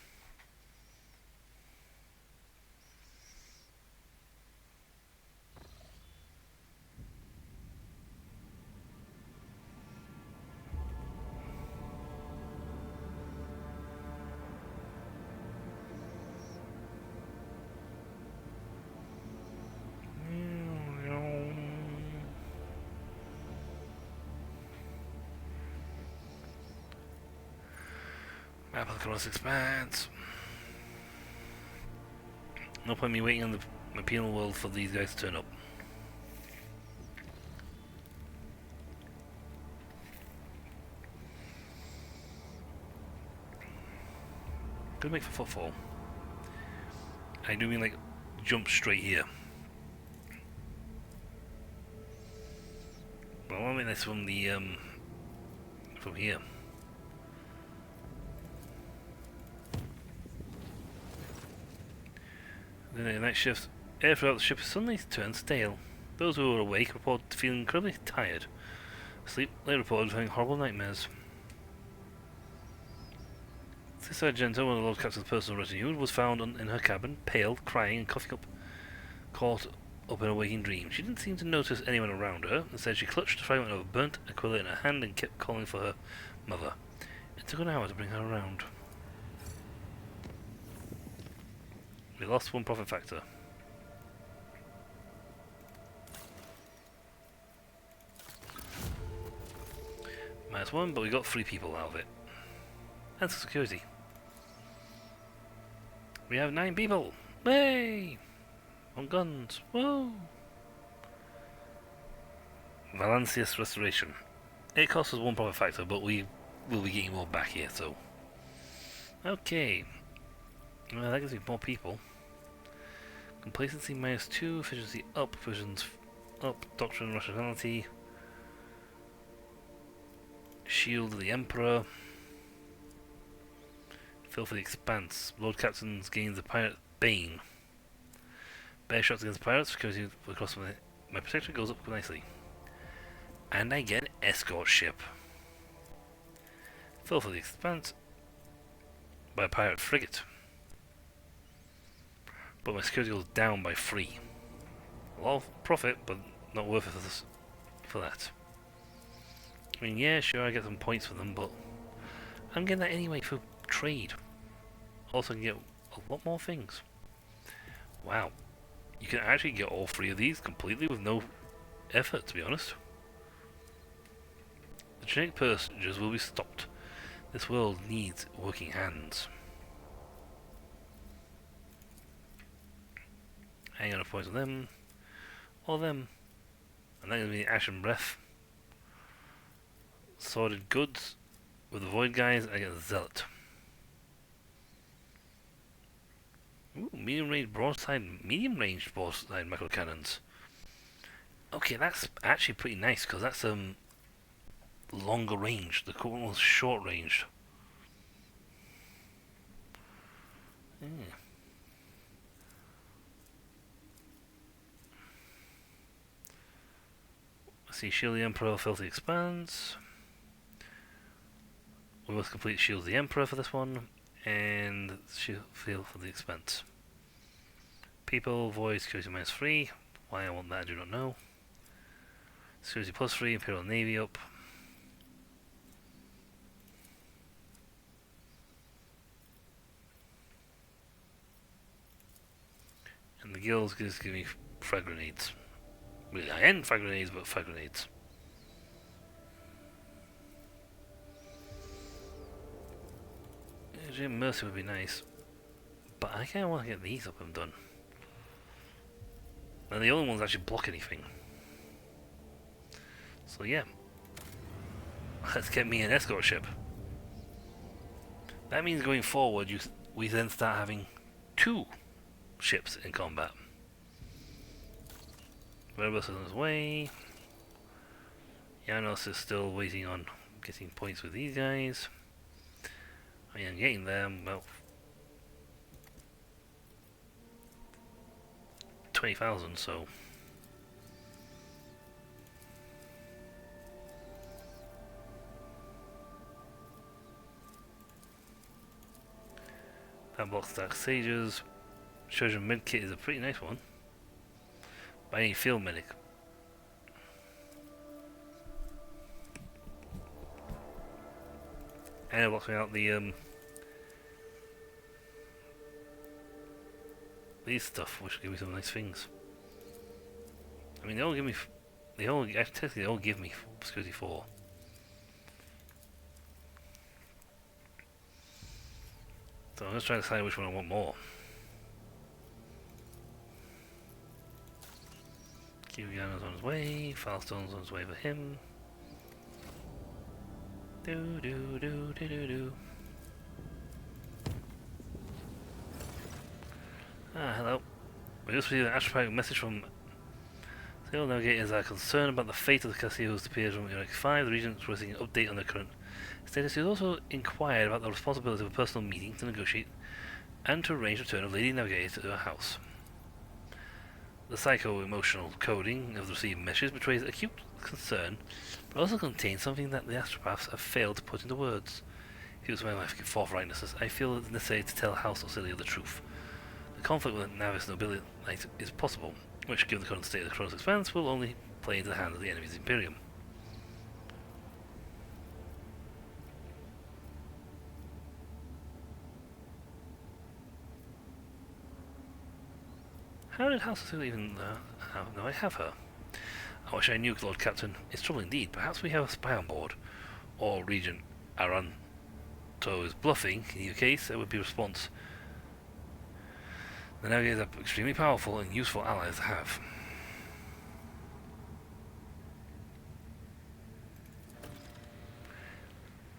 Map of the Cross Expanse. No point me waiting on the penal world for these guys to turn up. Could make for footfall. I do mean like jump straight here. But I want to make this from the from here. Then the night shift, air throughout the ship suddenly turned stale. Those who were awake reported feeling incredibly tired. Sleep, they reported having horrible nightmares. Sister Argento, one of the Lord Captain's personal retinue, was found in her cabin, pale, crying, and coughing up, caught up in a waking dream. She didn't seem to notice anyone around her. Instead, she clutched a fragment of a burnt aquila in her hand and kept calling for her mother. It took an hour to bring her around. We lost one profit factor. -1, but we got 3 people out of it. And some security. We have 9 people! Hey! On guns! Whoa! Valancius Restoration. It costs us 1 profit factor, but we will be getting more back here, so... Okay. Well, that gives me more people. Complacency -2, efficiency up, provisions up, doctrine and rationality. Shield of the Emperor. Fill for the Expanse. Lord Captain's gains the Pirate Bane. Bear shots against pirates, security across my protection goes up nicely. And I get an escort ship. Fill for the Expanse by a pirate frigate. But my security goes down by 3. A lot of profit, but not worth it for that. I mean, yeah, sure, I get some points for them, but I'm getting that anyway for trade. Also, can get a lot more things. Wow. You can actually get all 3 of these completely with no effort, to be honest. The genetic purges will be stopped. This world needs working hands. Hang on a point on them. Or them. And then going to be Ashen Breath. Sorted Goods. With the Void guys, I get a Zealot. Ooh, medium range broadside macro cannons. Okay, that's actually pretty nice because that's longer range. The one was short range. Yeah. See, Shield the Emperor, Filthy Expanse. We must complete Shield the Emperor for this one, and Field for the Expanse. People, Void, Security -3. Why I want that, I do not know. Security +3, Imperial Navy up. And the guilds just give me frag grenades. Really high-end frag grenades, but frag grenades. Jim Mercy would be nice. But I kinda want to get these up and done. And the only ones that actually block anything. So yeah. Let's get me an escort ship. That means going forward, we then start having 2 ships in combat. Rebus is on his way. Janos is still waiting on getting points with these guys. I am getting them, well, 20,000, so. That blocks Dark Sages. Shows your med kit is a pretty nice one. But I need field medic. And it blocks me out the these stuff, which give me some nice things. I mean, they all give me, technically they all give me security 4. So I'm just trying to decide which one I want more. Kiwiano's on his way, Filestone's on his way for him. Do do do do do do. Ah, hello. We just received an astropanic message from Sail Navigators are concerned about the fate of the Castillo's appears from Iraq 5. The region is requesting an update on the current status. He has also inquired about the responsibility of a personal meeting to negotiate and to arrange the return of Lady Navigator to her house. The psycho-emotional coding of the received message betrays acute concern, but also contains something that the astropaths have failed to put into words. If it was my life forthrightness, I feel it necessary to tell House Auxilia the truth. The conflict with Navis nobility is possible, which, given the current state of the Kronos Expanse, will only play into the hands of the enemy's Imperium. How did House Auxilia even have? No, I have her. I wish I knew, Lord Captain. It's trouble indeed. Perhaps we have a spy on board. Or Regent Aranto is bluffing. In either case, there would be a response. The Navigators are extremely powerful and useful allies to have.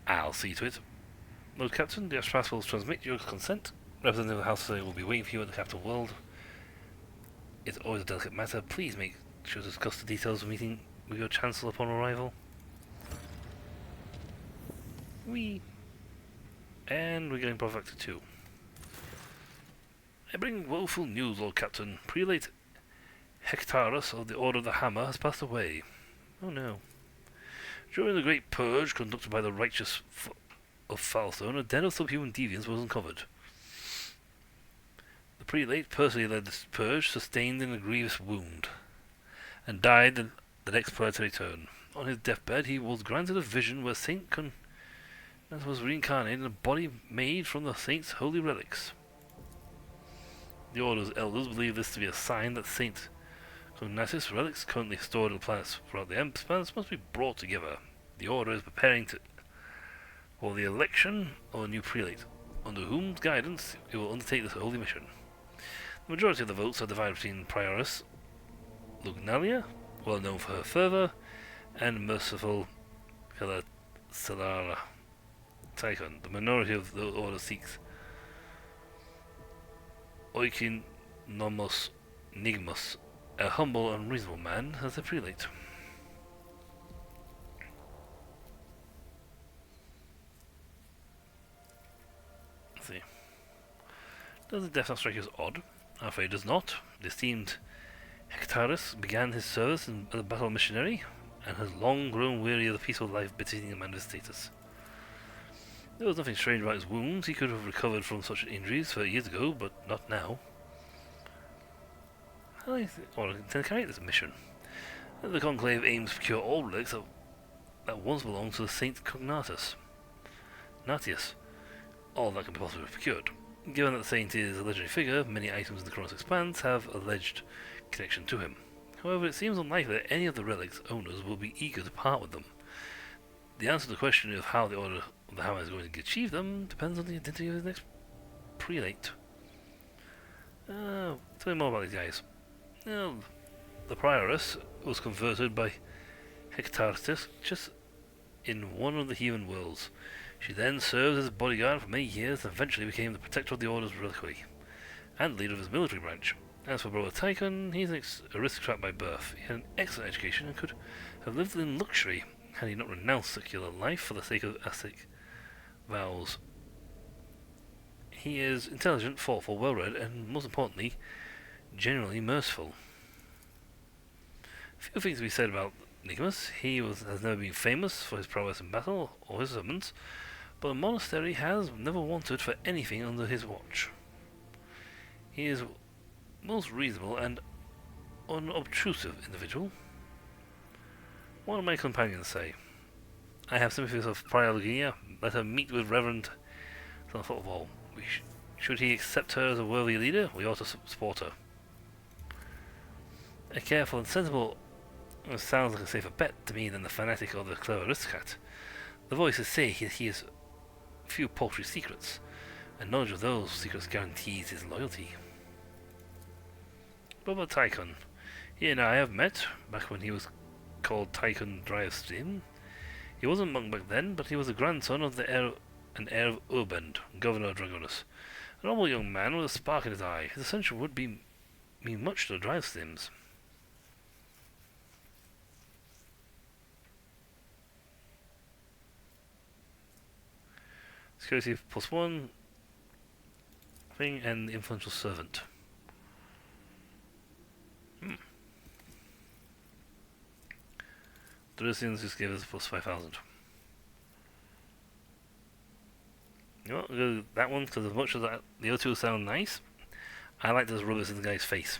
I'll see to it. Lord Captain, the Astropath will transmit your consent. Representative of the House will be waiting for you at the capital world. It's always a delicate matter. Please make sure to discuss the details of the meeting with your Chancellor upon arrival. And we're getting Profector 2. I bring woeful news, Lord Captain. Prelate Hectarus of the Order of the Hammer has passed away. Oh no. During the Great Purge conducted by the righteous of Falstone, a den of subhuman deviants was uncovered. The prelate personally led this purge, sustained a grievous wound, and died the next planetary turn. On his deathbed, he was granted a vision where Saint Cognatus was reincarnated in a body made from the saint's holy relics. The Order's elders believe this to be a sign that Saint Cognatus' relics, currently stored on planets throughout the expanse, must be brought together. The Order is preparing for the election of a new prelate, under whose guidance it will undertake this holy mission. The majority of the votes are divided between Prioress Lugnalia, well known for her fervour, and merciful Celara Tychon. The minority of the Order seeks Oikonomos Nigmus, a humble and reasonable man, as a prelate. Let's see. Does the death not strike you as odd? I'm afraid it does not. The esteemed Hectarus began his service as a battle missionary, and has long grown weary of the peaceful life befitting a man of his status. There was nothing strange about his wounds. He could have recovered from such injuries 30 years ago, but not now. I intend to carry out this mission. The Conclave aims to procure all relics that once belonged to the Saint Cognatus. Natius. All that can be possibly procured. Given that the saint is a legendary figure, many items in the Chronos Expanse have alleged connection to him. However, it seems unlikely that any of the relics' owners will be eager to part with them. The answer to the question of how the Order of the Hammer is going to achieve them depends on the identity of the next prelate. Tell me more about these guys. Well, the prioress was converted by Hectarstus just in one of the human worlds. She then served as a bodyguard for many years and eventually became the protector of the Order's reliquary and leader of his military branch. As for brother Tychon, he's an aristocrat by birth. He had an excellent education and could have lived in luxury had he not renounced secular life for the sake of ascetic vows. He is intelligent, thoughtful, well-read, and most importantly, genuinely merciful. Few things to be said about Nicomas. He has never been famous for his prowess in battle or his sermons, but the monastery has never wanted for anything under his watch. He is most reasonable and unobtrusive individual. What do my companions say? I have sympathies of Prior Luginia. Let her meet with Reverend Football. Should he accept her as a worthy leader, we ought to support her. A careful and sensible sounds like a safer bet to me than the fanatic or the clever aristocrat. The voices say he has few paltry secrets, and knowledge of those secrets guarantees his loyalty. What about Tychon? He and I have met back when he was called Tychon Drivestein. He wasn't a monk back then, but he was the grandson of the heir of Urbend, governor of Dragonus. A normal young man with a spark in his eye. His ascension would mean much to the Drivesteins. Security +1 thing and the influential servant. The Russians just gave us +5,000. You know what, we'll go with that one, because as much as the other two sound nice, I like to just rub this in the guy's face.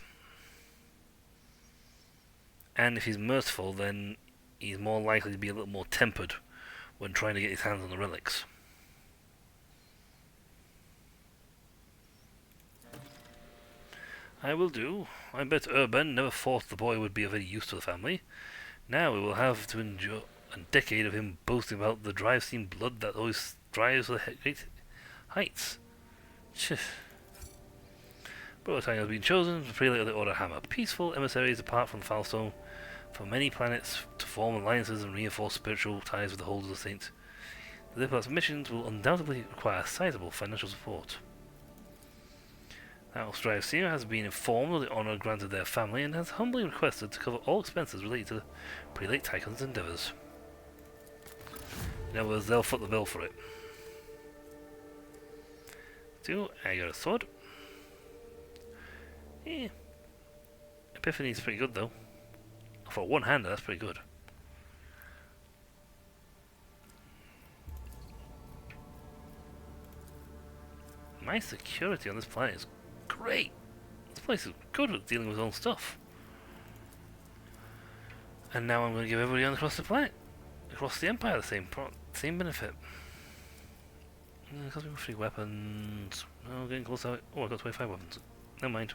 And if he's merciful, then he's more likely to be a little more tempered when trying to get his hands on the relics. I will do. I bet Urban never thought the boy would be of any use to the family. Now we will have to endure a decade of him boasting about the Drivestein blood that always strives for the great heights. Brother has been chosen to prelate of the Order Hammer. Peaceful emissaries depart from Falstone for many planets to form alliances and reinforce spiritual ties with the holders of the Saint. The diplomats' missions will undoubtedly require sizable financial support. House Drivestein has been informed of the honour granted their family and has humbly requested to cover all expenses related to Prelate Tychon's endeavours. In other words, they'll foot the bill for it. So, I got a sword. Yeah. Epiphany's pretty good though. For a one-hander, that's pretty good. My security on this planet is great. This place is good at dealing with its own stuff. And now I'm going to give everybody across the planet, across the Empire, the same benefit. Because we got 3 weapons. Oh, getting close to it. Oh, I got 25 weapons. Never mind.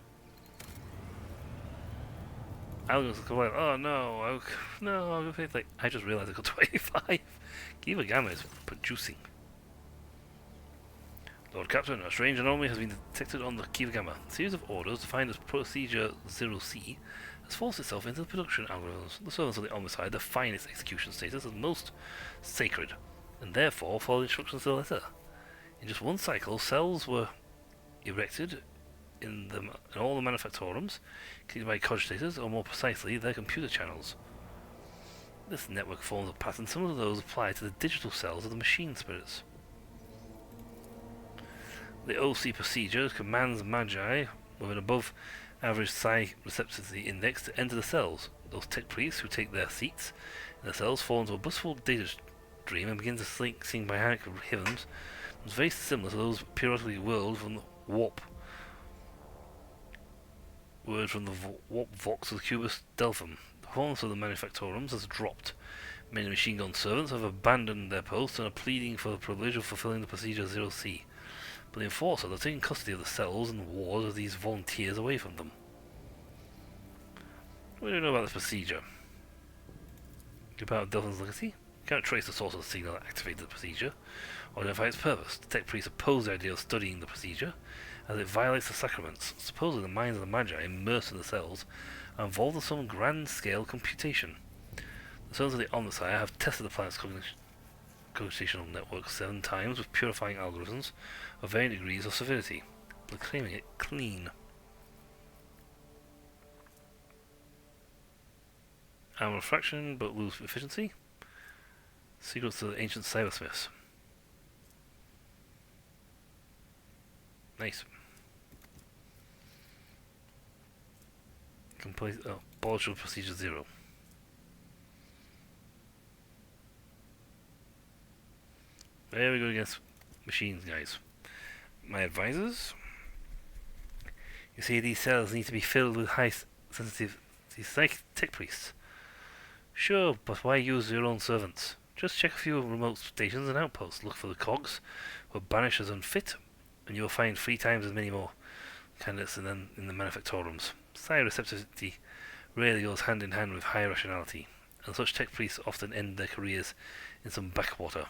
I was going to oh no, no, I just realized I got 25. Kiva Gamma is producing. Lord Captain, a strange anomaly has been detected on the Kiva Gamma. A series of orders defined as Procedure 0C has forced itself into the production algorithms. The servants of the Omicide define its execution status as most sacred, and therefore follow the instructions to the letter. In just one cycle, cells were erected in all the manufactorums, connected by cogitators, or more precisely, their computer channels. This network forms a pattern similar to those applied to the digital cells of the machine spirits. The OC procedure commands Magi with an above average psi receptivity index to enter the cells. Those tech priests who take their seats in the cells fall into a blissful data stream and begin to sing bionic rhythms. It's very similar to those periodically whirled from the warp word from the warp vox of the Cubus Delphum. The performance of the manufactorums has dropped. Many machine gun servants have abandoned their posts and are pleading for the privilege of fulfilling the procedure 0C. but the Enforcer are taking custody of the cells and wards of these volunteers away from them. What do you know about this procedure? You're part of Delphin's legacy? You can't trace the source of the signal that activated the procedure, or identify its purpose. The tech priests oppose the idea of studying the procedure, as it violates the sacraments. Supposedly the minds of the Magi immersed in the cells are involved in some grand-scale computation. The sons of the Omnissiah have tested the planet's computational network 7 times with purifying algorithms of varying degrees of severity, but claiming it clean. Armor fraction, but lose efficiency. Secrets to the ancient cybersmiths. Nice. Complete. Oh, abolish procedure 0. There we go against machines, guys. My advisors. You see, these cells need to be filled with high sensitivity tech priests. Sure, but why use your own servants? Just check a few remote stations and outposts. Look for the cogs who are banished as unfit, and you will find 3 times as many more candidates in the manufactorums. Psi receptivity rarely goes hand in hand with high rationality, and such tech priests often end their careers in some backwater.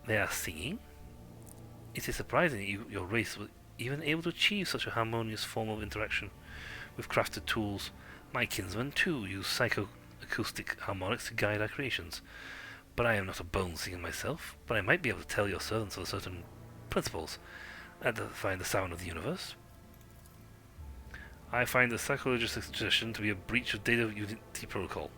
They are singing? It is surprising that your race was even able to achieve such a harmonious form of interaction with crafted tools. My kinsmen, too, use psychoacoustic harmonics to guide our creations. But I am not a bone singer myself, but I might be able to tell your servants of certain principles that define the sound of the universe. I find the psychologist's suggestion to be a breach of data unity protocol.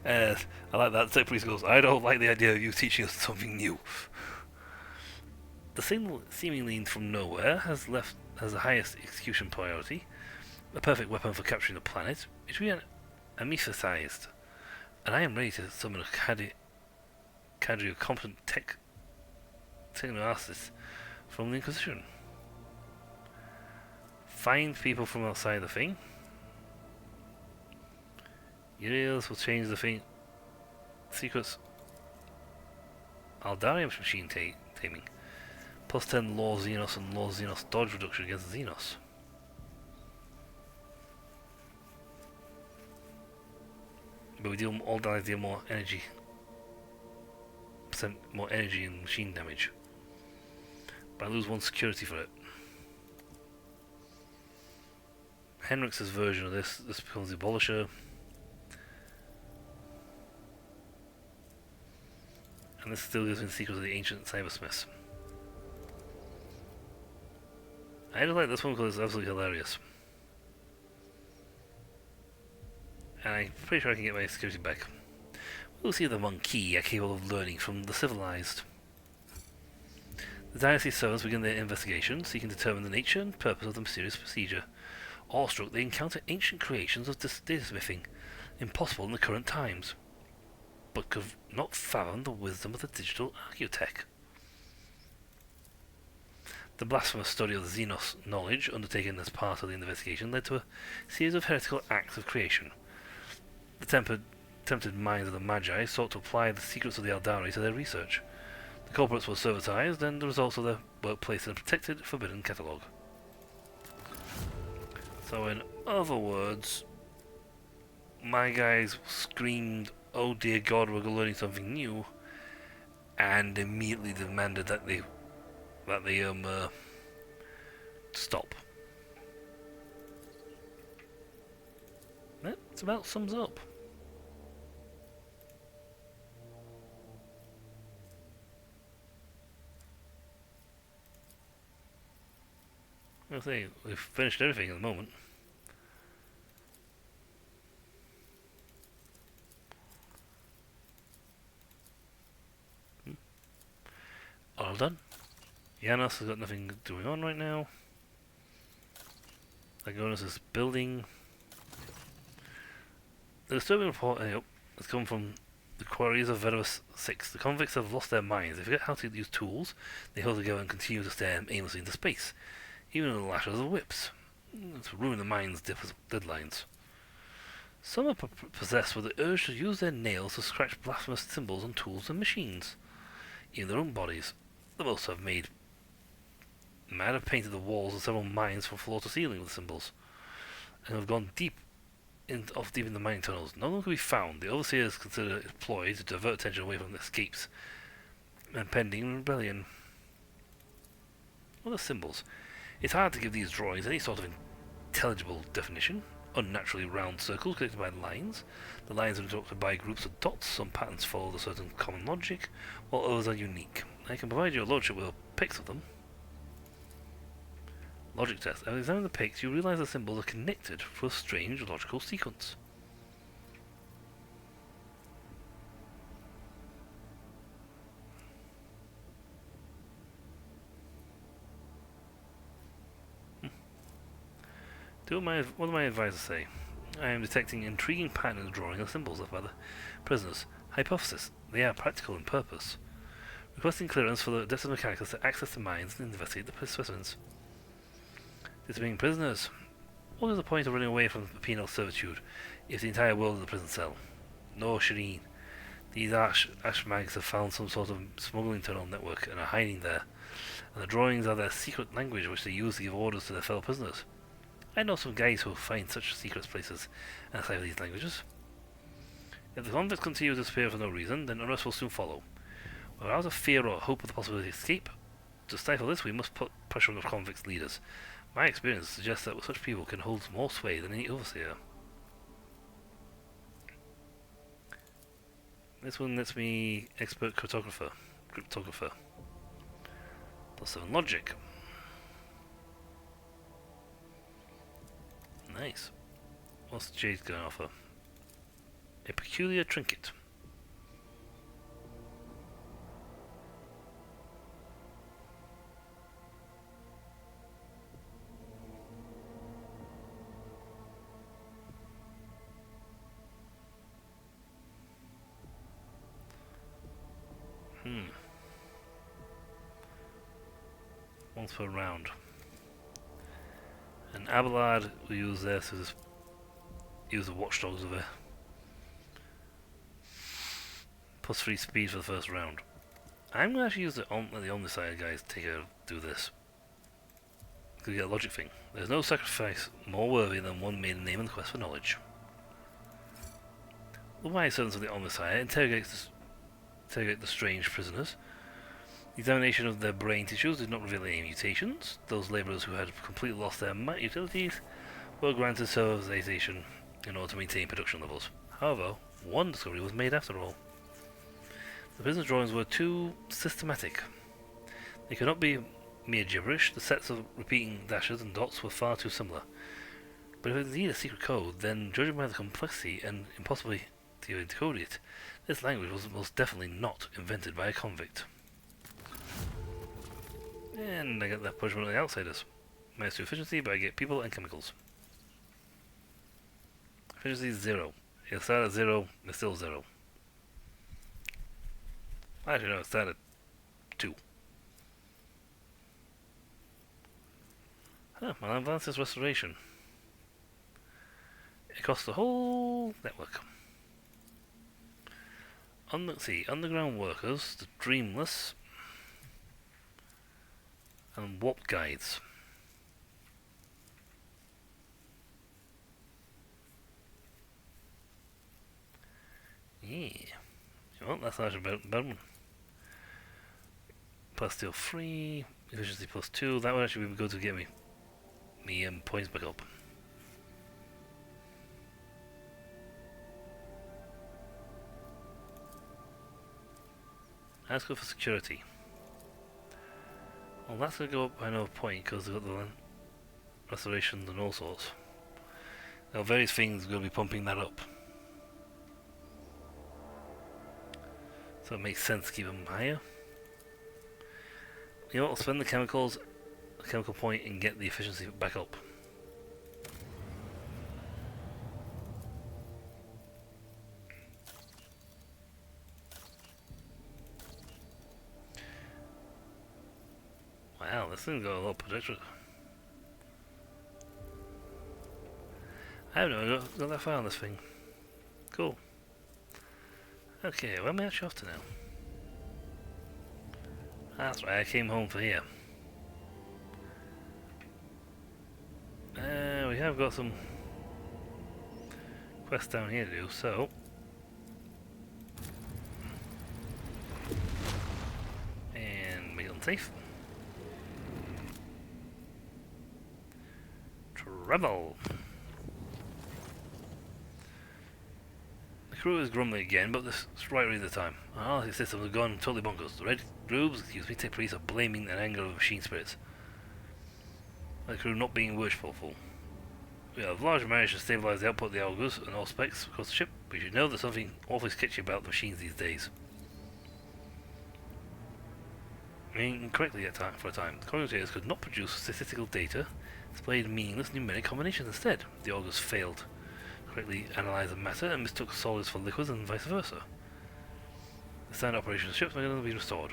I like that. Tech Priest goes, I don't like the idea of you teaching us something new. The signal, seemingly from nowhere, has the highest execution priority. A perfect weapon for capturing the planet. It should be amethysized, and I am ready to summon a cadre of competent techno-artists from the Inquisition. Find people from outside the thing. Uriels will change the thing. Secrets. Aldarium's machine taming. Plus 10 Law Xenos and Law Xenos dodge reduction against Xenos. But we deal all dies deal more energy. Percent more energy and machine damage. But I lose 1 security for it. Henrix's version of this becomes the Abolisher. And this still gives me the secrets of the ancient cybersmiths. I just like this one because it's absolutely hilarious. And I'm pretty sure I can get my security back. We'll see if the monkey are capable of learning from the civilized. The dynasty servants begin their investigation, seeking to determine the nature and purpose of the mysterious procedure. Awestruck, they encounter ancient creations of data smithing, impossible in the current times, but could not fathom the wisdom of the digital archaeotech. The blasphemous study of the Xenos knowledge undertaken as part of the investigation led to a series of heretical acts of creation. The tempted minds of the Magi sought to apply the secrets of the Eldari to their research. The culprits were servitized, and the results of their work placed in a protected, forbidden catalogue. So in other words, my guys screamed, "Oh dear God, we're learning something new," and immediately demanded that they stop. That about sums up. I'll say we've finished everything at the moment. All done. Janos has got nothing going on right now. Agonis is building. The disturbing report has come from the quarries of Venomous 6. The convicts have lost their minds. They forget how to use tools. They hold together and continue to stare aimlessly into space, even in the lashes of whips. To ruin the mine's deadlines. Some are possessed with the urge to use their nails to scratch blasphemous symbols on tools and machines, even their own bodies. The most have painted the walls of several mines from floor to ceiling with symbols, and have gone deep in the mining tunnels. None of them can be found. The overseers consider it a ploy to divert attention away from the escapes and pending rebellion. What are symbols? It's hard to give these drawings any sort of intelligible definition. Unnaturally round circles connected by lines. The lines are interrupted by groups of dots. Some patterns follow a certain common logic, while others are unique. I can provide your lordship with pics of them. Logic test. As you examine the pics, you realize the symbols are connected through a strange logical sequence. What do my advisors say? I am detecting intriguing pattern in the drawing of symbols left by the prisoners. Hypothesis. They are practical in purpose. Requesting clearance for the Desert Mechanicus to access the mines and investigate the specimens. Dismissing prisoners. What is the point of running away from penal servitude if the entire world is a prison cell? No, Shireen. These Ashmags have found some sort of smuggling tunnel network and are hiding there, and the drawings are their secret language which they use to give orders to their fellow prisoners. I know some guys who find such secret places and decipher these languages. If the convicts continue to disappear for no reason, then unrest will soon follow. Without a fear or hope of the possibility of escape, to stifle this we must put pressure on the convicts' leaders. My experience suggests that such people can hold more sway than any overseer. This one lets me expert cryptographer. +7 logic. Nice. What's Jade going to offer? A peculiar trinket. Once per round. And Abelard will use this to use the watchdogs of it. +3 speed for the first round. I'm going to actually use the Omniside guys to do this. Because you get a logic thing. There's no sacrifice more worthy than one made in name and the quest for knowledge. The wise servants of the Omniside interrogate the strange prisoners. The examination of their brain tissues did not reveal any mutations. Those labourers who had completely lost their utilities were granted civilization in order to maintain production levels. However, one discovery was made after all. The prisoner drawings were too systematic. They could not be mere gibberish. The sets of repeating dashes and dots were far too similar. But if it is indeed a secret code, then judging by the complexity and impossibility to decode it, this language was most definitely not invented by a convict. And I get that punishment on the outsiders. -2 efficiency, but I get people and chemicals. Efficiency is 0. It'll start at 0, it's still 0. Actually no, it started at 2. Huh, my advance is restoration. It costs the whole network. Underground workers, the dreamless, and warp guides. Yeah. Well, that's actually a better one. Plus steel 3, efficiency +2. That would actually be good to get me points back up. That's good for security. Well, that's going to go up by another point because they've got the restorations and all sorts. Now, various things are going to be pumping that up. So it makes sense to keep them higher. You know what, I'll spend the chemical point and get the efficiency back up. Wow, this thing's got a lot of potential. I haven't got that far on this thing. Cool. Okay, where am I actually off to now? That's right, I came home for here. We have got some quests down here to do, so... And make them safe. Travel! The crew is grumbling again, but this is right at the time. Our analysis systems have gone totally bonkers. The red groups, excuse me, take police are blaming and anger of machine spirits. The crew not being worshipful. We have largely managed to stabilise the output of the augurs and all specs across the ship, but you should know there's something awfully sketchy about the machines these days. Incorrectly for a time, the commentators could not produce statistical data, displayed meaningless numeric combinations instead. The augurs failed to correctly analyse the matter and mistook solids for liquids and vice versa. The standard operation of the ships may not be restored.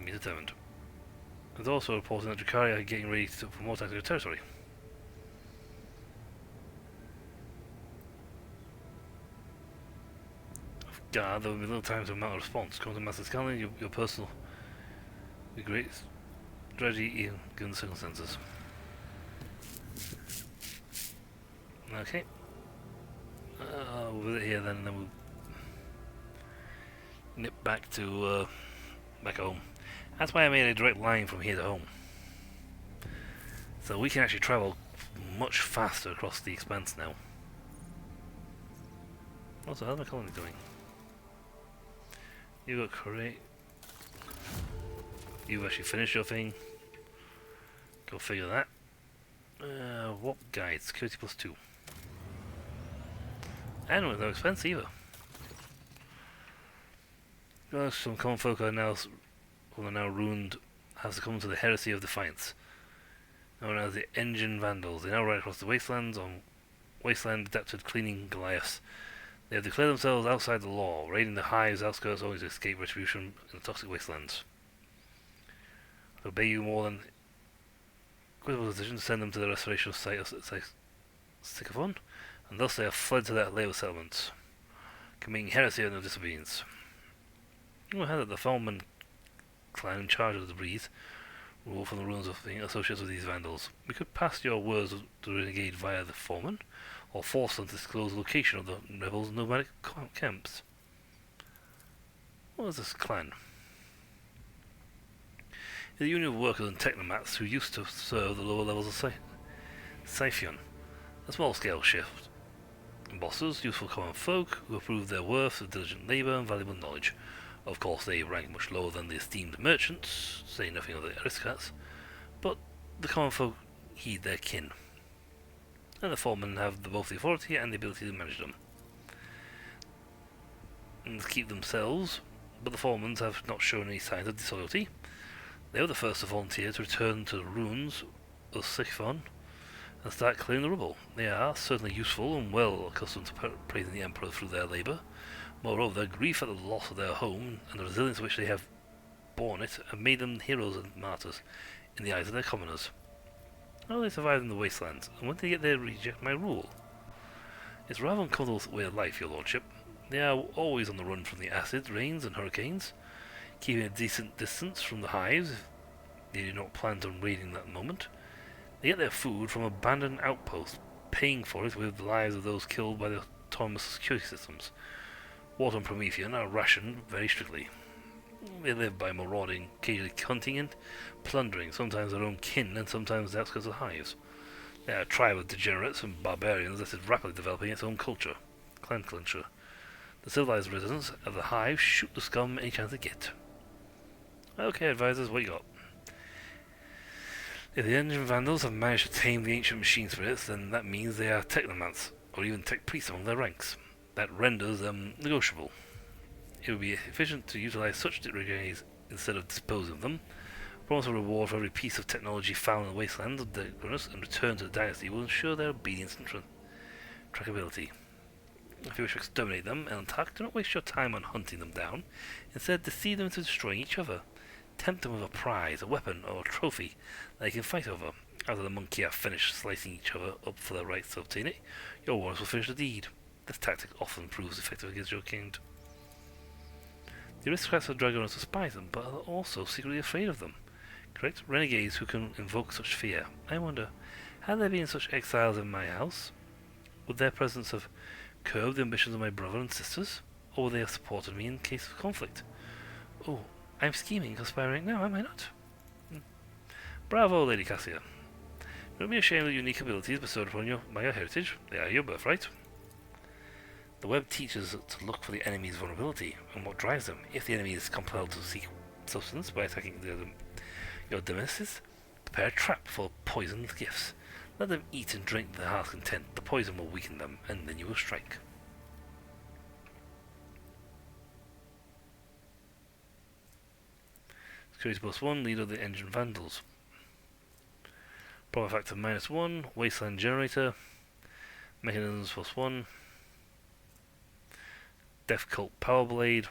Determined. There's also reporting that Dracaria are getting ready to promote out to their territory. God, there will be little time to mount a response. Come to Master Scanlan, your personal be great strategy given the circumstances. Okay. We'll visit here then, and then we'll nip back to back home. That's why I made a direct line from here to home. So we can actually travel much faster across the expanse now. Also, how's my colony doing? You got correct. You've actually finished your thing. Go figure that. What guide? Security +2. And with no expense either. Some common folk are now ruined, has succumbed to the heresy of defiance, known as the Engine Vandals. They now ride across the wastelands on wasteland-adapted cleaning Goliaths. They have declared themselves outside the law, raiding the hives outskirts only to escape retribution in the toxic wastelands. To obey you more than equitable decision to send them to the restoration site of Sycophon, and thus they have fled to their labour settlements, committing heresy and disobedience. You will have that the Thalman clan in charge of the breeze rule from the ruins of the associates with these vandals. We could pass your words to the renegade via the foreman, or force them to disclose the location of the rebels' nomadic camps. What is this clan? It's a union of workers and technomats who used to serve the lower levels of Sci-fi, a small-scale shift. Bosses, useful common folk, who approve their worth through diligent labour and valuable knowledge. Of course, they rank much lower than the esteemed merchants, say nothing of the aristocrats, but the common folk heed their kin, and the foremen have both the authority and the ability to manage them, and to keep themselves, but the foremen have not shown any signs of disloyalty. They were the first to volunteer to return to the ruins of Sycophon and start clearing the rubble. They are certainly useful and well accustomed to praising the Emperor through their labour. Moreover, their grief at the loss of their home and the resilience which they have borne it have made them heroes and martyrs in the eyes of their commoners. How they survived in the wastelands, and when did they get there to reject my rule? It's rather uncomfortable way of life, your lordship. They are always on the run from the acids, rains, and hurricanes, keeping a decent distance from the hives if they do not plan on raiding that moment. They get their food from abandoned outposts, paying for it with the lives of those killed by the autonomous security systems. Water and Promethean are rationed very strictly. They live by marauding, occasionally hunting and plundering, sometimes their own kin and sometimes the outskirts of the hives. They are a tribe of degenerates and barbarians that is rapidly developing its own culture, clan culture. The civilized residents of the hive shoot the scum any chance they get. Okay, advisors, what you got? If the Engine Vandals have managed to tame the ancient machine spirits, then that means they are technomants, or even tech priests among their ranks. That renders them negotiable. It would be efficient to utilize such renegades instead of disposing of them. Promise a reward for every piece of technology found in the wastelands of Decorus and return to the dynasty will ensure their obedience and trackability. If you wish to exterminate them and attack, do not waste your time on hunting them down. Instead, deceive them into destroying each other. Tempt them with a prize, a weapon, or a trophy they can fight over. After the monkey have finished slicing each other up for their rights to obtain it, your warriors will finish the deed. This tactic often proves effective against your king. The aristocrats of Dragonos despise them, but are also secretly afraid of them. Correct? Renegades who can invoke such fear. I wonder, had there been such exiles in my house? Would their presence have curbed the ambitions of my brother and sisters? Or would they have supported me in case of conflict? Oh, I'm scheming and conspiring now, am I not? Bravo, Lady Cassia. Don't be ashamed of the unique abilities bestowed upon you by your heritage. They are your birthright. The web teaches to look for the enemy's vulnerability and what drives them. If the enemy is compelled to seek substance by attacking your domestics, prepare a trap full of poisoned gifts. Let them eat and drink to their heart's content. The poison will weaken them, and then you will strike. Security +1, leader of the engine vandals. Power factor -1, wasteland generator, mechanisms +1, death cult power blade.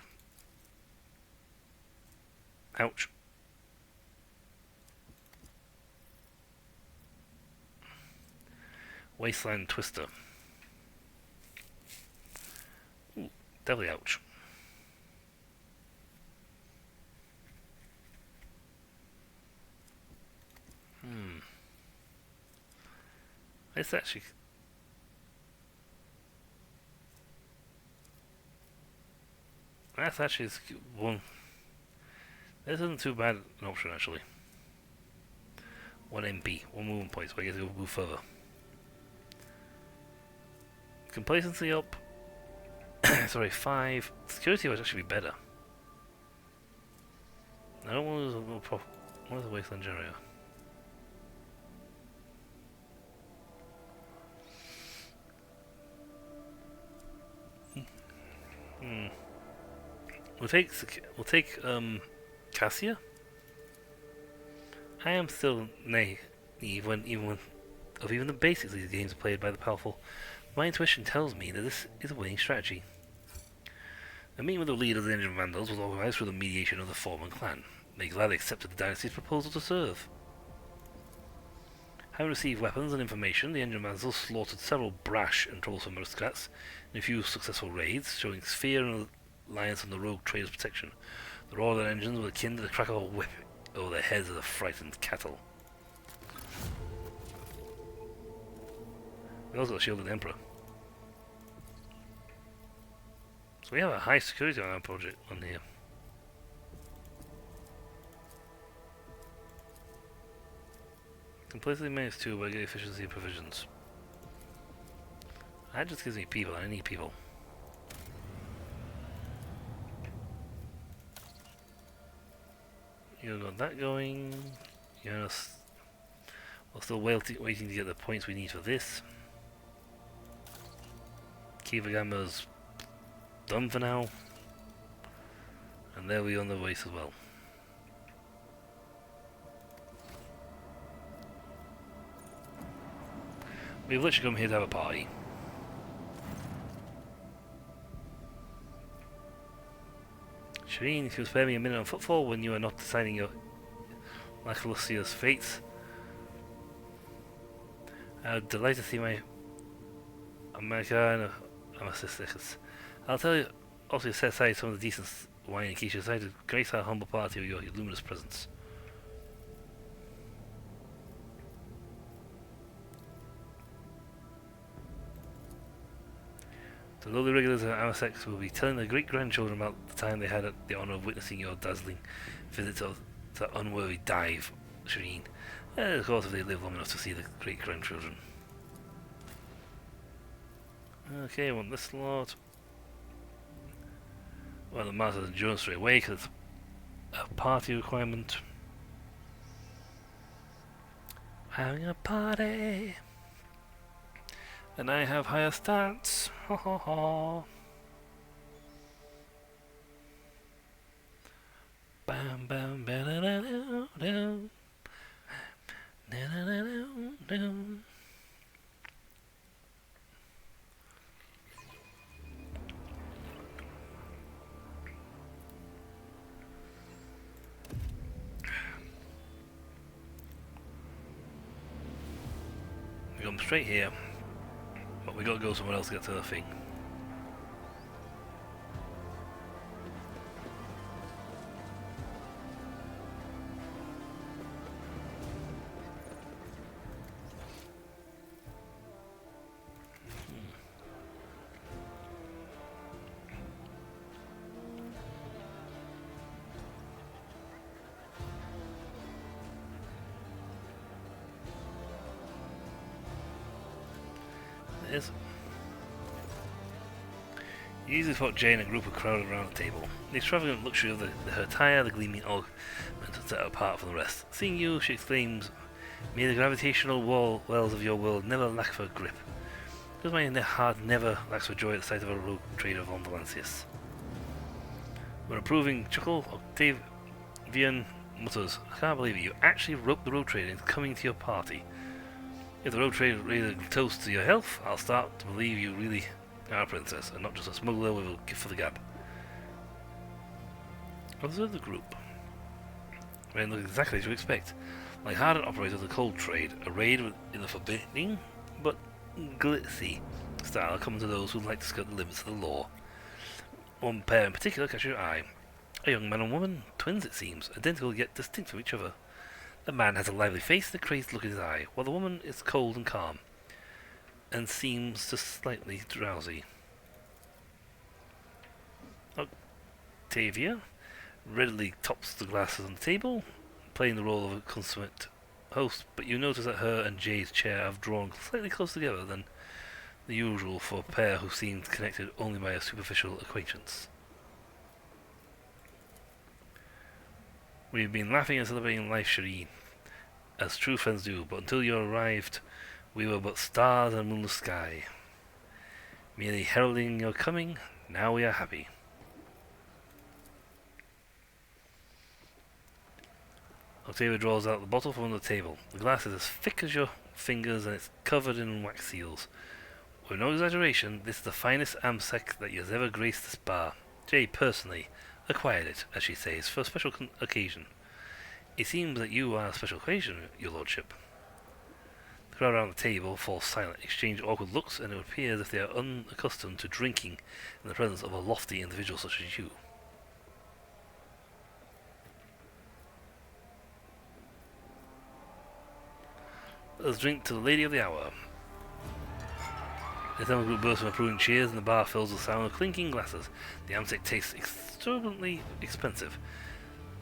Ouch. Wasteland twister. Ooh, definitely ouch. It's actually... That's actually one... This isn't too bad an option, actually. 1 MP, 1 movement point, so I guess it'll move further. Complacency up. Sorry, 5. Security would actually be better. I don't want to lose a... What is the wasteland generator? We'll take Cassia. I am still naive even the basics of these games are played by the powerful. My intuition tells me that this is a winning strategy. A meeting with the leader of the Engine Vandals was organized through the mediation of the Foreman clan. They gladly accepted the dynasty's proposal to serve. Having received weapons and information, the Engine Vandals slaughtered several brash and troublesome aristocrats in a few successful raids, showing fear and alliance on the rogue traders' protection. The roar of their engines was akin to the crack of a whip over the heads of the frightened cattle. We also got the shield of the Emperor. So we have a high security on our project on here. Complexity -2 by getting efficiency and provisions. That just gives me people, I need people. You got that going. We're still waiting to get the points we need for this. Kiva Gamma's done for now. And there we are on the race as well. We've literally come here to have a party. Shireen, if you spare me a minute on footfall when you are not deciding your lackluster fates, I would delight to see my America and my sisters. I'll tell you, also set aside some of the decent wine in case you decide to grace our humble party with your luminous presence. The lowly regulars of Amasex will be telling their great-grandchildren about the time they had the honour of witnessing your dazzling visit to that unworthy dive, Shireen. Of course, if they live long enough to see the great-grandchildren. Okay, I want this lot. Well, the Master's Endurance straight away, because it's a party requirement. Having a party! And I have higher stats. Ha ha ha. Bam bam ba da da da da. Da da da da da. We come straight here, but we gotta go somewhere else to get to the thing. Is. You easily spot Jay and a group of crowded around the table. The extravagant luxury of her attire, the gleaming ornament set her apart from the rest. Seeing you, she exclaims, "May the gravitational wells of your world never lack for grip. Because my heart never lacks for joy at the sight of a rogue trader von Valancius." With an approving chuckle, Octavian mutters, "I can't believe it, you actually roped the rogue trader into coming to your party. If the road trader really toasts to your health, I'll start to believe you really are a princess, and not just a smuggler with a gift for the gab." Observe the group. They look exactly as you expect. Like hardened operators of the cold trade, arrayed in the forbidding but glitzy style common to those who like to skirt the limits of the law. One pair in particular catches your eye. A young man and woman, twins it seems, identical yet distinct from each other. The man has a lively face and a crazed look in his eye, while the woman is cold and calm, and seems just slightly drowsy. Octavia readily tops the glasses on the table, playing the role of a consummate host, but you notice that her and Jay's chair have drawn slightly closer together than the usual for a pair who seem connected only by a superficial acquaintance. We've been laughing and celebrating life, Shireen, as true friends do, but until you arrived, we were but stars in a moonless sky. Merely heralding your coming, now we are happy. Octavia draws out the bottle from under the table. The glass is as thick as your fingers and it's covered in wax seals. With no exaggeration, this is the finest amsec that has ever graced this bar. Jay personally acquired it, as she says, for a special occasion. It seems that you are a special occasion, your lordship. The crowd around the table falls silent, exchange awkward looks, and it appears as if they are unaccustomed to drinking in the presence of a lofty individual such as you. Let us drink to the lady of the hour. The assembled group bursts from approving cheers, and the bar fills with the sound of clinking glasses. The amsec tastes exorbitantly expensive,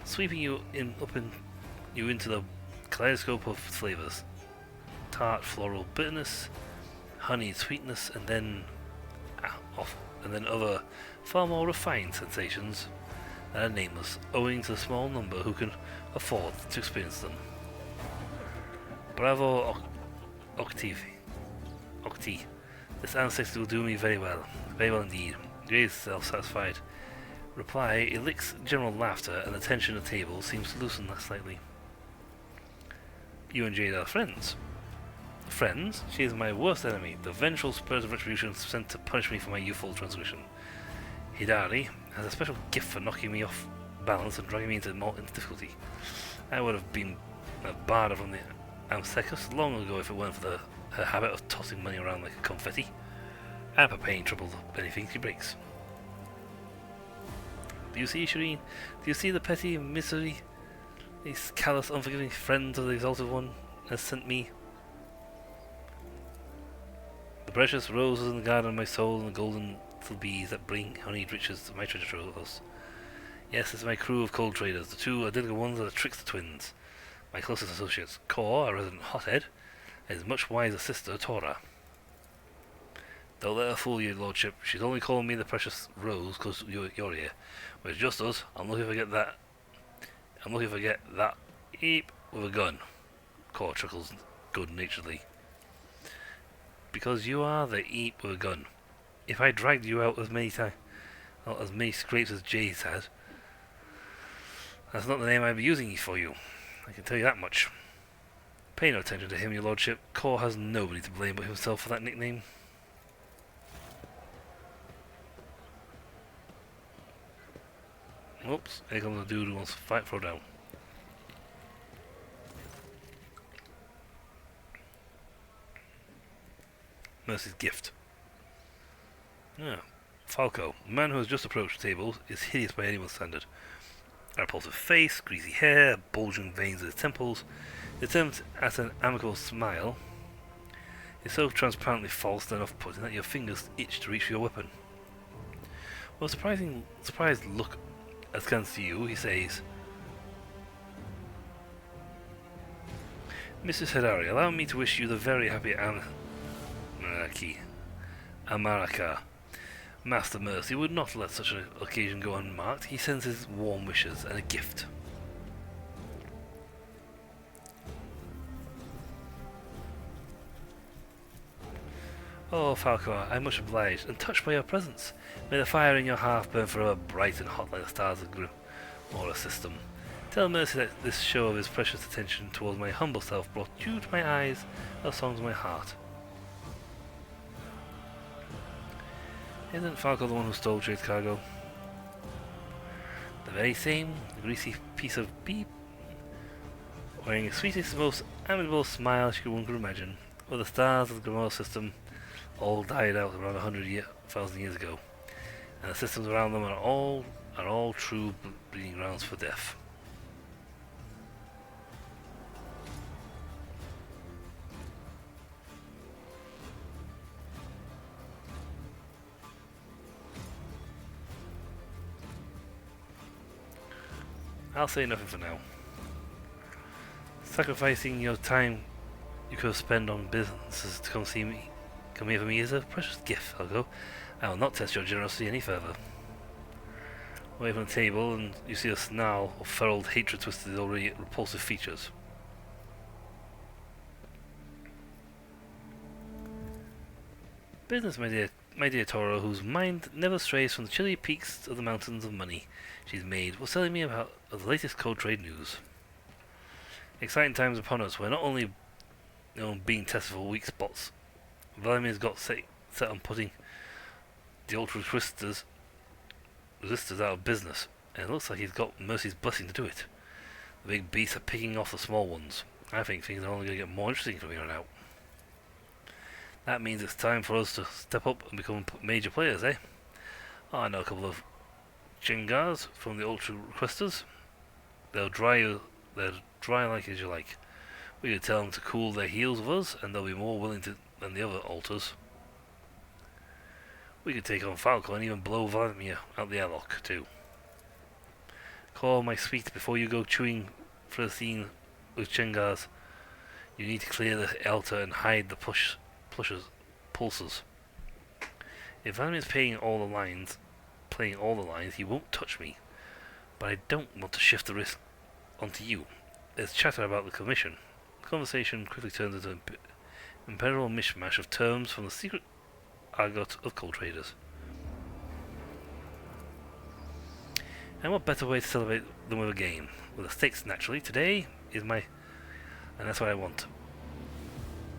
sweeping you into the kaleidoscope of flavors: tart floral bitterness, honeyed sweetness, and then other far more refined sensations that are nameless, owing to the small number who can afford to experience them. Bravo, Octi. This ancestor will do me very well indeed. Jay's self-satisfied reply elicits general laughter, and the tension at the table seems to loosen slightly. You and Jade are friends. Friends? She is my worst enemy, the vengeful spirit of retribution sent to punish me for my youthful transgression. Hidari has a special gift for knocking me off balance and dragging me into difficulty. I would have been a barred from the Amsecus long ago if it weren't for her habit of tossing money around like confetti, and for paying trouble for anything she breaks. Do you see, Shireen? Do you see the petty misery these callous, unforgiving friends of the Exalted One has sent me? The precious roses in the garden of my soul, and the golden little bees that bring honeyed riches to my treasure troves. Yes, it's my crew of cold traders. The two identical ones are the trickster twins. My closest associates, Kor, a resident hothead, and his much wiser sister, Tora. Don't let her fool you, lordship. She's only calling me the precious rose because you're here. Whereas just us, I'm looking to get that eep with a gun. Kor chuckles good-naturedly. Because you are the eep with a gun. If I dragged you out as many scrapes as Jay's had, that's not the name I'd be using for you. I can tell you that much. Pay no attention to him, your lordship. Kor has nobody to blame but himself for that nickname. Oops, here comes the dude who wants to fight Frodown. Mercy's gift. Yeah. Falco, the man who has just approached the table, is hideous by anyone's standard. A repulsive face, greasy hair, bulging veins at his temples. The attempt at an amicable smile is so transparently false and off-putting that your fingers itch to reach for your weapon. With a surprised look askance to you, he says, Mrs. Hidari, allow me to wish you the very happy Amaraka. Master Mercy would not let such an occasion go unmarked. He sends his warm wishes and a gift. Oh, Falco, I am much obliged and touched by your presence. May the fire in your heart burn forever bright and hot like the stars of Grimora system. Tell Mercy that this show of his precious attention towards my humble self brought dew to my eyes and a song to my heart. Isn't Falco the one who stole Trade's cargo? The very same, the greasy piece of beep, wearing the sweetest, most amiable smile one could imagine, with the stars of the Grimora system all died out around 100,000 years ago, and the systems around them are all true breeding grounds for death. I'll say nothing for now. Sacrificing your time you could have spent on businesses to come here for me is a precious gift, Falco. I will not test your generosity any further. Away from the table, and you see a snarl of furrowed hatred twisted his already repulsive features. Business, my dear Toro, whose mind never strays from the chilly peaks of the mountains of money she's made, was telling me about the latest cold trade news. Exciting times upon us. We're not only being tested for weak spots. Vladimir's got set on putting the ultra resistors out of business, and it looks like he's got Mercy's blessing to do it. The big beasts are picking off the small ones. I think things are only going to get more interesting from here on out. That means it's time for us to step up and become major players, eh? Oh, I know a couple of Jengars from the Ultra Requesters. They're dry like as you like. We could tell them to cool their heels with us, and they'll be more willing to than the other altars. We could take on Falco and even blow Vladimir out the airlock, too. Call my sweet before you go chewing for the scene with Jengars. You need to clear the altar and hide the pulses. If Vladimir's playing all the lines, he won't touch me. But I don't want to shift the risk onto you. There's chatter about the commission. The conversation quickly turns into an impenetrable mishmash of terms from the secret argot of coal traders. And what better way to celebrate than with a game? With the stakes, naturally. Today is my... and that's what I want.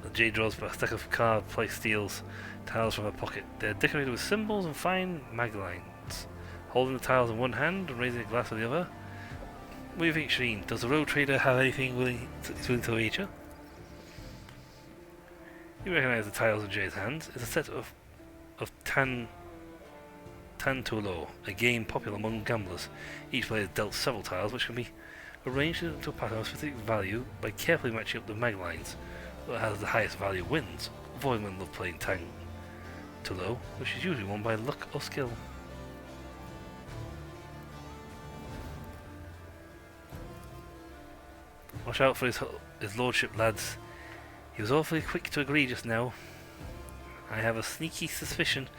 The Jade draws a stack of carved plate steals tiles from her pocket. They're decorated with symbols and fine maglines. Holding the tiles in one hand and raising a glass with the other. What do you think, Shireen? Does the road trader have anything willing to reach her? You recognize the tiles in Jay's hands. It's a set of Tantulo, a game popular among gamblers. Each player is dealt several tiles which can be arranged into a pattern of specific value by carefully matching up the maglines. Whoever has the highest value wins. Avoid when love playing Tantulo, which is usually won by luck or skill. Watch out for his lordship, lads. He was awfully quick to agree just now. I have a sneaky suspicion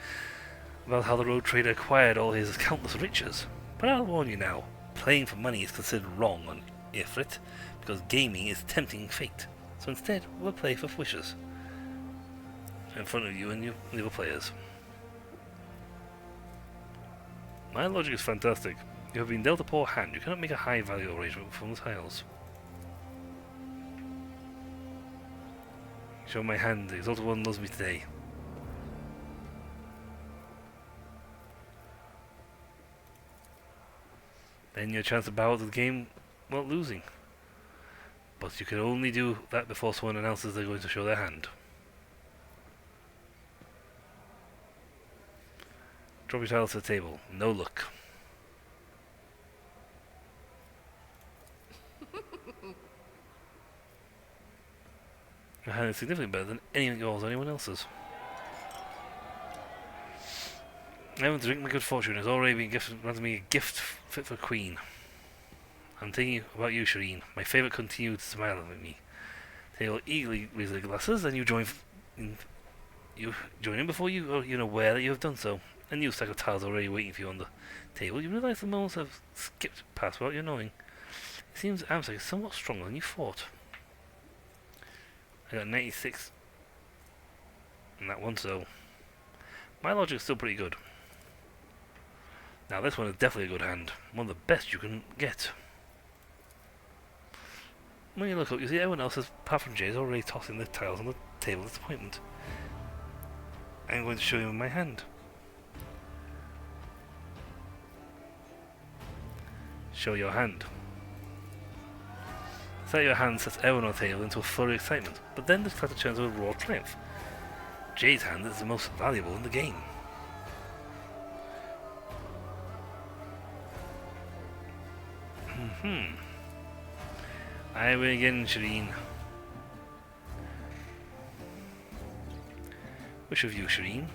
about how the road trader acquired all his countless riches. But I'll warn you now, playing for money is considered wrong on Ifrit, because gaming is tempting fate. So instead, we'll play for wishes. In front of you and the other players. My logic is fantastic. You have been dealt a poor hand. You cannot make a high value arrangement from the tiles. Show my hand, the Exalted One loves me today. Then your chance to bow out of the game, well, losing. But you can only do that before someone announces they're going to show their hand. Drop your tiles to the table. No luck. Your hand is significantly better than anything yours or anyone else's. Everyone drink my good fortune has already been granted me a gift fit for a queen. I'm thinking about you, Shireen. My favourite continued to smile at me. They will eagerly raise their glasses, and you join in before you're aware that you have done so. A new stack of tiles already waiting for you on the table. You realise the moments have skipped past without you knowing. It seems Amsec is somewhat stronger than you thought. I got 96 in that one, so my logic is still pretty good. Now this one is definitely a good hand. One of the best you can get. When you look up, you see everyone else, apart from Jay, is already tossing the tiles on the table of disappointment. I'm going to show you my hand. Show your hand. Sight of your hand sets everyone on the table into a flurry of excitement, but then the clatter turns to a raw triumph. Jay's hand is the most valuable in the game. I win again, Shireen. Which of you, Shireen?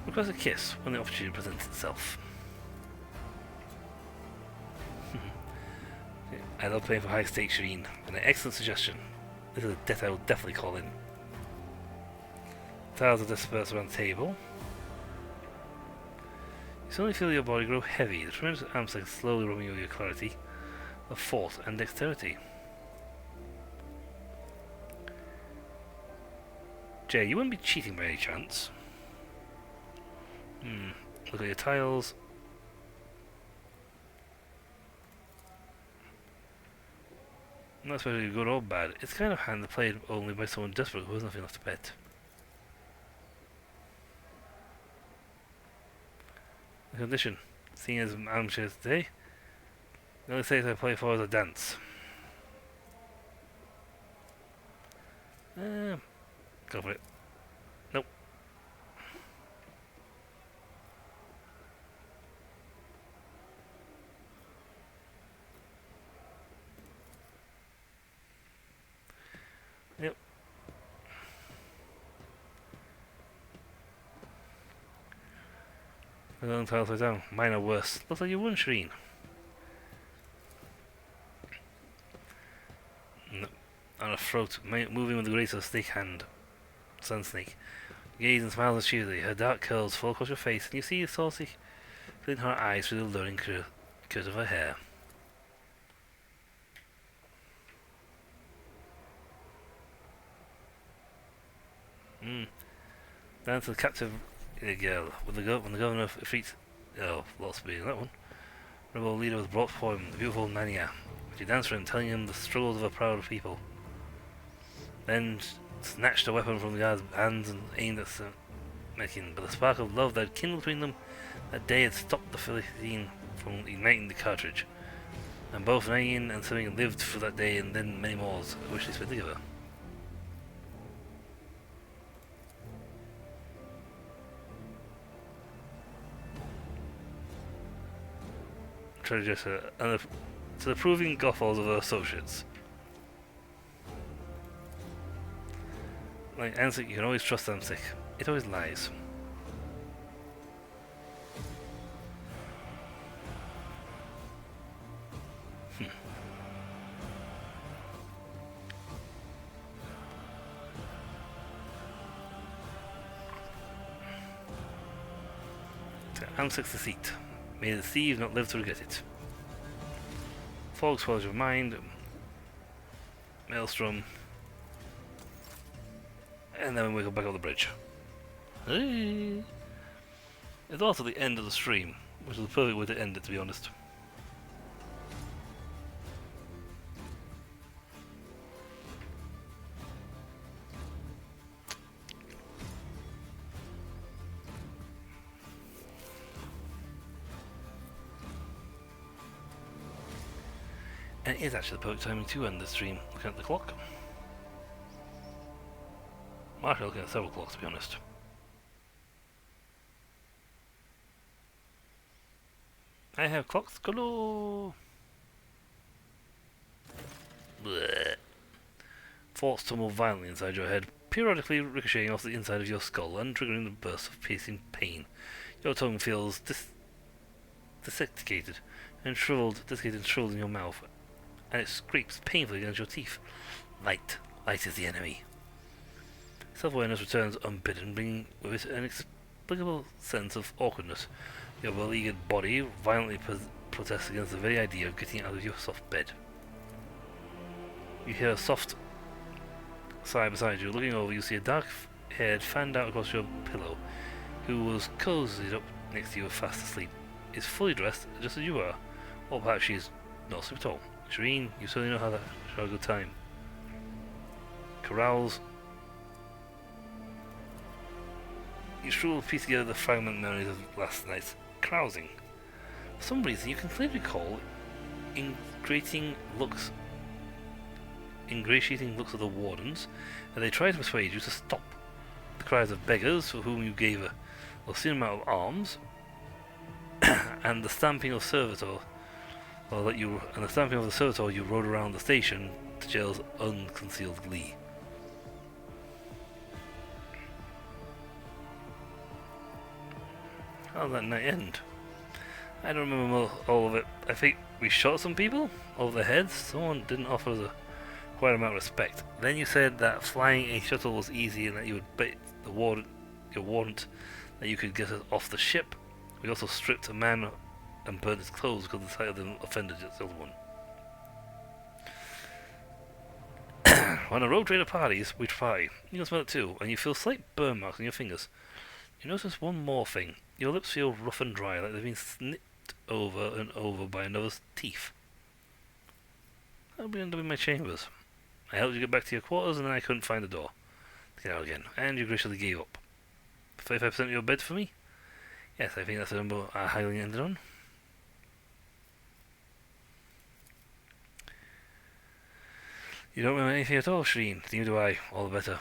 Request a kiss when the opportunity presents itself. I love playing for high stakes, Shireen, and an excellent suggestion. This is a debt I will definitely call in. Tiles are dispersed around the table. You suddenly feel your body grow heavy. The tremendous Amsec slowly robbing you of your clarity, of force and dexterity. Jay, you wouldn't be cheating by any chance? Look at your tiles. Not especially good or bad. It's kind of hand played only by someone desperate who has nothing left to bet. The condition. Seeing as armchairs today, the only state I play for is a dance. Go for it. Nope. Yep. I don't tell us down. Mine are worse. Looks like you won, Shireen. No. On her throat, moving with the grace of a snake hand. Sun snake. Gaze and smiles mischievously. Her dark curls fall across your face, and you see the saucy in her eyes through the luring curve of her hair. Dance to the captive girl. When the governor of Efreet, lost me in that one. Rebel leader was brought before him, the beautiful Nania. She danced for him, telling him the struggles of a proud people. Then snatched a weapon from the guard's hands and aimed at Mekin. But the spark of love that had kindled between them that day had stopped the Philistine from igniting the cartridge. And both Nain and Sewing lived for that day and then many more, which they spent together. Treasure and to the proving goffaws of her associates. Like Ansik, you can always trust Ansik. It always lies. To Ansik's deceit. May the thief not live to regret it. Fog swallows your mind. Maelstrom. And then we go back up the bridge. Hey. It's also the end of the stream, which is the perfect way to end it, to be honest. And it is actually the perfect timing to end the stream, looking at the clock. I'm actually looking at several clocks, to be honest. I have clocks galore! Blech. Thoughts tumble violently inside your head, periodically ricocheting off the inside of your skull and triggering a burst of piercing pain. Your tongue feels desiccated and shriveled in your mouth, and it scrapes painfully against your teeth. Light is the enemy. Self-awareness returns unbidden, bringing with it an inexplicable sense of awkwardness. Your beleaguered body violently protests against the very idea of getting out of your soft bed. You hear a soft sigh beside you. Looking over, you see a dark-haired fanned out across your pillow, who was cozied up next to you fast asleep, is fully dressed just as you are, or perhaps she is not asleep at all. Shireen, you certainly know how to have a good time. Carouse. You struggle to piece together the fragment memories of last night's carousing. For some reason, you can clearly recall ingratiating looks of the wardens, and they try to persuade you to stop. The cries of beggars for whom you gave a obscene amount of alms, and the stamping of the servitor you rode around the station to jail's unconcealed glee. How did that night end? I don't remember all of it. I think we shot some people over the heads. Someone didn't offer us quite an amount of respect. Then you said that flying a shuttle was easy and that you would bet your warrant that you could get us off the ship. We also stripped a man and burned his clothes because the sight of them offended the other one. When a rogue trader parties, we try. You can smell it too, and you feel slight burn marks on your fingers. You notice one more thing. Your lips feel rough and dry, like they've been snipped over and over by another's teeth. That'll be end up in my chambers. I helped you get back to your quarters, and then I couldn't find the door to get out again, and you graciously gave up. 35% of your bed for me? Yes, I think that's the number our hiring ended on. You don't remember anything at all, Shireen. Neither do I. All the better.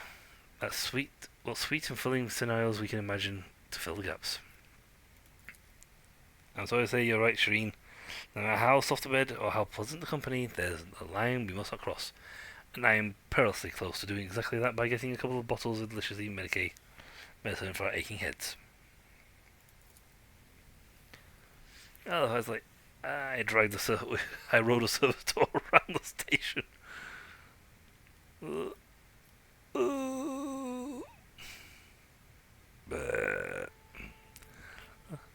That's sweet. What sweet and filling scenarios we can imagine to fill the gaps. I'm sorry to say you're right, Shireen. No matter how soft the bed or how pleasant the company, there's a line we must not cross. And I am perilously close to doing exactly that by getting a couple of bottles of deliciously medicine for our aching heads. Oh, I was like, I rode a servitor around the station.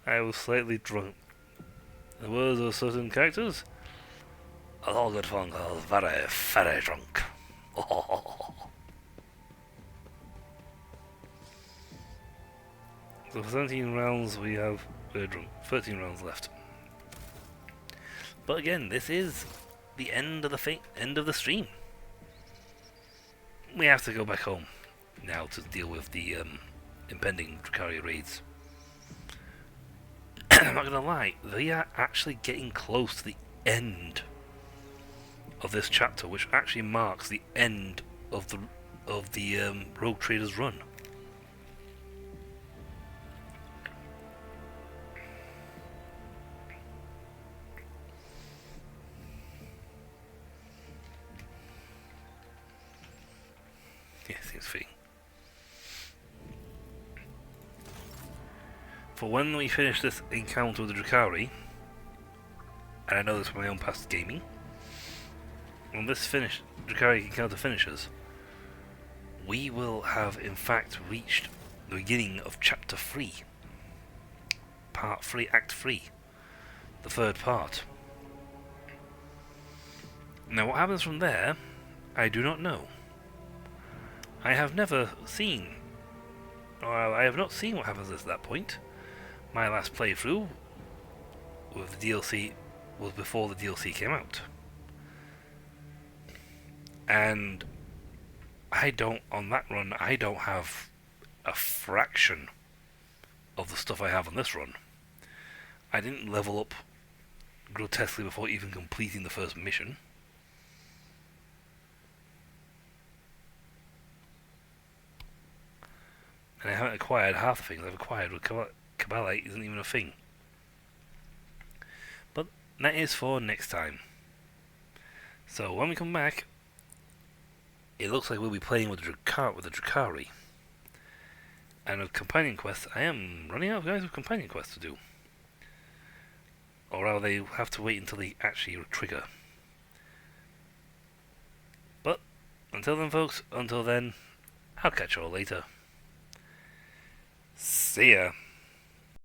I was slightly drunk. The words of certain characters, a all good fun, I was very, very drunk. So for 17 rounds we're drunk. 13 rounds left. But again, this is the end of the stream. We have to go back home now to deal with the impending Drukhari raids. I'm not gonna lie, they are actually getting close to the end of this chapter, which actually marks the end of the Rogue Trader's run. Yeah, seems fitting. For when we finish this encounter with the Drukhari, and I know this from my own past gaming, when this Drukhari encounter finishes, we will have in fact reached the beginning of Chapter 3. Part 3, Act 3. The third part. Now what happens from there, I do not know. I have never seen, or I have not seen what happens at that point. My last playthrough with the DLC was before the DLC came out. And on that run, I don't have a fraction of the stuff I have on this run. I didn't level up grotesquely before even completing the first mission. And I haven't acquired half the things I've acquired with Cabalite isn't even a thing. But that is for next time. So when we come back, it looks like we'll be playing with the Drakari. And with companion quests, I am running out of guys with companion quests to do. Or rather, they have to wait until they actually trigger. But until then, folks, I'll catch you all later. See ya.